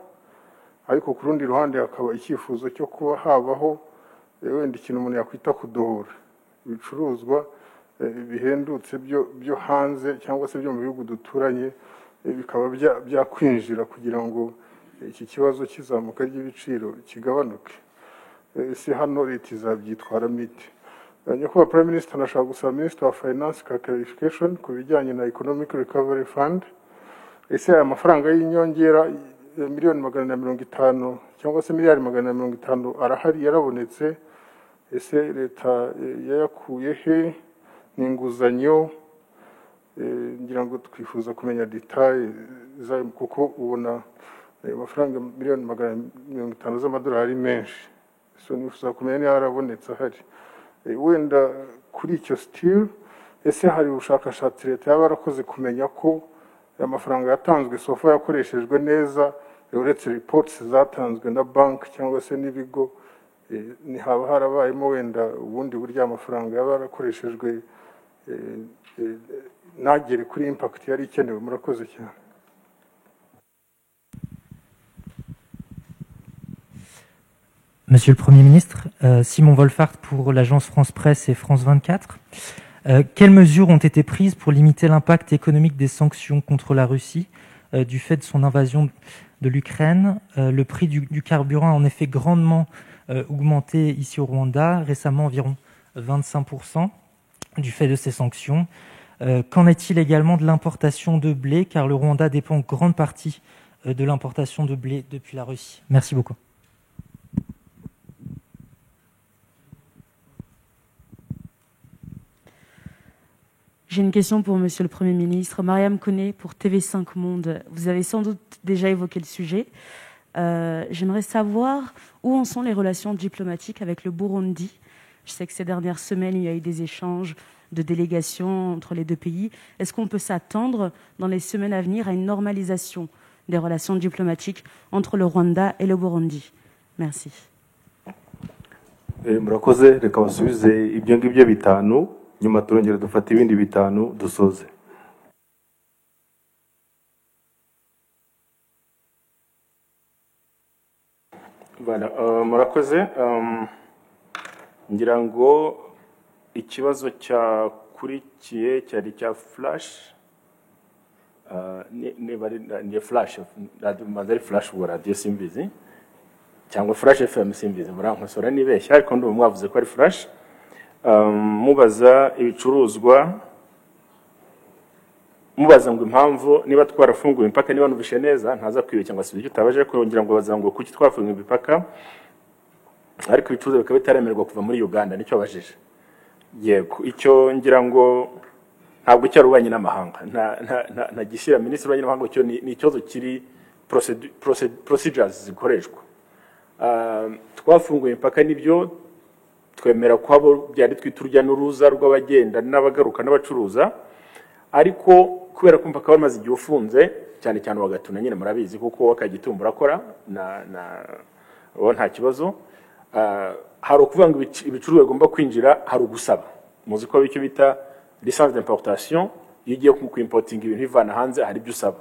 P: ariko ku rundi ruhande hakaba icyifuzo cyo kuba habaho wenda ikintu umuntu yakwita kudohora ibicuruzwa bihendutse byo hanze cyangwa se byo mu bihugu duturanye bikaba byakwinjira kugira ngo iki kibazo kizamuka ry'ibiciro kigabanuke. Ese hano leta izabyitwaramo ite? Nyakubahwa Prime Minister, nashaka gusaba Minister wa Finance ka clarification ku bijyanye na Economic Recovery Fund. Ese aya mafaranga y'inyongera miliyoni 450 cyangwa se miliyari 450 arahari, yarabonetse? Ese leta yayakuye he? Ni inguzanyo? Ngira ngo twifuza kumenya detail zayo, kuko ubona amafaranga miliyoni 450 z'amadolari menshi. So nifuza kumenya niba yarabonetse ahari. Wenda kuri icyo still, ese hari ubushakashatsi leta yaba yarakoze kumenya ko amafaranga yatanzwe sofa yakoreshejwe neza, uretse reports zatanzwe na bank cyangwa se n'ibigo, ni haba harabayemo wenda ubundi buryo amafaranga yaba yarakoreshejwe nagere kuri impact yari ikenewe? Murakoze cyane.
Q: Monsieur le Premier ministre, Simon Wolfart pour l'agence France Presse et France 24. Quelles mesures ont été prises pour limiter l'impact économique des sanctions contre la Russie du fait de son invasion de l'Ukraine? Le prix du carburant a en effet grandement augmenté ici au Rwanda, récemment environ 25% du fait de ces sanctions. Qu'en est-il également de l'importation de blé, car le Rwanda dépend en grande partie de l'importation de blé depuis la Russie? Merci beaucoup.
R: J'ai une question pour Monsieur le Premier ministre. Mariam Koné pour TV5 Monde. Vous avez sans doute déjà évoqué le sujet. J'aimerais savoir où en sont les relations diplomatiques avec le Burundi. Je sais que ces dernières semaines, il y a eu des échanges de délégations entre les deux pays. Est-ce qu'on peut s'attendre dans les semaines à venir à une normalisation des relations diplomatiques entre le Rwanda et le Burundi? Merci.
A: Murakoze, reka basubize ibyo ngibyo bitanu, nyuma turongera dufata ibindi bitanu dusoze.
B: Voilà, murakoze. Ngira ngo ikibazo cyakurikiye cyari cya flash, ni flash, manzari flash wa radio simbizi cyangwa flash FM simbizi, murankosora nibeshya, ariko ndumva mwavuze ko ari flash. Mubaza ibicuruzwa, mubaza ngo impamvu niba twarafunguye impaka, niba nubishe neza ntaza kwibe cyangwa se icyo utabaje kugira ngo baza ngo kuki twafunguye impaka ariko ibicuruzwa bikaba bitaremerwa kuva muri Uganda, nicyo bajije. Yego, icyo ngira ngo ntabwo cyarubanye n'amahanga, nta gishyira minisitiri w'abanye n'amahanga, cyo ni ikibazo kiri procedures zikoreshwa. Twafunguye impaka nibyo, twemera ko abo byari twiturya n'uruza rw'abagenda n'abagaruka n'abacuruza, ariko kubera ko mpaka bamaze igihe ufunze, cyane cyane wagatuna nyine murabizi kuko wakagitumbura akora nta kibazo. Hari ukuvuga ngo ibicuruzwa bigomba kwinjira, hari ugusaba. Muzi ko bicyo bita licence d'importation, iyo ugiye kwimportinga ibintu bivana hanze hari ibyo usaba.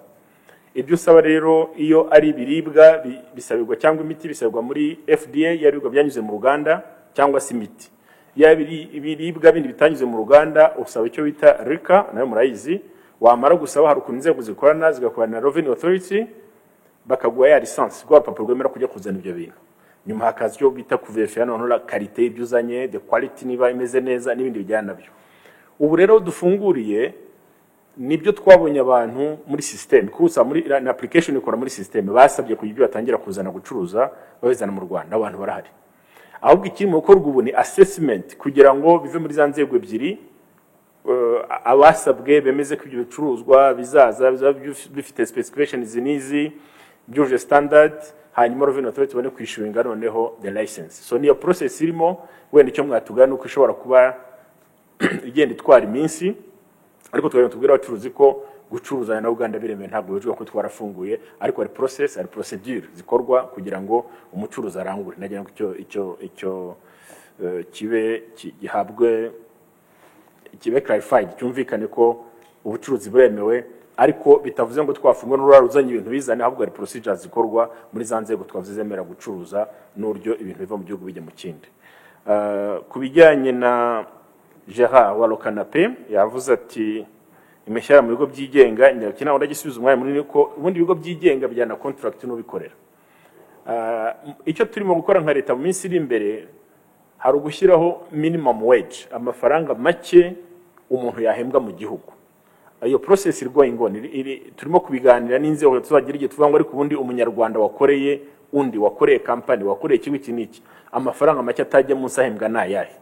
B: Ibyo usaba rero iyo ari ibiribwa bisabirwa cyangwa imiti bisabirwa muri FDA, yaribwa byanyuze mu Ruganda, cyangwa se imiti. Ibiribwa bindi bitanyuze mu Ruganda usaba icyo bita RICA, nayo murayizi. Wamara gusaba hari ukuntu inzego zikorana, zigakorana na Revenue Authority, bakaguha ya license, rwa rupapuro rwemera kujya kuzana ibyo bintu. Nyuma hakaza icyo bita kuverifya noneho la qualité y'ibyo uzanye, the quality niba imeze neza n'ibindi bijyana nabyo. Ubu rero dufunguriye nibyo twabonye abantu muri system, kusa muri na application ikora muri system, basabye kugira ibyo batangira kuzana gucuruza babizana mu Rwanda, abantu barahari. Ahubwo ikiri mu gukorwa ubu ni assessment kugira ngo bive muri za nzego ebyiri, abasabwe bemeze ko ibyo bicuruzwa bizaza bifite specifications nizi byuje standard, hanyuma Revenue Authority bone kwishyuringa noneho the license. So niyo process irimo, wenda icyo mwatugana uko ishobora kuba igenda itwara iminsi, ariko twari tubwira abacuruzi ko gucuruza na Uganda biremewe ntabwo bivuga ko twarafunguye ariko hari process hari procedure zikorwa kugira ngo umucuruzi arangure nagira ngo icyo kibe gihabwe kibe clarified cyumvikane ko ubucuruzi buremewe ariko bitavuze ngo twafungwa n'urura ruzanye ibintu bizane ahubwo hari procedures zikorwa muri za nzego twavuze zemera gucuruza n'uryo ibintu biva mu gihugu bijya mu kindi kubijyanye na Gerard wa Lokanape yavuze ati imeshyara mu bigo byigenga nyakina ndagisubiza umwanya munini ko ubundi bigo byigenga bijyana contract n'ubikorera icyo turimo gukora nka leta mu minsi iri imbere hari ugushyiraho minimum wage amafaranga make umuntu yahembwa mu gihugu iyo process going on turimo kubiganira n'inzego tuzagira igihe tuvuga ngo ariko ubundi umunyarwanda wakoreye undi wakoreye company wakoreye ikigo iki amafaranga make atajya munsi ahembwa nayahe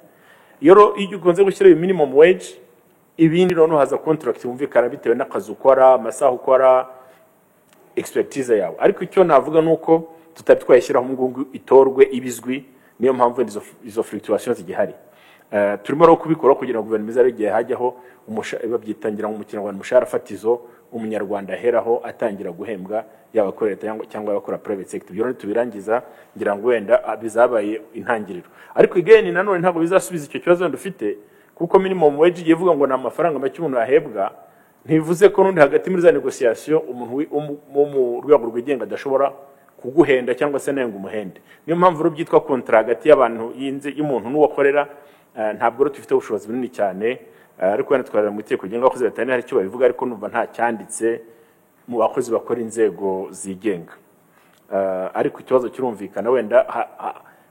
B: iyo ukunze gushyira minimum wage ibindi noneho haza contract yumvikana bitewe n'akazi ukora amasaha ukora expertise yawe ariko icyo navuga nuko tutari twayishyiraho ngo itorwe ibizwi niyo mpamvu izo fluctuations zigihari turimo no kubikora kugira ngo guverinoma izare igihe hajyaho babyitangira mu Kinyarwanda umushahara fatizo umunyarwanda aheraho atangira guhembwa yaba kuri leta cyangwa abakora private sector byo tubirangiza ngira ngo wenda bizabaye intangiriro ariko again nanone ntabwo bizasubiza icyo kibazo ndufite kuko minimum wage yivuga ngo na amafaranga make umuntu ahebwa ntivuze ko nundi hagati muri za negotiation umuntu mu rwego rwigenga adashobora kuguhenda cyangwa se nayo ngo umuhende niyo mpamvu ro byitwa contract hagati y'abantu y'umuntu n'uwakorera ntabwo ro tufite ubushobozi bunini cyane ariko wenda twarira mu itegeko genga abakozi batari hari cyo babivuga ariko numva nta cyanditse mu bakozi bakora inzego zigenga ariko ikibazo kirumvikana wenda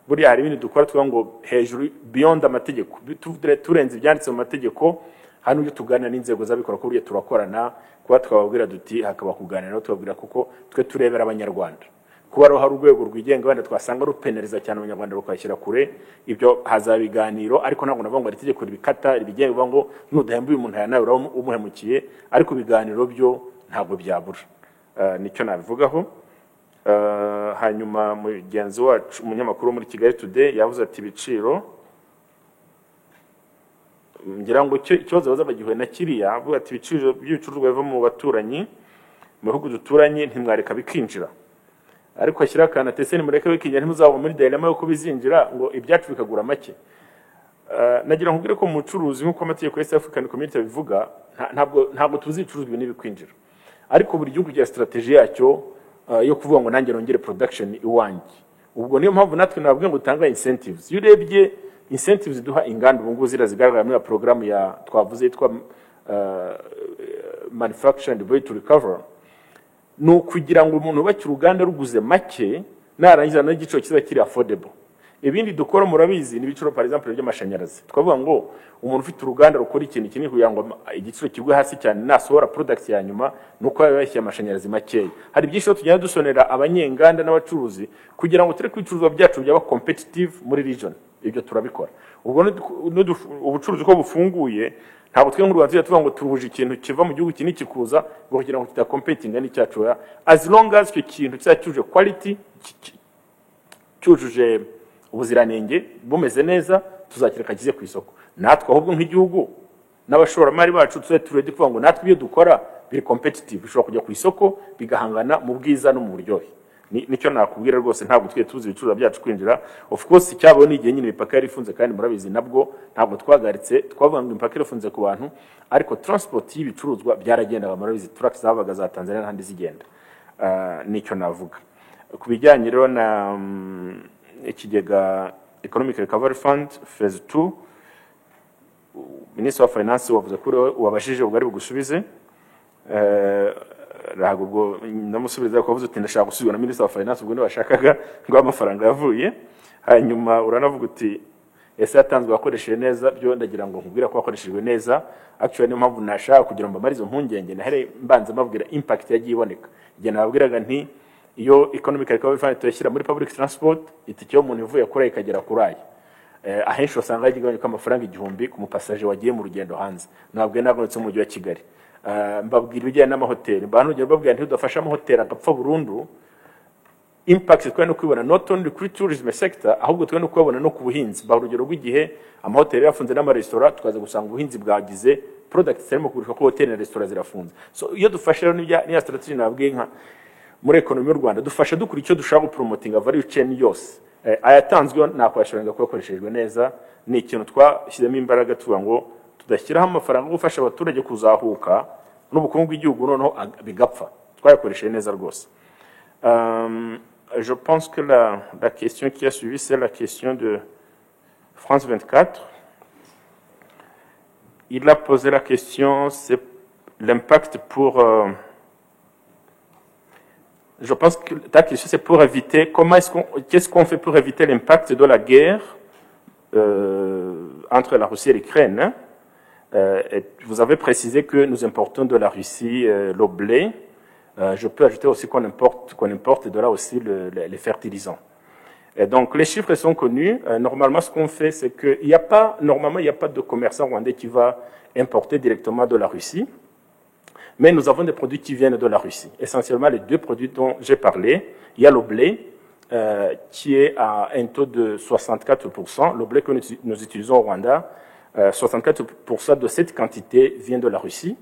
B: buriya hari ibindi dukora tuvuga ngo hejuru beyond amategeko turenze ibyanditse mu mategeko hano iyo tuganira n'inzego z'abikora ko buriya turakorana kuba twababwira duti hakaba kuganira no tubabwira kuko twe turebera abanyarwanda kuba hari urwego rwigenga wenda twasanga rupeneriza cyane abanyarwanda rukashyira kure ibyo hazaba ibiganiro ariko ntabwo navuga ngo ari itegeko ribikata ribigenga ngo nudahemba uyu muntu nawe umuhemukiye ariko ibiganiro byo ntabwo byabura nicyo nabivugaho hanyuma mugenzi wacu umunyamakuru muri Kigali Today yavuze ati ibiciro ngira ngo ikibazo bazabagiwe na kiriya avuga ati ibiciro by'ibicuruzwa biva mu baturanyi mu bihugu duturanye ntimwareka bikinjira ariko ashyira akana tese nimureke bikinjira ntimuzaba muri dilemma yo kubizinjira ngo ibyacu bikagura make nagira nkubwire ko mu bucuruzi nk'uko amategeko ya African Community bivuga ntabwo tuzicuruzwa ibintu bikwinjira ariko buri gihugu cya strategy yacyo yo kuvuga ngo nanjye nongere production iwanjye ubwo niyo mpamvu natwe nababwiye ngo utanga incentives iyo urebye incentives duha inganda ubu ngubu zigaragara muri program ya twavuze yitwa manufacturing way to recover no kugira ngo umuntu ubakira uruganda ruguze make narangiza n'igiciro kiza kiri affordable ibindi dukora murabizi n'ibiciro par exemple by'amashanyarazi twavuga ngo umuntu ufite uruganda rukora ikintu kinini kugira ngo igiciro kigwe hasi cyane nasohora products ya nyuma nuko yabashye amashanyarazi make hari byinshi tugenda dusonera abanyenganda n'abacuruzi kugira ngo ture kwicuruzwa byacu byaba competitive muri region ibyo turabikora ubwo ubucuruzi ko bufunguye ntabwo twe nk'u Rwanda tuvuga ngo turuhuje ikintu kiva mu gihugu kinini kikuza ngo kugira ngo kidakompetinga n'icyacu as long as icyo kintu cyacuje quality cyujuje ubuziranenge bumeze neza tuzakireka kize ku isoko natwe ahubwo nk'igihugu n'abashoramari bacu tuze turedi kuvuga ngo natwe ibyo dukora biri competitive bishobora kujya ku isoko bigahangana mu bwiza no mu buryohe nicyo nakubwira rwose ntabwo twe tuzi ibicuruzwa byacu kwinjira of course cyabo ni igihe nyine imipaka yari ifunze kandi murabizi nabwo ntabwo twagaritse twavuga ngo imipaka irafunze ku bantu ariko transport y'ibicuruzwa byaragendaga murabizi trucks zabaga za Tanzania n'ahandi zigenda nicyo navuga ku bijyanye rero na ikigega Economic Recovery Fund phase 2 Minister of Finance wavuze ko wabashije ubwo ari bugusubize rahubwo ndamusubiza ko wavuze uti ndashaka gusubira na Minister of Finance ubwo ndabashakaga ngo amafaranga yavuye hanyuma uranavuga uti ese yatanzwe akoresheje neza byo ndagira ngo nkubwira ko akoreshejwe neza actually niyo mpamvu nashaka kugira ngo mbamarize impungenge nahere mbanza mabwira impact yagiye iboneka igihe nababwiraga nti iyo Economic Recovery Fund tuyashyira muri public transport itike yo umuntu ivuye kuri ikagera kuri ahenshi usanga yigabanya amafaranga 1000 ku mupasaje wagiye mu rugendo hanze nabwo nagonetse mu mujyi wa Kigali mbabwira ibijyanye n'amahoteli bantu babwira nti udafasha amahoteli agapfa burundu impact twe no kwibona not only kuri tourism sector ahubwo twe no kwibona no ku buhinzi ba urugero rw'igihe amahoteli yafunze n'amaresitora tukaza gusanga ubuhinzi bwagize product zirimo kugurisha ko hoteli na resitora zirafunze. So iyo dufashe rero niya strategy nabwiye nka muri ekonomi y'u Rwanda dufasha dukura icyo dushaka gupromotinga value chain yose. Ayatanzwe nakwashoranga ko yakoreshejwe neza, ni ikintu twashyizemo imbaraga tuvuga ngo tudashyiraho amafaranga gufasha abaturage kuzahuka n'ubukungu bw'igihugu noneho bigapfa. Twayakoresheje neza rwose. Je pense que la question qui a suivi, c'est la question de France 24. Il a posé la question, c'est l'impact pour... je pense que ta question, c'est pour éviter... Qu'est-ce qu'on fait pour éviter l'impact de la guerre entre la Russie et l'Ukraine, hein? Vous avez précisé que nous importons de la Russie le blé. Je peux ajouter aussi qu'on importe de là aussi les fertilisants. Et donc, les chiffres sont connus. Normalement, ce qu'on fait, c'est qu'il n'y a pas, normalement, il n'y a pas de commerçant rwandais qui va importer directement de la Russie. Mais nous avons des produits qui viennent de la Russie. Essentiellement, les deux produits dont j'ai parlé. Il y a le blé, qui est à un taux de 64%. Le blé que nous utilisons au Rwanda, 64% de cette quantité vient de la Russie.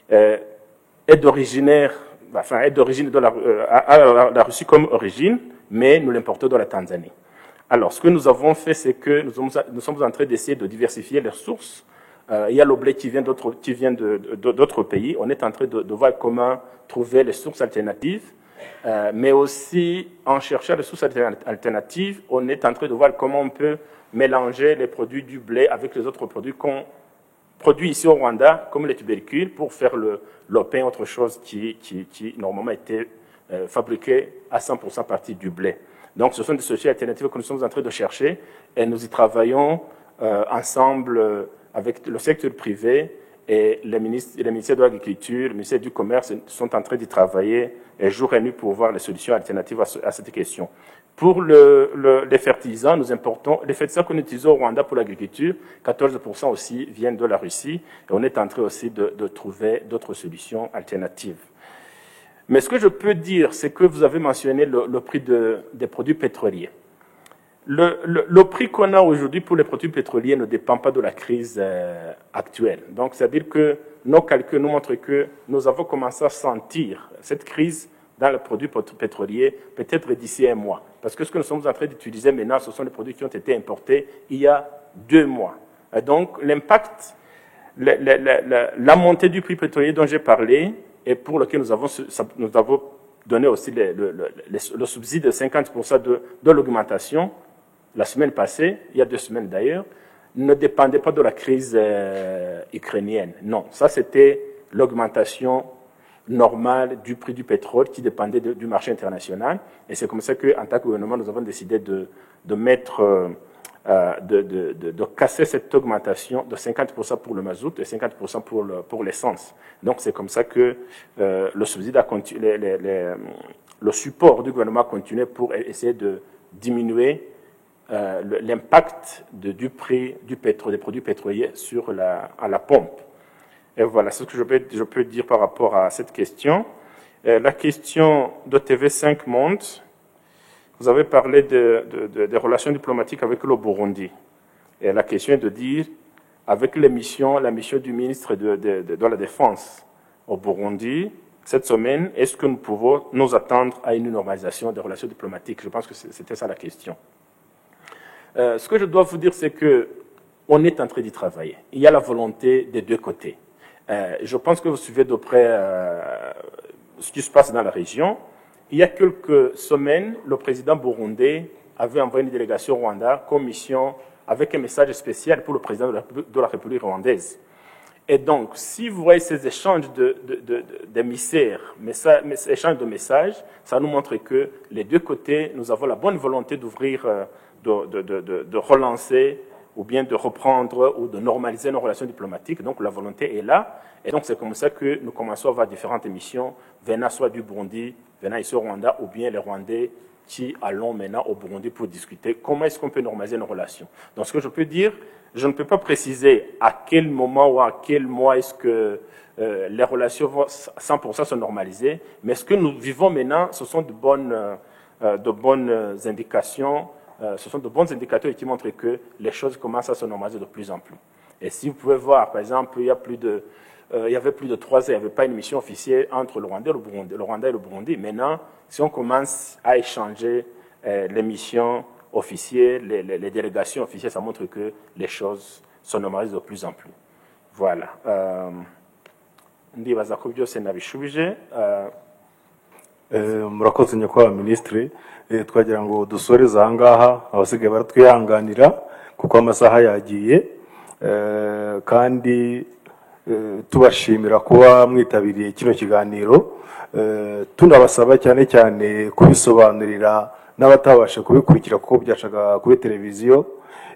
B: Est d'origine de la Russie comme origine, mais nous l'importons de la Tanzanie. Alors, ce que nous avons fait, c'est que nous sommes en train d'essayer de diversifier les sources. Il y a le blé qui vient d'autres pays. On est en train de voir comment trouver les sources alternatives. Mais aussi, en cherchant les sources alternatives, on est en train de voir comment on peut mélanger les produits du blé avec les autres produits qu'on produit ici au Rwanda, comme les tubercules, pour faire le pain, autre chose qui normalement était fabriqué à 100% à partir du blé. Donc, ce sont des solutions alternatives que nous sommes en train de chercher et nous y travaillons ensemble avec le secteur privé et les ministères de l'Agriculture, le ministère du Commerce sont en train d'y travailler jour et nuit pour voir les solutions alternatives à cette question. Pour les fertilisants, nous importons, les fertilisants que nous utilisons au Rwanda pour l'agriculture, 14% aussi viennent de la Russie et on est en train aussi de trouver d'autres solutions alternatives. Mais ce que je peux dire, c'est que vous avez mentionné le prix des produits pétroliers. Le prix qu'on a aujourd'hui pour les produits pétroliers ne dépend pas de la crise actuelle. Donc, c'est-à-dire que nos calculs nous montrent que nous avons commencé à sentir cette crise dans les produits pétroliers peut-être d'ici un mois. Parce que ce que nous sommes en train d'utiliser maintenant, ce sont les produits qui ont été importés il y a 2 mois. Et donc, l'impact, la montée du prix pétrolier dont j'ai parlé, et pour lequel nous avons donné aussi le subside de 50% de l'augmentation, la semaine passée, il y a 2 semaines d'ailleurs, ne dépendait pas de la crise ukrainienne. Non, ça c'était l'augmentation normale du prix du pétrole qui dépendait du marché international. Et c'est comme ça qu'en tant que gouvernement, nous avons décidé de casser cette augmentation de 50% pour le mazout et 50% pour l'essence. Donc c'est comme ça que le subside a continué, le support du gouvernement a continué pour essayer de diminuer l'impact du prix du pétrole, des produits pétroliers à la pompe. Et voilà ce que je peux dire par rapport à cette question. La question de TV5 Monde, vous avez parlé des relations diplomatiques avec le Burundi. Et la question est de dire, avec la mission du ministre de la Défense au Burundi, cette semaine, est-ce que nous pouvons nous attendre à une normalisation des relations diplomatiques? Je pense que c'était ça la question. Ce que je dois vous dire, c'est qu'on est en train d'y travailler. Il y a la volonté des deux côtés. Je pense que vous suivez de près ce qui se passe dans la région. Il y a quelques semaines, le président burundais avait envoyé une délégation au Rwanda comme mission avec un message spécial pour le président de la République rwandaise. Et donc, si vous voyez ces échanges d'émissaires, échanges de messages, ça nous montre que les deux côtés, nous avons la bonne volonté d'ouvrir, de relancer ou bien de reprendre ou de normaliser nos relations diplomatiques. Donc, la volonté est là. Et donc, c'est comme ça que nous commençons à avoir différentes missions venant soit du Burundi, venant ici au Rwanda, ou bien les Rwandais qui allons maintenant au Burundi pour discuter comment est-ce qu'on peut normaliser nos relations. Donc, ce que je peux dire, je ne peux pas préciser à quel moment ou à quel mois est-ce que les relations vont 100% se normaliser, mais ce que nous vivons maintenant, ce sont de bonnes indications, ce sont de bons indicateurs qui montrent que les choses commencent à se normaliser de plus en plus. Et si vous pouvez voir, par exemple, il y avait plus de 3 ans, il n'y avait pas une mission officielle entre le Rwanda et le Burundi. Maintenant, si on commence à échanger les missions officielles, les délégations officielles, ça montre que les choses se normalisent de plus en plus. Voilà. Ndibaza ko byose nabishubije.
A: Murakoze nyakubahwa minisitiri, twagira ngo dusoreze aha ngaha, abasigaye baratwihanganira kuko amasaha yagiye, kandi tubashimira kuba mwitabiriye kino kiganiro, tunabasaba cyane cyane kubisobanurira n'abatabasha kubikurikira kuko byacaga kuri televiziyo,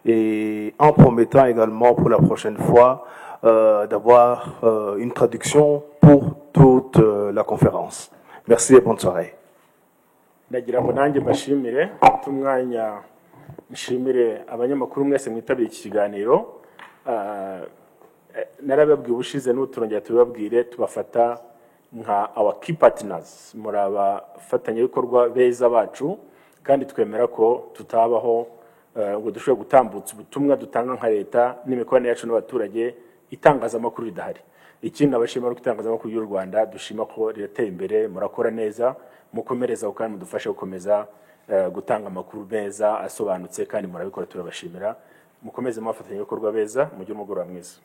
A: en promettant également pour la prochaine fois d'avoir une traduction pour toute la conférence. Merci et bonne soirée.
B: Ndagira ngo nanjye mbashimire tumwanya nshimire abanyamakuru mwese mwitabiriye iki kiganiro. Narababwiye ubushize n'uturongera tubabwire tubafata nka our key partners, muri abafatanyabikorwa beza bacu, kandi twemera ko tutabaho ngo dushobore gutambutsa ubutumwa dutanga nka leta n'imikoranire yacu n'abaturage itangazamakuru ridahari. Ikindi abashima ko itangazamakuru y'u Rwanda dushima ko rirateye imbere, murakora neza, mukomereza kandi mudufashe gukomeza gutanga amakuru meza asobanutse, kandi murabikora turabashimira. Mukomeze mwafatanya ibikorwa beza, mujye umugoroba mwiza.